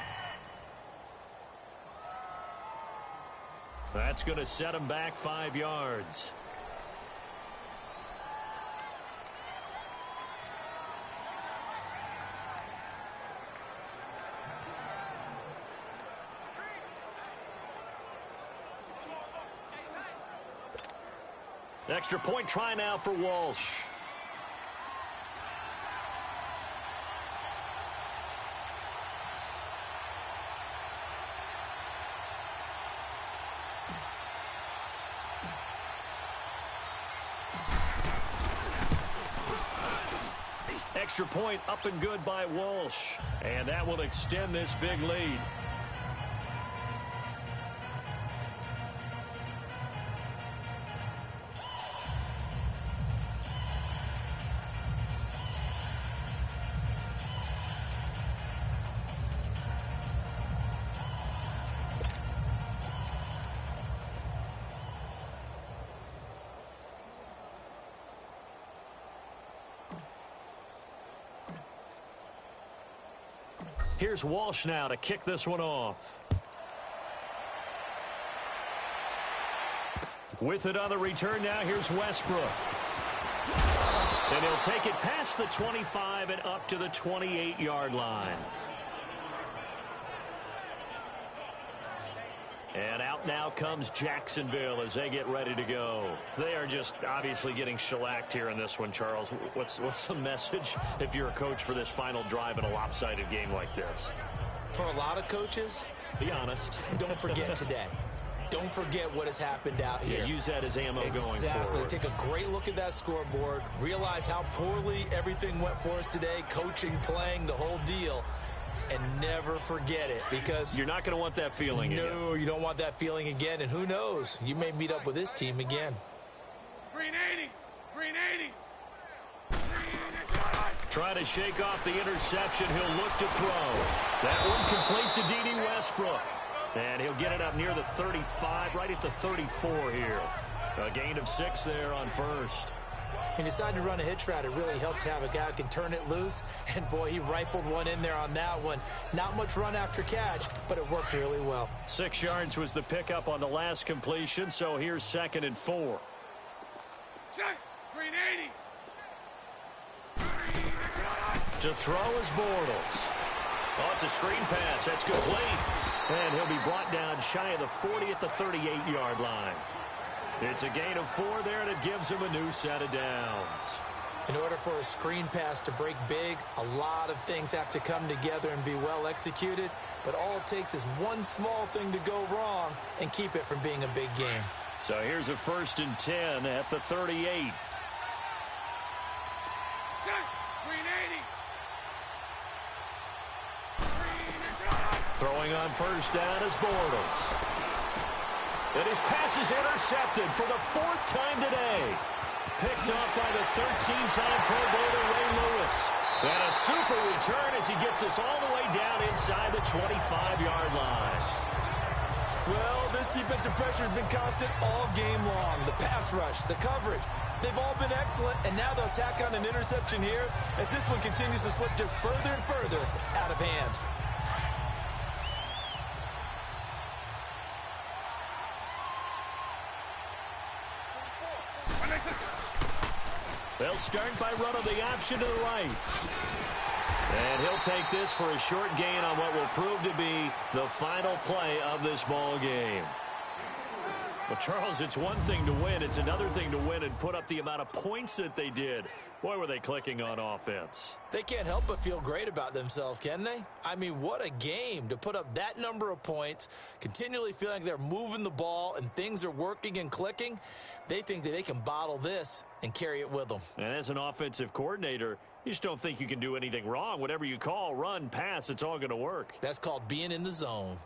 A: That's going to set him back 5 yards. Extra point try now for Walsh. Extra point up and good by Walsh. And that will extend this big lead. Here's Walsh now to kick this one off. With it on the return now, here's Westbrook. And he'll take it past the 25 and up to the 28-yard line. And out now comes Jacksonville as they get ready to go. They are just obviously getting shellacked here in this one, Charles. What's the message if you're a coach for this final drive in a lopsided game like this?
B: For a lot of coaches,
A: be honest.
B: Don't forget today. Don't forget what has happened out here.
A: Yeah, use that as ammo going forward.
B: Exactly. Take a great look at that scoreboard. Realize how poorly everything went for us today. Coaching, playing, the whole deal. And never forget it, because
A: you're not going to want that feeling again.
B: No, you don't want that feeling again. And who knows? You may meet up with this team again.
C: Green 80. Green 80.
A: Try to shake off the interception. He'll look to throw. That one complete to D.D. Westbrook. And he'll get it up near the 35, right at the 34 here. A gain of 6 there on first.
B: He decided to run a hitch route. It really helped to have a guy who can turn it loose. And, boy, he rifled one in there on that one. Not much run after catch, but it worked really well.
A: 6 yards was the pickup on the last completion, so here's 2nd and 4.
C: Check. Green 80.
A: To throw is Bortles. Oh, it's a screen pass. That's complete. And he'll be brought down shy of the 40 at the 38-yard line. It's a gain of 4 there, and it gives him a new set of downs.
B: In order for a screen pass to break big, a lot of things have to come together and be well executed. But all it takes is one small thing to go wrong and keep it from being a big game.
A: So here's a 1st and 10 at the 38.
C: Check. Green 80.
A: Throwing on 1st down is Bortles. And his pass is intercepted for the 4th time today. Picked off by the 13-time Pro Bowler Ray Lewis. And a super return as he gets us all the way down inside the 25-yard line.
B: Well, this defensive pressure has been constant all game long. The pass rush, the coverage, they've all been excellent, and now they'll tack on an interception here as this one continues to slip just further and further out of hand.
A: They'll start by running the option to the right. And he'll take this for a short gain on what will prove to be the final play of this ball game. Well, Charles, it's one thing to win. It's another thing to win and put up the amount of points that they did. Boy, were they clicking on offense.
B: They can't help but feel great about themselves, can they? I mean, what a game to put up that number of points, continually feeling like they're moving the ball and things are working and clicking. They think that they can bottle this and carry it with them.
A: And as an offensive coordinator, you just don't think you can do anything wrong. Whatever you call, run, pass, it's all going to work.
B: That's called being in the zone.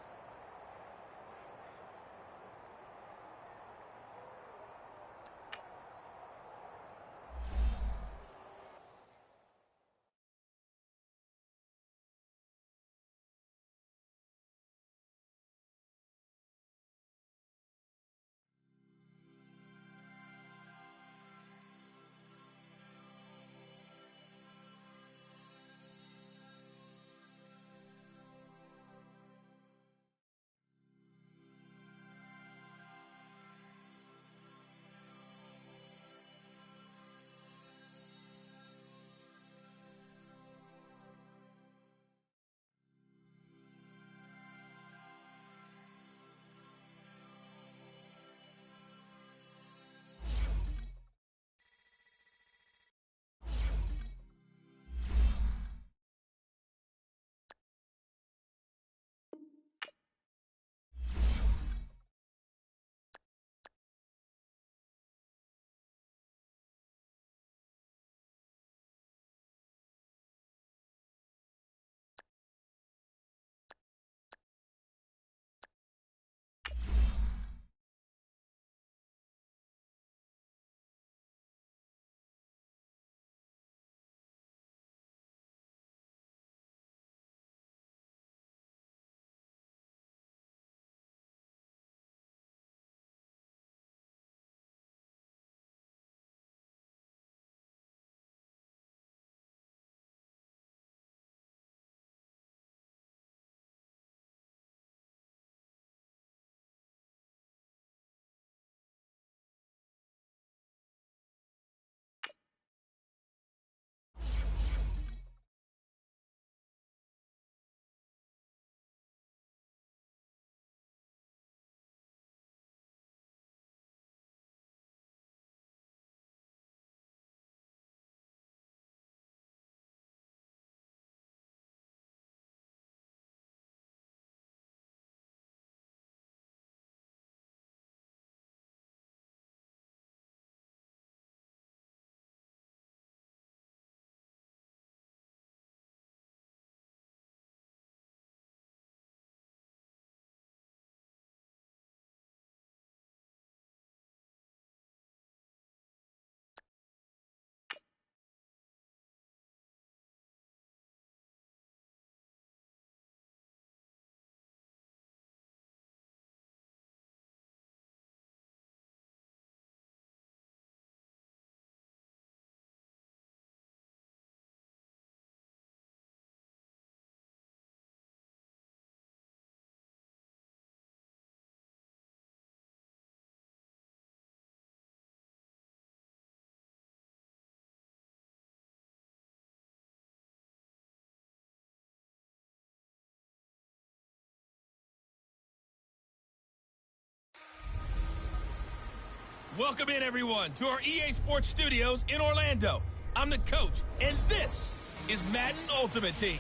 C: Welcome in, everyone, to our EA Sports Studios in Orlando. I'm the coach, and this is Madden Ultimate Team.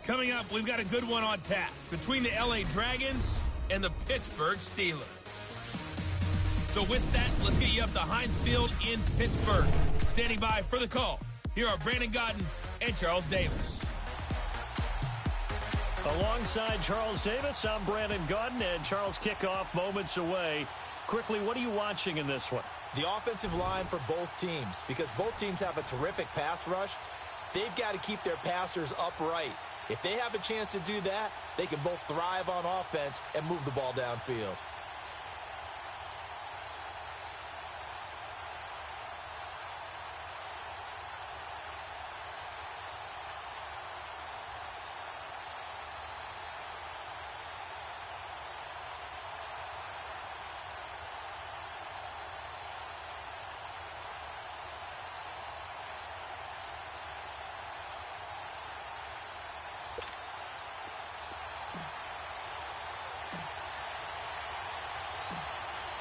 C: Coming up, we've got a good one on tap between the LA Dragons and the Pittsburgh Steelers. So with that, let's get you up to Heinz Field in Pittsburgh. Standing by for the call, here are Brandon Gaudin and Charles Davis.
A: Alongside Charles Davis, I'm Brandon Gaudin, and Charles, kickoff moments away. Quickly, what are you watching in this one?
B: The offensive line for both teams, because both teams have a terrific pass rush. They've got to keep their passers upright. If they have a chance to do that, they can both thrive on offense and move the ball downfield.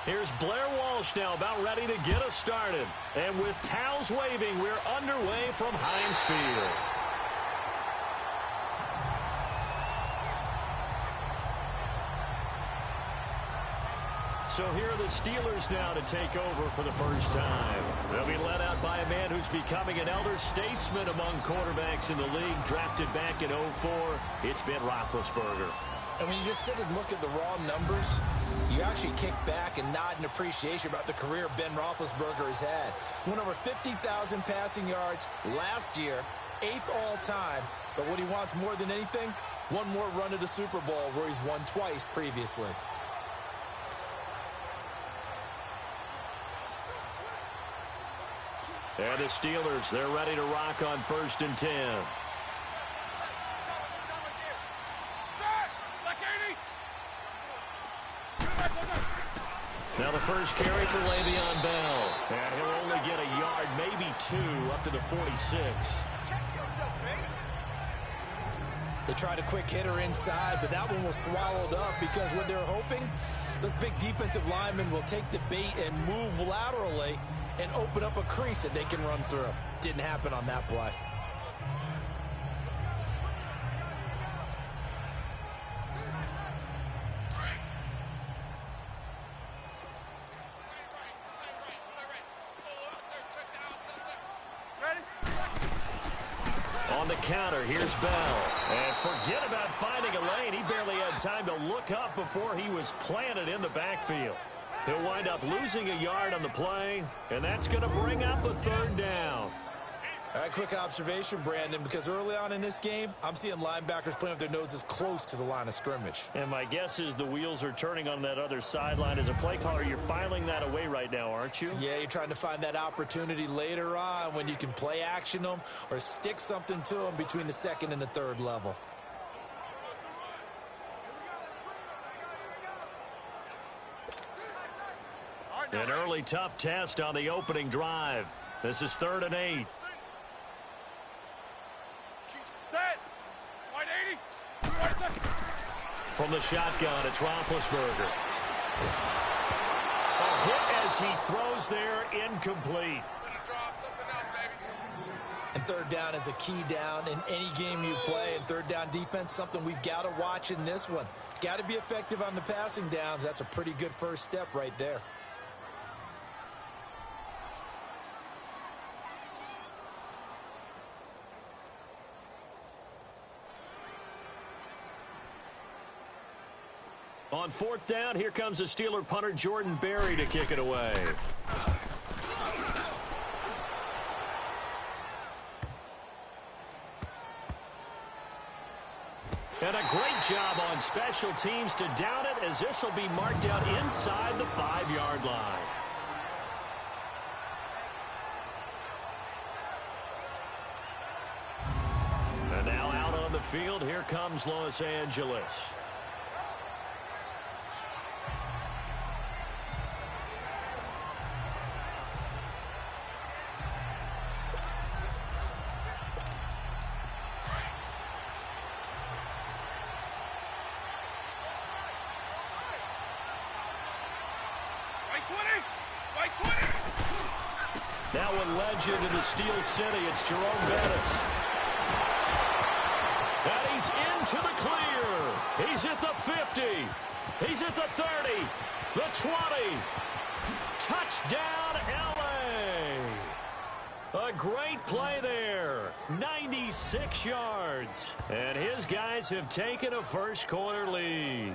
A: Here's Blair Walsh now about ready to get us started. And with towels waving, we're underway from Heinz Field. So here are the Steelers now to take over for the first time. They'll be led out by a man who's becoming an elder statesman among quarterbacks in the league, drafted back in 2004. It's Ben Roethlisberger.
B: And when you just sit and look at the raw numbers, you actually kick back and nod in appreciation about the career Ben Roethlisberger has had. Went over 50,000 passing yards last year, 8th all-time. But what he wants more than anything, one more run at the Super Bowl where he's won twice previously.
A: And the Steelers, they're ready to rock on 1st and 10. Now the first carry for Le'Veon Bell. And he'll only get a yard, maybe 2, up to the 46.
B: They tried a quick hitter inside, but that one was swallowed up because what they're hoping, those big defensive linemen will take the bait and move laterally and open up a crease that they can run through. Didn't happen on that play.
A: On the counter, here's Bell. And forget about finding a lane. He barely had time to look up before he was planted in the backfield. He'll wind up losing a yard on the play, and that's going to bring up a 3rd down.
B: All right, quick observation, Brandon, because early on in this game, I'm seeing linebackers playing with their noses close to the line of scrimmage.
A: And my guess is the wheels are turning on that other sideline. As a play caller, you're filing that away right now, aren't you?
B: Yeah, you're trying to find that opportunity later on when you can play action them or stick something to them between the 2nd and the 3rd level.
A: An early tough test on the opening drive. This is 3rd and 8.
C: Set. Wide 80.
A: From the shotgun, it's Roethlisberger. A hit as he throws there, incomplete.
B: And 3rd down is a key down in any game you play. And 3rd down defense, something we've got to watch in this one. Got to be effective on the passing downs. That's a pretty good first step right there.
A: On 4th down, here comes the Steeler punter Jordan Berry to kick it away. And a great job on special teams to down it, as this will be marked out inside the 5-yard line. And now out on the field, here comes Los Angeles. Now a legend in the Steel City, it's Jerome Bettis. And he's into the clear. He's at the 50. He's at the 30. The 20. Touchdown, L.A. A great play there. 96 yards. And his guys have taken a first-quarter lead.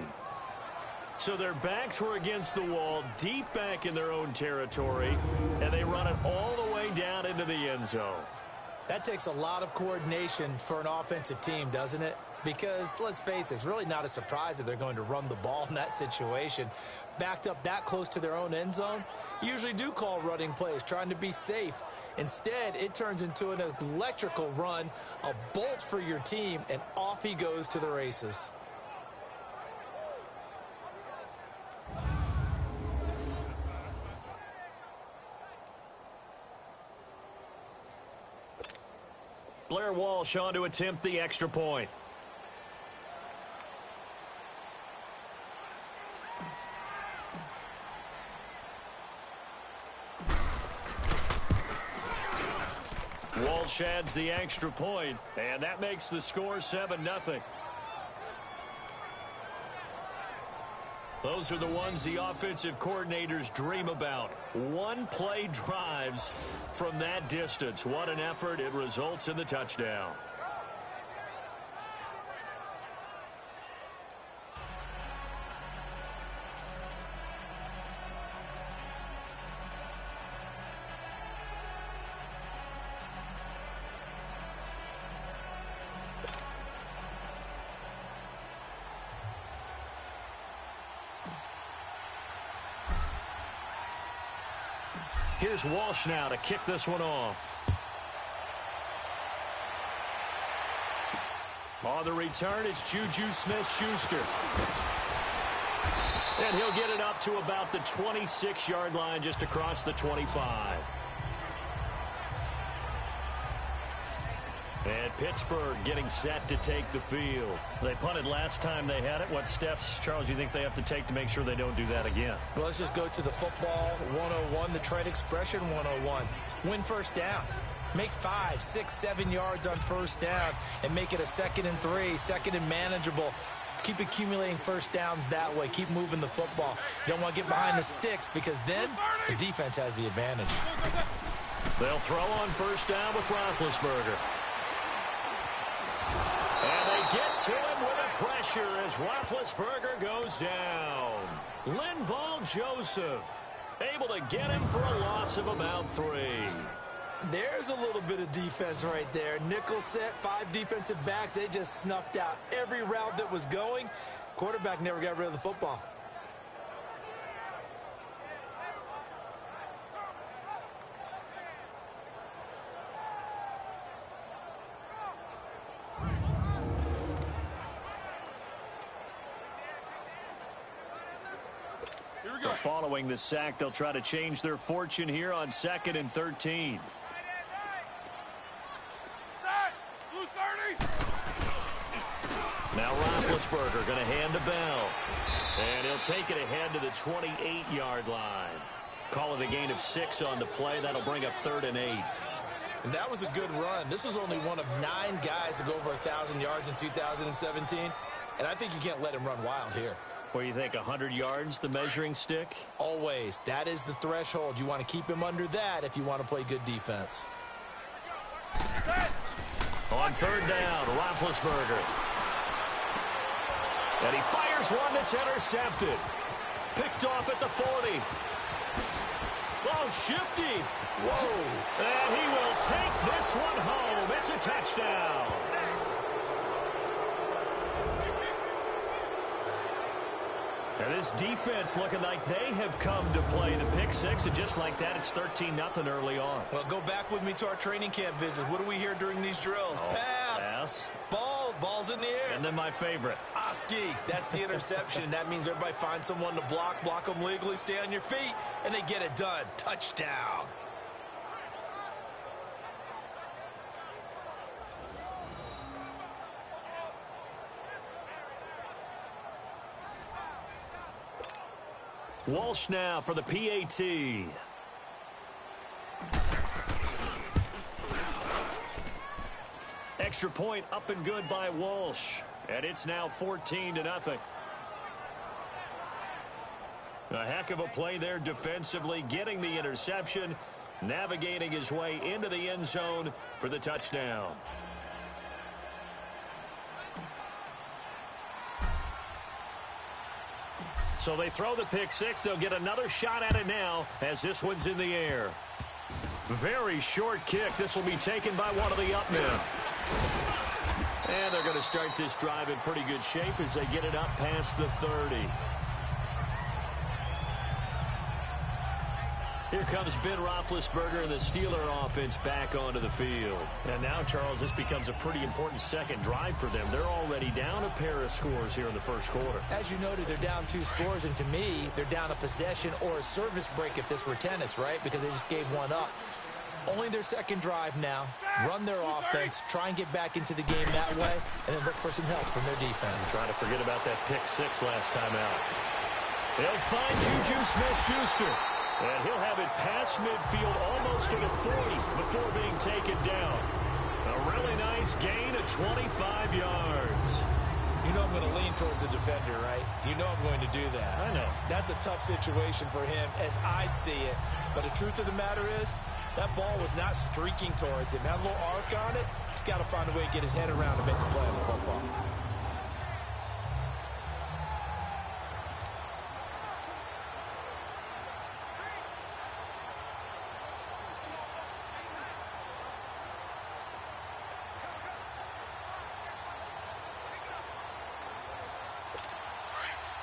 A: So their backs were against the wall, deep back in their own territory, and they run it all the way down into the end zone.
B: That takes a lot of coordination for an offensive team, doesn't it? Because, let's face it, it's really not a surprise that they're going to run the ball in that situation. Backed up that close to their own end zone, usually do call running plays, trying to be safe. Instead, it turns into an electrical run, a bolt for your team, and off he goes to the races.
A: Blair Walsh on to attempt the extra point. Walsh adds the extra point, and that makes the score 7-0. Those are the ones the offensive coordinators dream about. One-play drives from that distance. What an effort. It results in the touchdown. Here's Walsh now to kick this one off. On the return, it's Juju Smith-Schuster. And he'll get it up to about the 26-yard line, just across the 25. And Pittsburgh getting set to take the field. They punted last time they had it. What steps, Charles, you think they have to take to make sure they don't do that again?
B: Well, let's just go to the football 101, the trade expression 101. Win first down. Make 5, 6, 7 yards on first down and make it a 2nd and 3, 2nd and manageable. Keep accumulating first downs that way. Keep moving the football. You don't want to get behind the sticks because then the defense has the advantage.
A: They'll throw on first down with Roethlisberger. And they get to him with a pressure as Roethlisberger goes down. Linval Joseph able to get him for a loss of about 3.
B: There's a little bit of defense right there. Nickel set, 5 defensive backs. They just snuffed out every route that was going. Quarterback never got rid of the football.
A: Following the sack, they'll try to change their fortune here on 2nd and 13. Now Roethlisberger going to hand to Bell. And he'll take it ahead to the 28-yard line. Call it a gain of 6 on the play. That'll bring up 3rd and 8.
B: And that was a good run. This was only one of 9 guys to go over 1,000 yards in 2017. And I think you can't let him run wild here.
A: Where you think 100 yards, the measuring stick?
B: Always. That is the threshold. You want to keep him under that if you want to play good defense.
A: On 3rd down, Roethlisberger. And he fires one that's intercepted. Picked off at the 40. Oh, shifty. Whoa. And he will take this one home. It's a touchdown. And this defense looking like they have come to play the pick 6, and just like that, it's 13-0 early on.
B: Well, go back with me to our training camp visit. What do we hear during these drills? Pass. Ball's in the air.
A: And then my favorite.
B: Oski. That's the interception. That means everybody finds someone to block them legally, stay on your feet, and they get it done. Touchdown.
A: Walsh now for the PAT. extra point up and good by Walsh. And it's now 14-0. A heck of a play there defensively, getting the interception, navigating his way into the end zone for the touchdown. So they throw the pick six. They'll get another shot at it now as this one's in the air. Very short kick. This will be taken by one of the up men. And they're going to start this drive in pretty good shape as they get it up past the 30. Here comes Ben Roethlisberger and the Steeler offense back onto the field. And now, Charles, this becomes a pretty important second drive for them. They're already down a pair of scores here in the first quarter.
B: As you noted, they're down 2 scores, and to me, they're down a possession or a service break if this were tennis, right? Because they just gave one up. Only their second drive now. Run their offense, try and get back into the game that way, and then look for some help from their defense.
A: Trying to forget about that pick six last time out. They'll find Juju Smith-Schuster. And he'll have it past midfield almost to the 40 before being taken down. A really nice gain of 25 yards.
B: You know I'm going to lean towards the defender, right? You know I'm going to do that.
A: I know.
B: That's a tough situation for him as I see it. But the truth of the matter is, that ball was not streaking towards him. Had a little arc on it. He's got to find a way to get his head around and make a play on the football.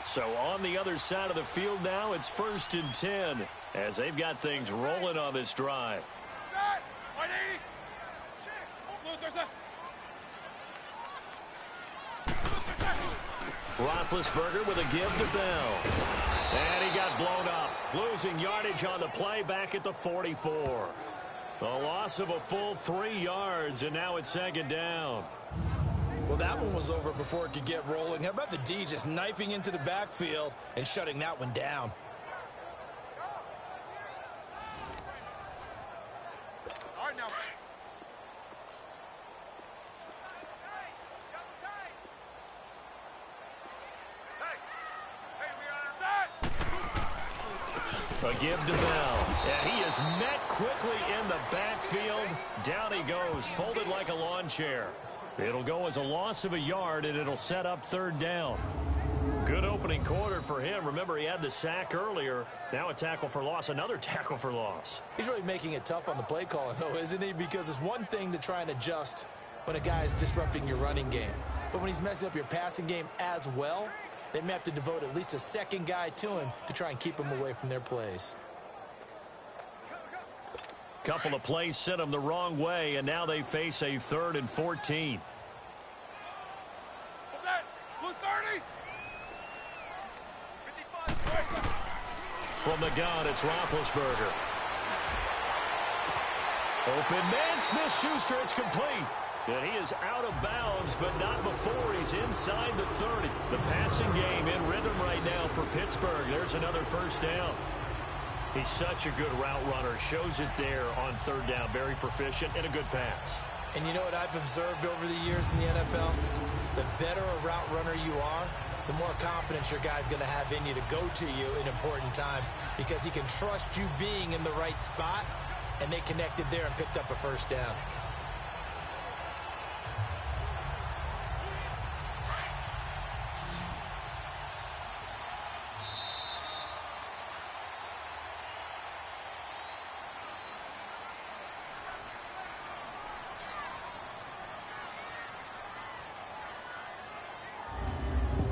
A: So on the other side of the field now, it's 1st and 10 as they've got things rolling on this drive. Roethlisberger with a give to Bell. And he got blown up. Losing yardage on the play back at the 44. A loss of a full 3 yards, and now it's 2nd down.
B: Well, that one was over before it could get rolling. How about the D just knifing into the backfield and shutting that one down?
A: A give to Bell. And he is met quickly in the backfield. Down he goes, folded like a lawn chair. It'll go as a loss of a yard, and it'll set up 3rd down. Good opening quarter for him. Remember, he had the sack earlier. Now a tackle for loss, another tackle for loss.
B: He's really making it tough on the play calling, though, isn't he? Because it's one thing to try and adjust when a guy is disrupting your running game. But when he's messing up your passing game as well, they may have to devote at least a second guy to him to try and keep him away from their plays.
A: Couple of plays sent them the wrong way, and now they face a 3rd and 14. From the gun, it's Roethlisberger. Open man, Smith-Schuster, it's complete. And he is out of bounds, but not before he's inside the 30. The passing game in rhythm right now for Pittsburgh. There's another 1st down. He's such a good route runner. Shows it there on 3rd down. Very proficient and a good pass.
B: And you know what I've observed over the years in the NFL? The better a route runner you are, the more confidence your guy's going to have in you to go to you in important times because he can trust you being in the right spot, and they connected there and picked up a 1st down.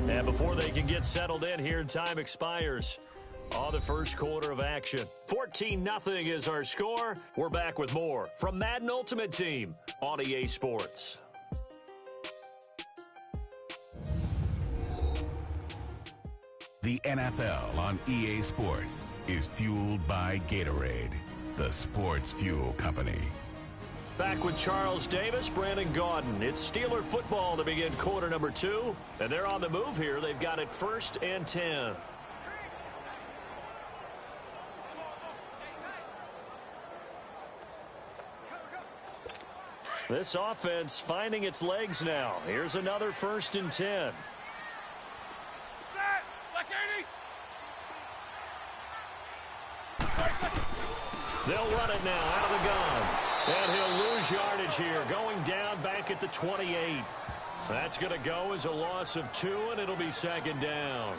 A: And before they can get settled in here, time expires on the first quarter of action. 14-0 is our score. We're back with more from Madden Ultimate Team on EA Sports.
E: The NFL on EA Sports is fueled by Gatorade, the sports fuel company.
A: Back with Charles Davis, Brandon Gaudin. It's Steeler football to begin quarter number 2. And they're on the move here. They've got it 1st and 10. This offense finding its legs now. Here's another 1st and 10. They'll run it now out of the gun. And he'll lose yardage here, going down back at the 28. That's going to go as a loss of 2, and it'll be 2nd down.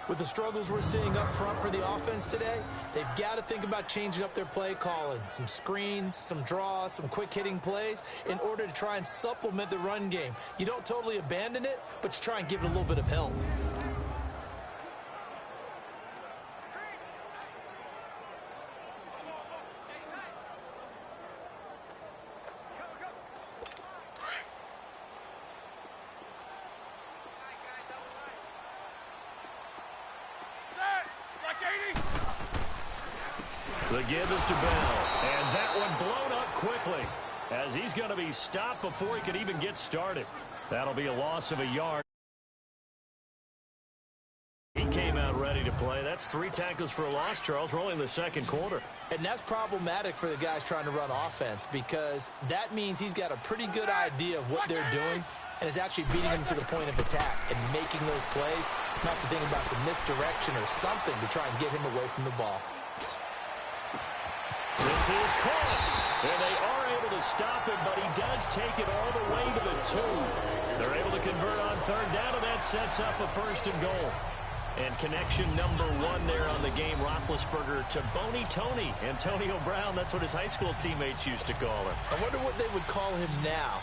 B: With the struggles we're seeing up front for the offense today, they've got to think about changing up their play calling. Some screens, some draws, some quick-hitting plays in order to try and supplement the run game. You don't totally abandon it, but you try and give it a little bit of help.
A: The give is to Bell, and that one blown up quickly as he's going to be stopped before he could even get started. That'll be a loss of a yard. He came out ready to play. That's 3 tackles for a loss, Charles. We're only in the 2nd quarter.
B: And that's problematic for the guys trying to run offense because that means he's got a pretty good idea of what they're doing and is actually beating them to the point of attack and making those plays, not to think about some misdirection or something to try and get him away from the ball.
A: This is caught, and they are able to stop him, but he does take it all the way to the 2. They're able to convert on 3rd down, and that sets up a 1st and goal. And connection number 1 there on the game, Roethlisberger to Boney Tony. Antonio Brown, that's what his high school teammates used to call him.
B: I wonder what they would call him now.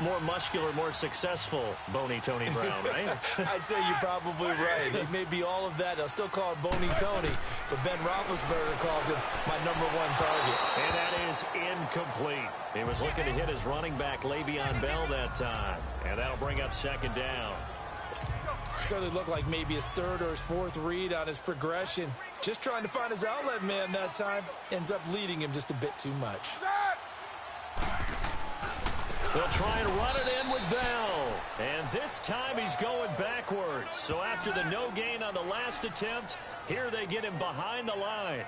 A: More muscular, more successful Boney Tony Brown, right?
B: I'd say you're probably right. He may be all of that. They'll still call him Boney Tony, but Ben Roethlisberger calls him my number 1 target.
A: And that is incomplete. He was looking to hit his running back, Le'Veon Bell, that time. And that'll bring up 2nd down.
B: Certainly looked like maybe his 3rd or his 4th read on his progression. Just trying to find his outlet man that time. Ends up leading him just a bit too much.
A: They'll try and run it in with Bell. And this time he's going backwards. So after the no gain on the last attempt, here they get him behind the line.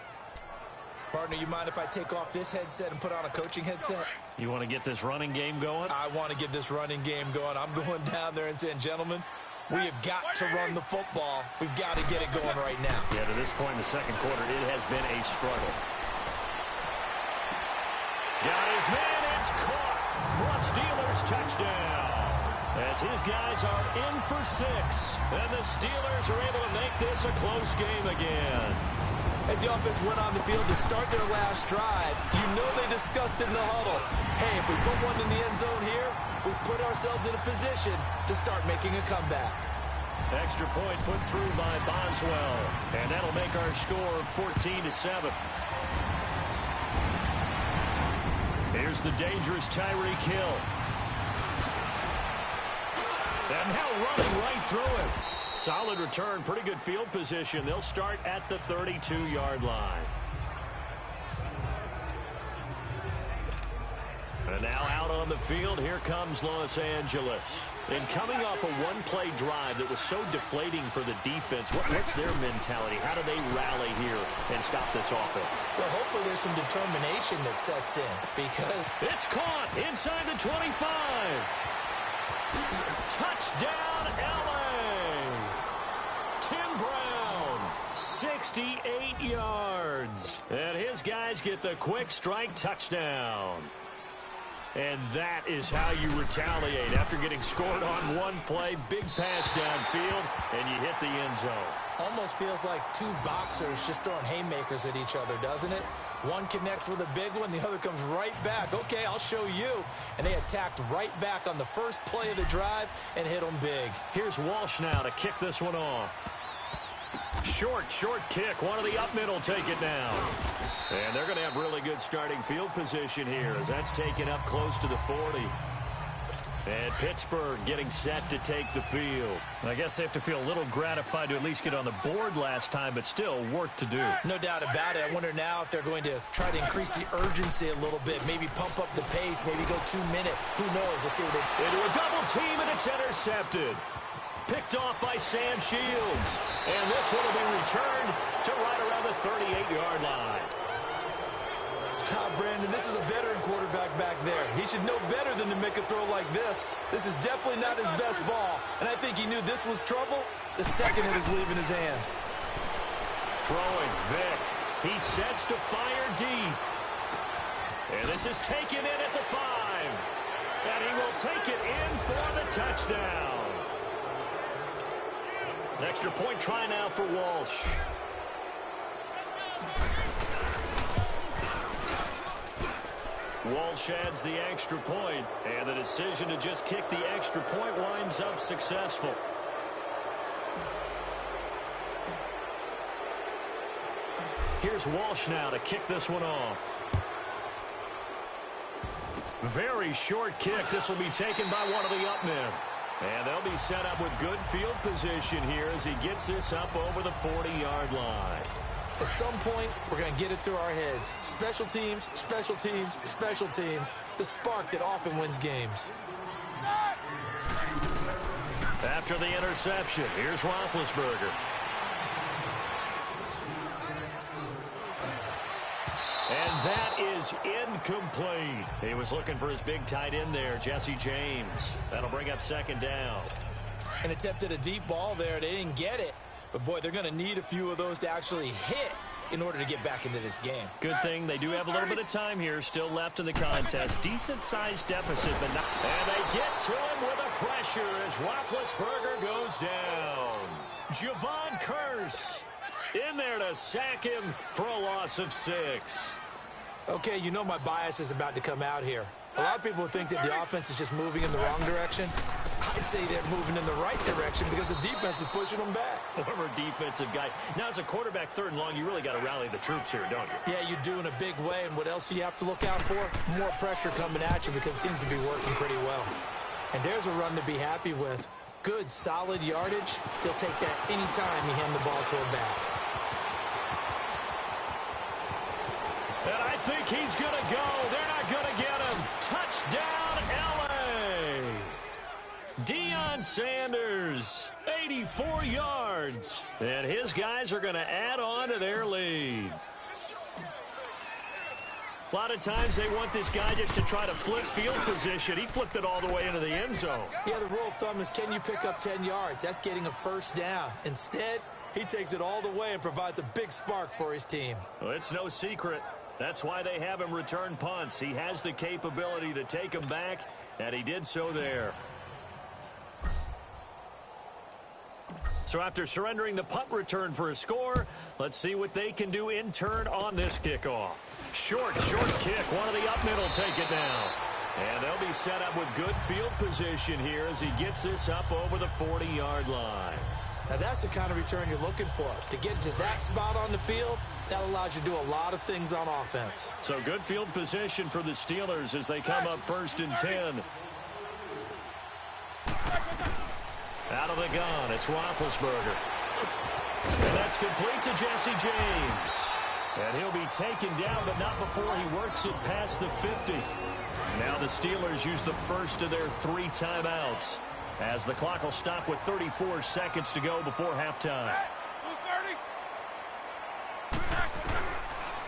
B: Partner, you mind if I take off this headset and put on a coaching headset?
A: You want to get this running game going?
B: I want to get this running game going. I'm going down there and saying, gentlemen, we have got to run the football. We've got to get it going right now.
A: Yeah, to this point in the 2nd quarter, it has been a struggle. Got his man, it's caught for a Steelers touchdown. As his guys are in for 6, and the Steelers are able to make this a close game again.
B: As the offense went on the field to start their last drive, you know they discussed it in the huddle. Hey, if we put one in the end zone here, we put ourselves in a position to start making a comeback.
A: Extra point put through by Boswell, and that'll make our score 14-7. Here's the dangerous Tyreek Hill. And now running right through it. Solid return, pretty good field position. They'll start at the 32-yard line. And now out on the field, here comes Los Angeles. And coming off a one-play drive that was so deflating for the defense, what's their mentality? How do they rally here and stop this offense?
B: Well, hopefully there's some determination that sets in because
A: it's caught inside the 25. Touchdown, LA. Tim Brown, 68 yards. And his guys get the quick strike touchdown. And that is how you retaliate after getting scored on one play. Big pass downfield, and you hit the end zone.
B: Almost feels like two boxers just throwing haymakers at each other, doesn't it? One connects with a big one, the other comes right back. Okay, I'll show you. And they attacked right back on the first play of the drive and hit them big.
A: Here's Walsh now to kick this one off. Short kick. One of the up middle take it now. And they're going to have really good starting field position here as that's taken up close to the 40. And Pittsburgh getting set to take the field. I guess they have to feel a little gratified to at least get on the board last time, but still work to do.
B: No doubt about it. I wonder now if they're going to try to increase the urgency a little bit, maybe pump up the pace, maybe go 2 minute. Who knows? Let's see what they...
A: Into a double team, and it's intercepted. Picked off by Sam Shields. And this one will be returned to right around the 38-yard line.
B: Brandon, this is a veteran quarterback back there. He should know better than to make a throw like this. This is definitely not his best ball, and I think he knew this was trouble the second it was leaving his hand.
A: Throwing, Vick. He sets to fire deep. And this is taken in at the 5. And he will take it in for the touchdown. An extra point try now for Walsh. Walsh adds the extra point, and the decision to just kick the extra point winds up successful. Here's Walsh now to kick this one off. Very short kick. This will be taken by one of the up men. And they'll be set up with good field position here as he gets this up over the 40-yard line.
B: At some point, we're going to get it through our heads. Special teams, special teams, special teams. The spark that often wins games.
A: After the interception, here's Roethlisberger. And that is incomplete. He was looking for his big tight end there, Jesse James. That'll bring up second down.
B: An attempt at a deep ball there. They didn't get it. But, boy, they're going to need a few of those to actually hit in order to get back into this game.
A: Good thing they do have a little bit of time here still left in the contest. Decent-sized deficit, but not. And they get to him with a pressure as Roethlisberger goes down. Javon Curse in there to sack him for a loss of 6.
B: Okay, you know my bias is about to come out here. A lot of people think that the offense is just moving in the wrong direction. I'd say they're moving in the right direction because the defense is pushing them back.
A: Former defensive guy. Now, as a quarterback, 3rd and long, you really got to rally the troops here, don't you?
B: Yeah, you do in a big way. And what else do you have to look out for? More pressure coming at you because it seems to be working pretty well. And there's a run to be happy with. Good, solid yardage. He'll take that any time you hand the ball to a back.
A: And I think he's going to go. They're not going to get him. Touchdown, L.A. Deion Sanders, 84 yards. And his guys are going to add on to their lead. A lot of times they want this guy just to try to flip field position. He flipped it all the way into the end zone.
B: Yeah, the rule of thumb is can you pick up 10 yards? That's getting a first down. Instead, he takes it all the way and provides a big spark for his team.
A: Well, it's no secret. That's why they have him return punts. He has the capability to take them back, and he did so there. So after surrendering the punt return for a score, let's see what they can do in turn on this kickoff. Short kick. One of the up middle take it now. And they'll be set up with good field position here as he gets this up over the 40-yard line.
B: Now that's the kind of return you're looking for. To get to that spot on the field, that allows you to do a lot of things on offense.
A: So good field position for the Steelers as they come up 1st and 10. Out of the gun, it's Roethlisberger. And that's complete to Jesse James. And he'll be taken down, but not before he works it past the 50. Now the Steelers use the first of their 3 timeouts, as the clock will stop with 34 seconds to go before halftime.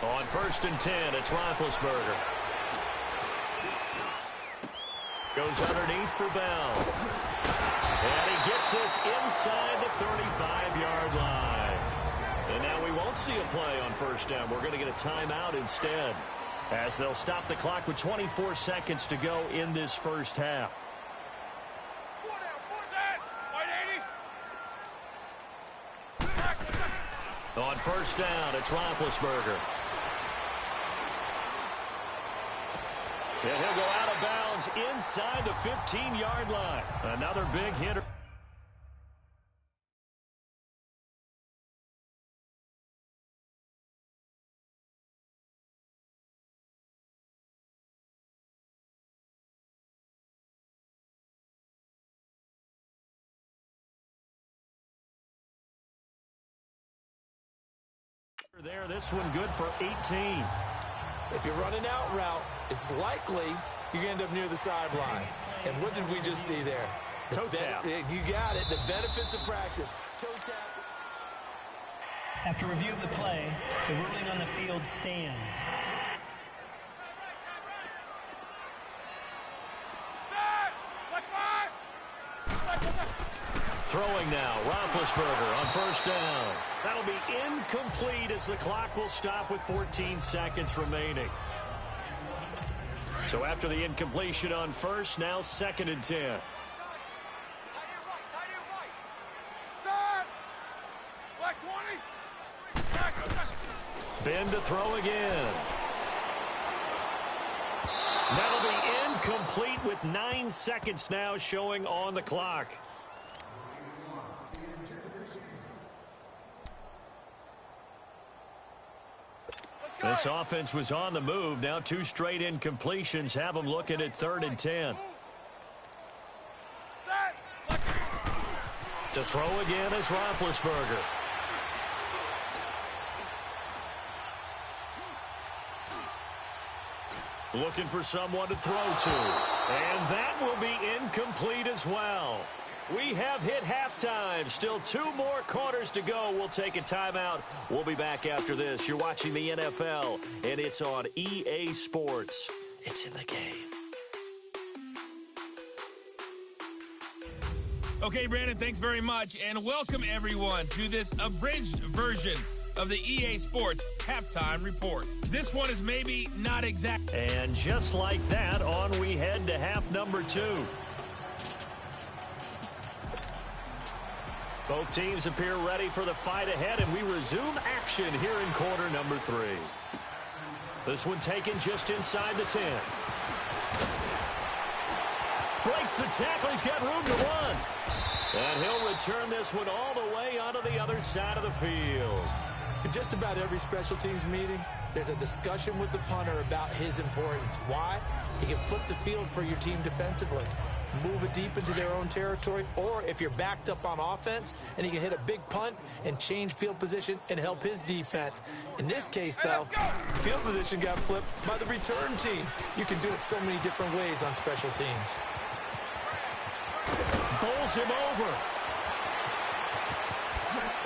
A: On 1st and 10, it's Roethlisberger. Goes underneath for Bell. And he gets this inside the 35-yard line. And now we won't see a play on 1st down. We're going to get a timeout instead, as they'll stop the clock with 24 seconds to go in this first half. On 1st down, it's Roethlisberger. And he'll go out of bounds inside the 15-yard line. Another big hitter. There, this one good for 18.
B: If you're running out route, it's likely you're going to end up near the sideline. And what did we just see there?
A: Toe tap.
B: You got it. The benefits of practice. Toe tap.
D: After review of the play, the ruling on the field stands.
A: throwing now. Roethlisberger on first down. That'll be incomplete as the clock will stop with 14 seconds remaining. So after the incompletion on first, now 2nd and 10. Ben to throw again. That'll be incomplete with 9 seconds now showing on the clock. This offense was on the move. Now 2 straight incompletions have them looking at 3rd and 10. To throw again is Roethlisberger. Looking for someone to throw to. And that will be incomplete as well. We have hit halftime. Still 2 more quarters to go. We'll take a timeout. We'll be back after this. You're watching the NFL, and it's on EA Sports. It's in the game.
C: Okay, Brandon, thanks very much. And welcome, everyone, to this abridged version of the EA Sports Halftime Report. This one is maybe not exact.
A: And just like that, on we head to half number 2. Both teams appear ready for the fight ahead, and we resume action here in quarter number 3. This one taken just inside the 10. Breaks the tackle. He's got room to run. And he'll return this one all the way onto the other side of the field.
B: In just about every special teams meeting, there's a discussion with the punter about his importance. Why? He can flip the field for your team defensively, move it deep into their own territory, or if you're backed up on offense, and he can hit a big punt and change field position and help his defense. In this case, though, field position got flipped by the return team. You can do it so many different ways on special teams.
A: Bowls him over.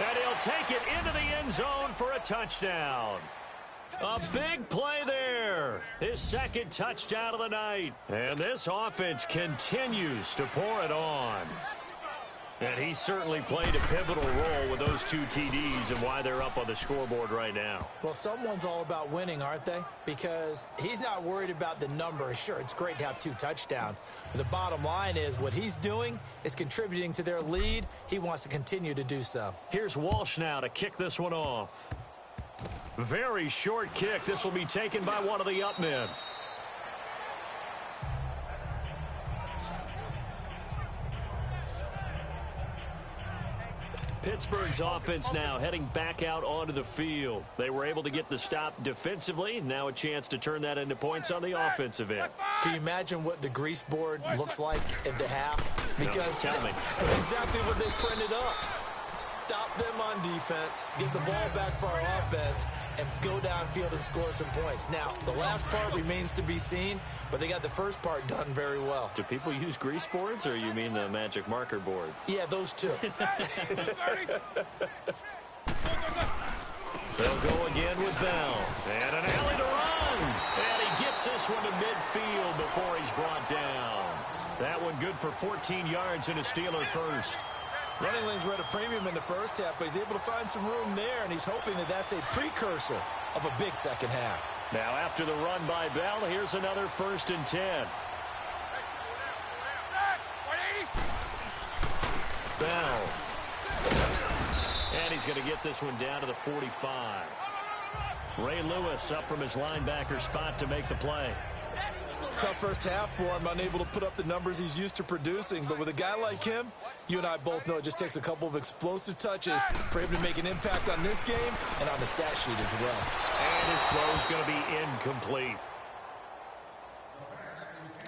A: And he'll take it into the end zone for a touchdown. A big play there. His 2nd touchdown of the night. And this offense continues to pour it on. And he certainly played a pivotal role with those 2 TDs and why they're up on the scoreboard right now.
B: Well, someone's all about winning, aren't they? Because he's not worried about the number. Sure, it's great to have 2 touchdowns. But the bottom line is what he's doing is contributing to their lead. He wants to continue to do so.
A: Here's Walsh now to kick this one off. Very short kick. This will be taken by one of the up men. Pittsburgh's offense now heading back out onto the field. They were able to get the stop defensively. Now a chance to turn that into points on the offensive end.
B: Can you imagine what the grease board looks like at the half? Because
A: no, tell me.
B: That's exactly what they printed up. Stop them on defense, get the ball back for our offense, and go downfield and score some points. Now, the last part remains to be seen, but they got the first part done very well.
A: Do people use grease boards, or you mean the magic marker boards?
B: Yeah, those two.
A: They'll go again with Bell. And an alley to run. And he gets this one to midfield before he's brought down. That one good for 14 yards and a Steeler first.
B: Running lanes were at a premium in the first half, but he's able to find some room there, and he's hoping that that's a precursor of a big second half.
A: Now, after the run by Bell, here's another 1st and 10. Bell. And he's going to get this one down to the 45. Ray Lewis up from his linebacker spot to make the play.
B: Tough first half for him, unable to put up the numbers he's used to producing. But with a guy like him, you and I both know it just takes a couple of explosive touches for him to make an impact on this game and on the stat sheet as well.
A: And his throw is going to be incomplete.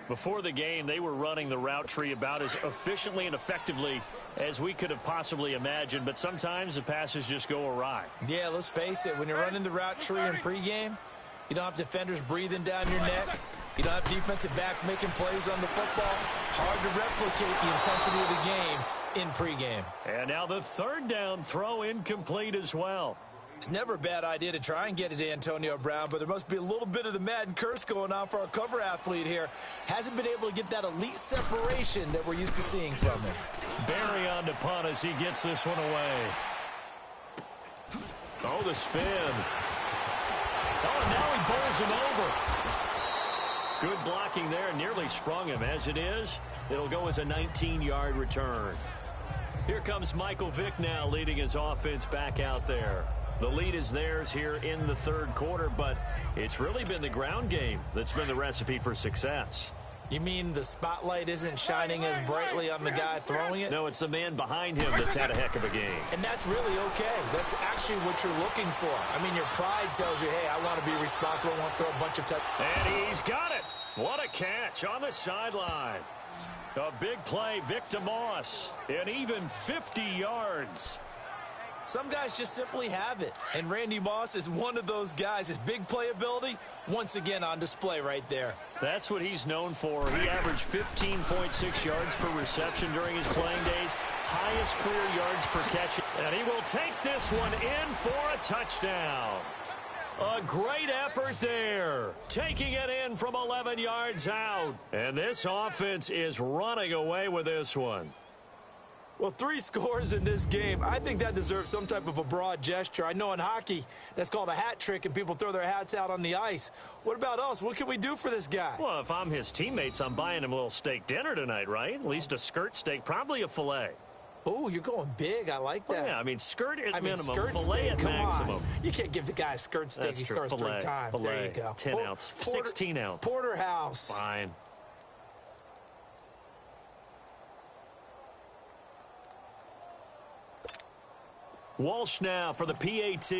A: Before the game, they were running the route tree about as efficiently and effectively as we could have possibly imagined, but sometimes the passes just go awry.
B: Yeah, let's face it, when you're running the route tree in pregame, you don't have defenders breathing down your neck. You don't have defensive backs making plays on the football. Hard to replicate the intensity of the game in pregame.
A: And now the 3rd down throw incomplete as well.
B: It's never a bad idea to try and get it to Antonio Brown, but there must be a little bit of the Madden curse going on for our cover athlete here. Hasn't been able to get that elite separation that we're used to seeing from him.
A: Barry on to punt as he gets this one away. Oh, the spin. Oh, and now he bowls him over. Good blocking there. Nearly sprung him. As it is, it'll go as a 19-yard return. Here comes Michael Vick now leading his offense back out there. The lead is theirs here in the third quarter, but it's really been the ground game that's been the recipe for success.
B: You mean the spotlight isn't shining as brightly on the guy throwing it?
A: No, it's the man behind him that's had a heck of a game.
B: And that's really okay. That's actually what you're looking for. I mean, your pride tells you, hey, I want to be responsible. I want to throw a bunch of touchdowns.
A: And he's got it. What a catch on the sideline. A big play, Vic DeMoss, and even 50 yards.
B: Some guys just simply have it, and Randy Moss is one of those guys. His big playability, once again on display right there.
A: That's what he's known for. He averaged 15.6 yards per reception during his playing days, highest career yards per catch, and he will take this one in for a touchdown. A great effort there, taking it in from 11 yards out, and this offense is running away with this one.
B: Well, 3 scores in this game. I think that deserves some type of a broad gesture. I know in hockey, that's called a hat trick, and people throw their hats out on the ice. What about us? What can we do for this guy?
A: Well, if I'm his teammates, I'm buying him a little steak dinner tonight, right? At least a skirt steak, probably a filet.
B: Oh, you're going big. I like that.
A: Well, yeah, I mean, skirt at minimum,
B: skirt
A: filet
B: steak,
A: at
B: come
A: maximum.
B: On. You can't give the guy a skirt steak.
A: That's
B: He
A: true.
B: scores
A: Filet,
B: 3 times.
A: filet,
B: There you go.
A: 10 ounce, 16 ounce.
B: Porterhouse.
A: Fine. Walsh now for the PAT.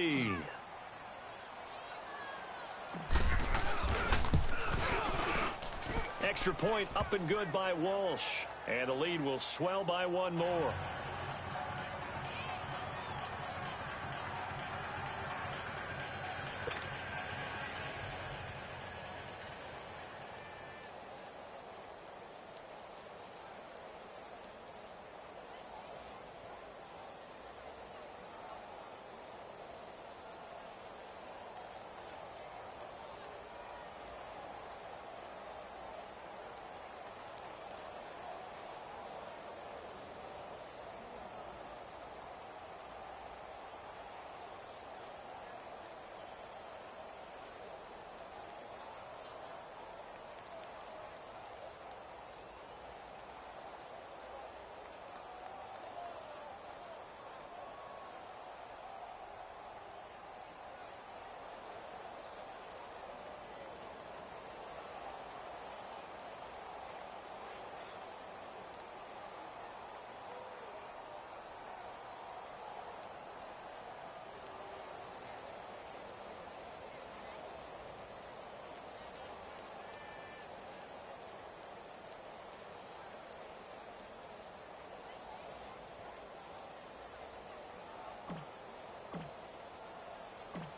A: Extra point up and good by Walsh. And the lead will swell by 1 more.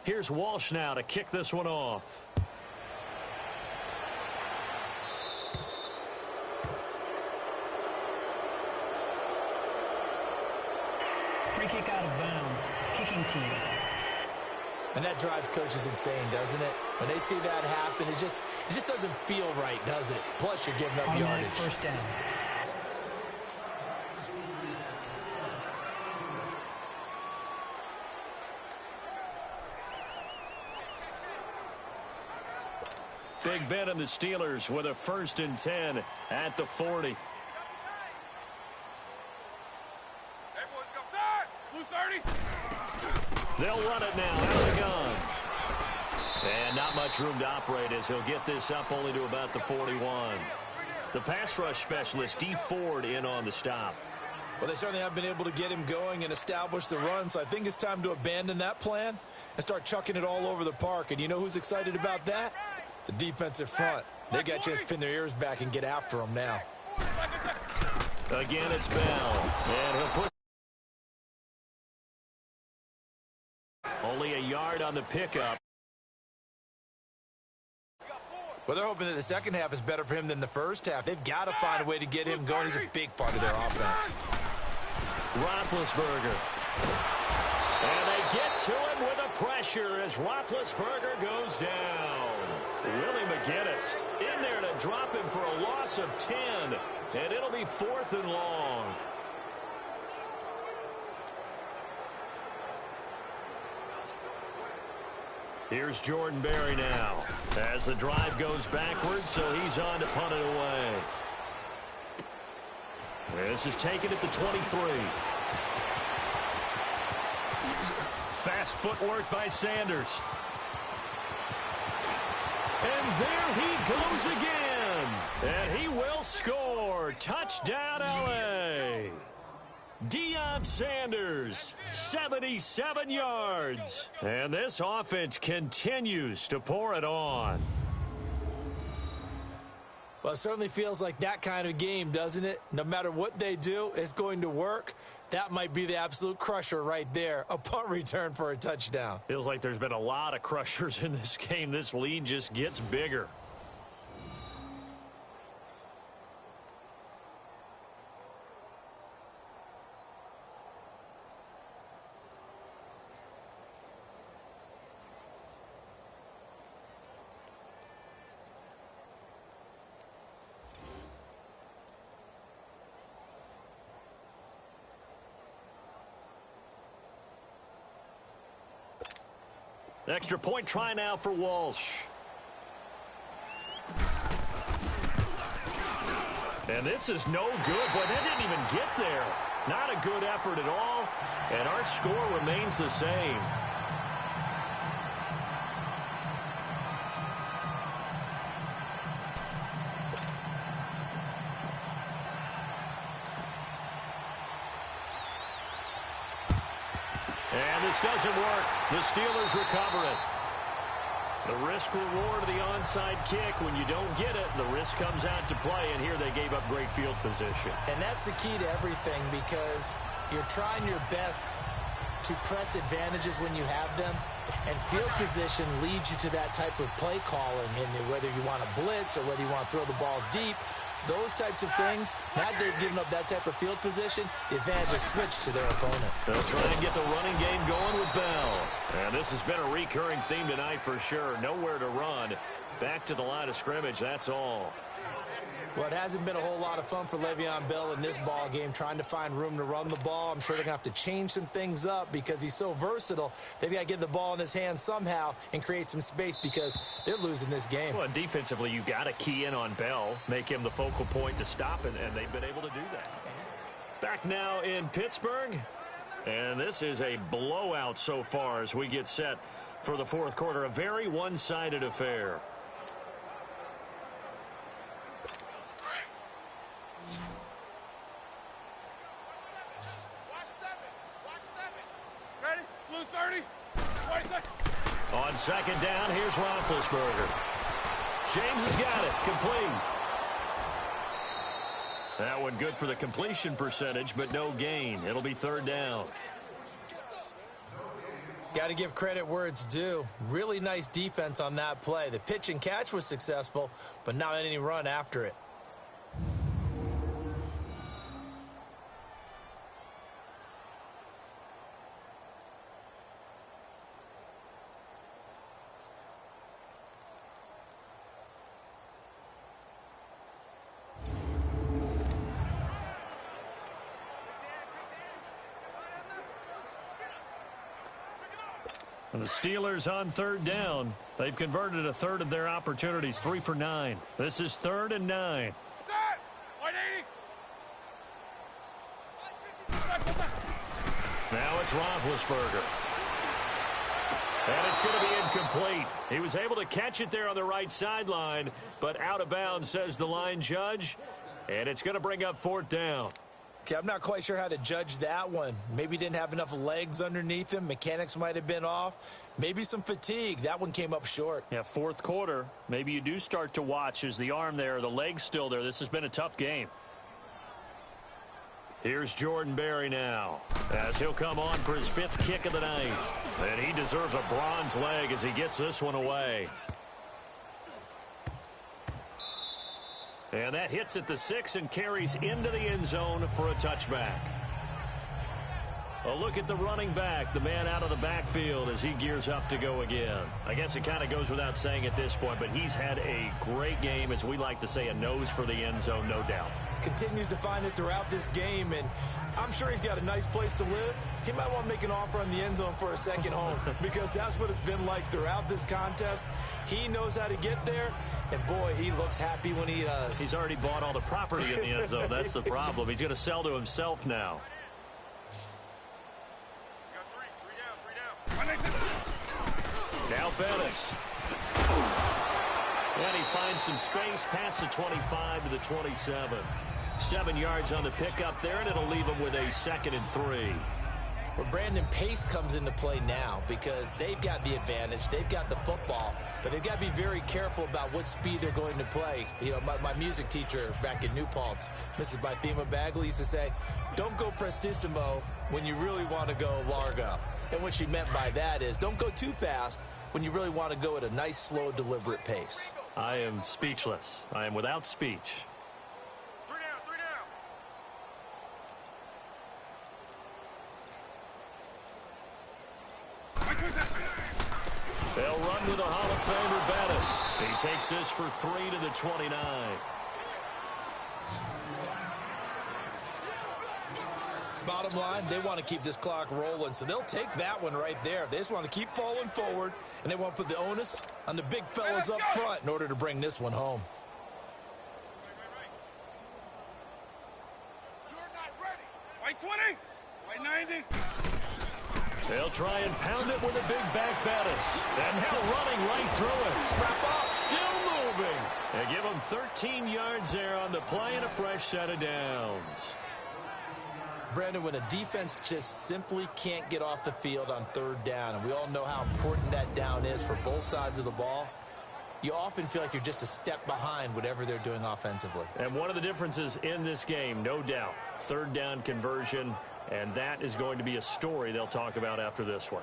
A: Here's Walsh now to kick this one off.
D: Free kick out of bounds. Kicking team.
B: And that drives coaches insane, doesn't it? When they see that happen, it just doesn't feel right, does it? Plus, you're giving up
D: Automatic
B: yardage.
D: first down.
A: Big Ben and the Steelers with a 1st and 10 at the 40.
F: Hey, boys, go. Side! Blue 30.
A: They'll run it now out of the gun. And not much room to operate as he'll get this up only to about the 41. The pass rush specialist, D. Ford, in on the stop.
B: Well, they certainly have been able to get him going and establish the run, so I think it's time to abandon that plan and start chucking it all over the park. And you know who's excited about that? The defensive front. They got to just pin their ears back and get after them now.
A: Again, it's Bell. And he'll put only a yard on the pickup.
B: Well, they're hoping that the second half is better for him than the first half. They've got to find a way to get him going. He's a big part of their offense.
A: Roethlisberger. And they get to him with the pressure as Roethlisberger goes down. Willie McGinnis in there to drop him for a loss of 10, and it'll be 4th and long. Here's Jordan Berry now as the drive goes backwards, so he's on to punt it away. This is taken at the 23. Fast footwork by Sanders. And there he goes again. And he will score. Touchdown, L.A. Deion Sanders, 77 yards. And this offense continues to pour it on.
B: Well, it certainly feels like that kind of game, doesn't it? No matter what they do, it's going to work. That might be the absolute crusher right there, a punt return for a touchdown.
A: Feels like there's been a lot of crushers in this game. This lead just gets bigger. Extra point try now for Walsh. And this is no good. Boy, that didn't even get there. Not a good effort at all. And our score remains the same. And this doesn't work. The Steelers recover it. The risk-reward of the onside kick. When you don't get it, the risk comes out to play, and here they gave up great field position.
B: And that's the key to everything, because you're trying your best to press advantages when you have them, and field position leads you to that type of play calling, and whether you want to blitz or whether you want to throw the ball deep, those types of things. Now they've given up that type of field position, the advantage is switched to their opponent.
A: They'll try and get the running game going with Bell. And this has been a recurring theme tonight for sure. Nowhere to run. Back to the line of scrimmage, that's all.
B: Well, it hasn't been a whole lot of fun for Le'Veon Bell in this ball game, trying to find room to run the ball. I'm sure they're going to have to change some things up because he's so versatile. They've got to get the ball in his hands somehow and create some space because they're losing this game.
A: Well, defensively, you've got to key in on Bell, make him the focal point to stop it, and they've been able to do that. Back now in Pittsburgh, and this is a blowout so far as we get set for the fourth quarter. A very one-sided affair. On second down, here's Roethlisberger. James has got it. Complete. That one good for the completion percentage, but no gain. It'll be third down.
B: Got to give credit where it's due. Really nice defense on that play. The pitch and catch was successful, but not any run after it.
A: And the Steelers on third down. They've converted a third of their opportunities, 3 for 9. This is 3rd and 9. Now it's Roethlisberger. And it's going to be incomplete. He was able to catch it there on the right sideline, but out of bounds, says the line judge. And it's going to bring up 4th down.
B: Okay, I'm not quite sure how to judge that one. Maybe didn't have enough legs underneath him. Mechanics might have been off. Maybe some fatigue. That one came up short.
A: Yeah, fourth quarter. Maybe you do start to watch. Is the arm there, the leg's still there? This has been a tough game. Here's Jordan Berry now, as he'll come on for his 5th kick of the night. And he deserves a bronze leg as he gets this one away. And that hits at the 6 and carries into the end zone for a touchback. A look at the running back, the man out of the backfield as he gears up to go again. I guess it kind of goes without saying at this point, but he's had a great game, as we like to say, a nose for the end zone, no doubt.
B: Continues to find it throughout this game, and I'm sure he's got a nice place to live. He might want to make an offer on the end zone for a second home because that's what it's been like throughout this contest. He knows how to get there, and boy, he looks happy when he does.
A: He's already bought all the property in the end zone. That's the problem. He's going to sell to himself now. Now Bettis. And he finds some space past the 25 to the 27. 7 yards on the pickup there, and it'll leave him with a 2nd and 3.
B: Well, Brandon, pace comes into play now because they've got the advantage. They've got the football, but they've got to be very careful about what speed they're going to play. You know, my music teacher back in New Paltz, Mrs. Bythema Bagley, used to say, don't go prestissimo when you really want to go largo. And what she meant by that is don't go too fast when you really want to go at a nice, slow, deliberate pace.
A: I am speechless. I am without speech.
F: 3 down.
A: They'll run with a Hall of Famer, Bettis. He takes this for 3 to the 29.
B: Bottom line, they want to keep this clock rolling, so they'll take that one right there. They just want to keep falling forward, and they want to put the onus on the big fellas up front in order to bring this one home.
F: You're not ready. White 20. White 90.
A: They'll try and pound it with a big back Bettis. And now running right through it.
B: Wrap up.
A: Still moving. They give him 13 yards there on the play and a fresh set of downs.
B: Brandon, when a defense just simply can't get off the field on 3rd down, and we all know how important that down is for both sides of the ball, you often feel like you're just a step behind whatever they're doing offensively.
A: And one of the differences in this game, no doubt, 3rd down conversion, and that is going to be a story they'll talk about after this one.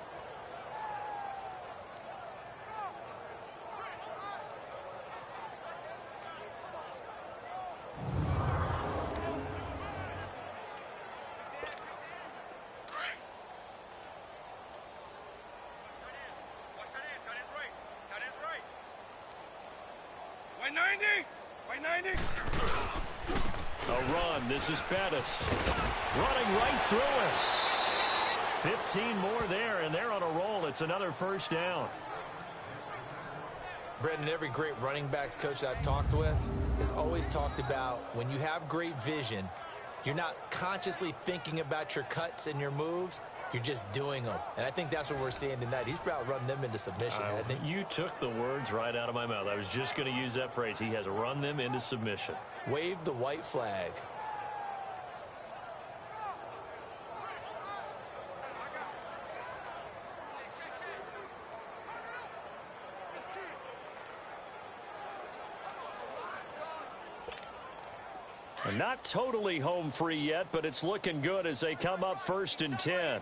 F: White 90. White 90.
A: A run. This is Bettis. Running right through it. 15 more there, and they're on a roll. It's another 1st down.
B: Brendan, every great running backs coach I've talked with has always talked about when you have great vision, you're not consciously thinking about your cuts and your moves. You're just doing them. And I think that's what we're seeing tonight. He's about run them into submission, hasn't he?
A: You took the words right out of my mouth. I was just going to use that phrase. He has run them into submission.
B: Wave the white flag.
A: Not totally home free yet, but it's looking good as they come up 1st and 10.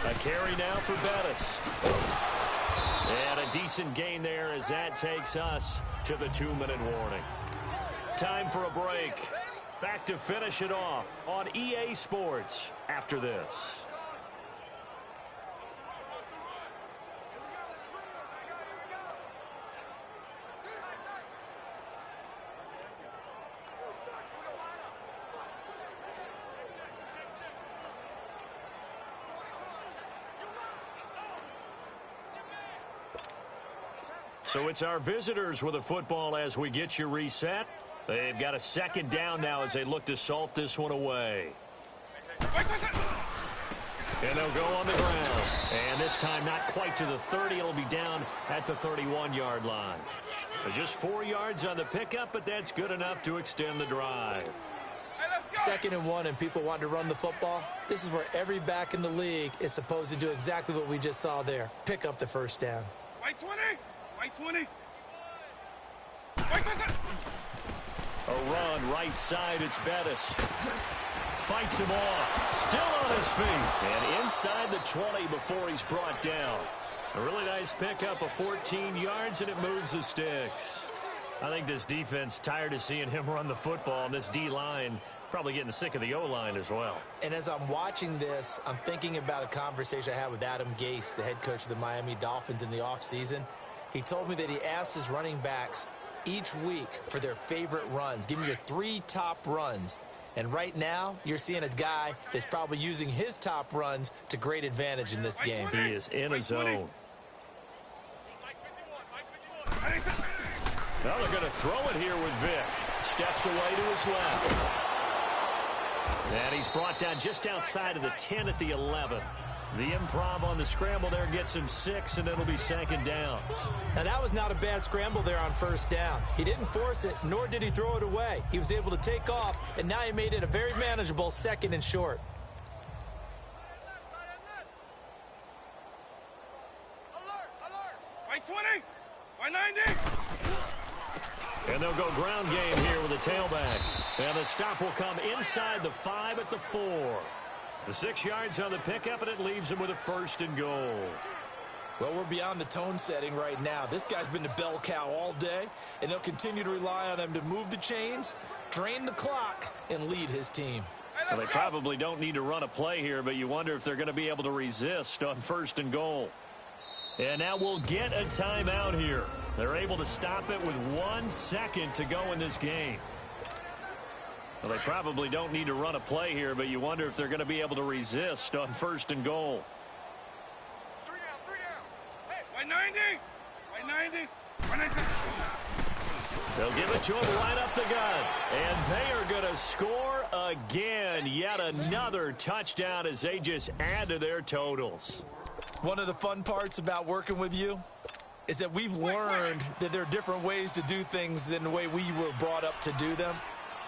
A: A carry now for Bettis. And a decent gain there as that takes us to the 2-minute warning. Time for a break. Back to finish it off on EA Sports after this. So it's our visitors with a football as we get you reset. They've got a 2nd down now as they look to salt this one away. And they'll go on the ground. And this time not quite to the 30. It'll be down at the 31-yard line. Just 4 yards on the pickup, but that's good enough to extend the drive.
B: 2nd and 1, and people want to run the football. This is where every back in the league is supposed to do exactly what we just saw there. Pick up the 1st down.
F: White 20. White 20. White 20.
A: A run right side. It's Bettis. Fights him off. Still on his feet. And inside the 20 before he's brought down. A really nice pickup of 14 yards, and it moves the sticks. I think this defense tired of seeing him run the football, and this D-line probably getting sick of the O-line as well.
B: And as I'm watching this, I'm thinking about a conversation I had with Adam Gase, the head coach of the Miami Dolphins in the offseason. He told me that he asked his running backs each week for their favorite runs. Give me your 3 top runs. And right now, you're seeing a guy that's probably using his top runs to great advantage in this game.
A: He is in a zone. Well, they're going to throw it here with Vick. Steps away to his left. And he's brought down just outside of the 10 at the 11. The improv on the scramble there gets him 6, and it'll be 2nd down.
B: Now, that was not a bad scramble there on 1st down. He didn't force it, nor did he throw it away. He was able to take off, and now he made it a very manageable 2nd and short.
F: Right 20, right 90.
A: And they'll go ground game here with a tailback. And the stop will come inside the 5 at the 4. The 6 yards on the pickup, and it leaves him with a 1st and goal.
B: Well, we're beyond the tone setting right now. This guy's been the bell cow all day, and they'll continue to rely on him to move the chains, drain the clock, and lead his team.
A: Well, they probably don't need to run a play here, but you wonder if they're going to be able to resist on 1st and goal. And now we'll get a timeout here. They're able to stop it with 1 second to go in this game. Well, they probably don't need to run a play here, but you wonder if they're going to be able to resist on 1st and goal.
F: 3 down. Hey, right 90, right 90, right 90.
A: They'll give it to him right up the gut. And they are going to score again. Yet another touchdown as they just add to their totals.
B: One of the fun parts about working with you is that we've learned that there are different ways to do things than the way we were brought up to do them.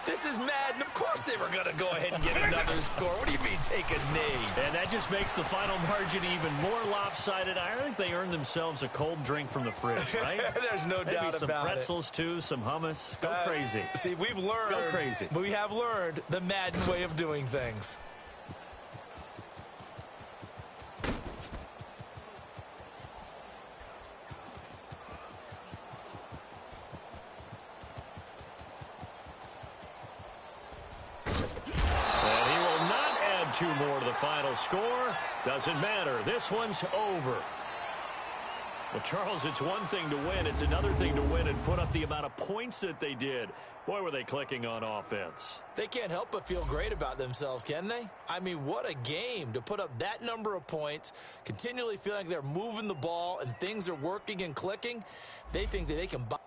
B: This is Madden. Of course they were going to go ahead and get another score. What do you mean take a knee?
A: And that just makes the final margin even more lopsided. I think they earned themselves a cold drink from the fridge, right?
B: There's no
A: Maybe
B: doubt
A: some
B: about
A: pretzels, too, some hummus. Go crazy.
B: See, we've learned.
A: Go crazy.
B: We have learned the Madden way of doing things.
A: Two more to the final score. Doesn't matter. This one's over. Well, Charles, it's one thing to win. It's another thing to win and put up the amount of points that they did. Boy, were they clicking on offense.
B: They can't help but feel great about themselves, can they? I mean, what a game to put up that number of points, continually feeling like they're moving the ball and things are working and clicking. They think that they can buy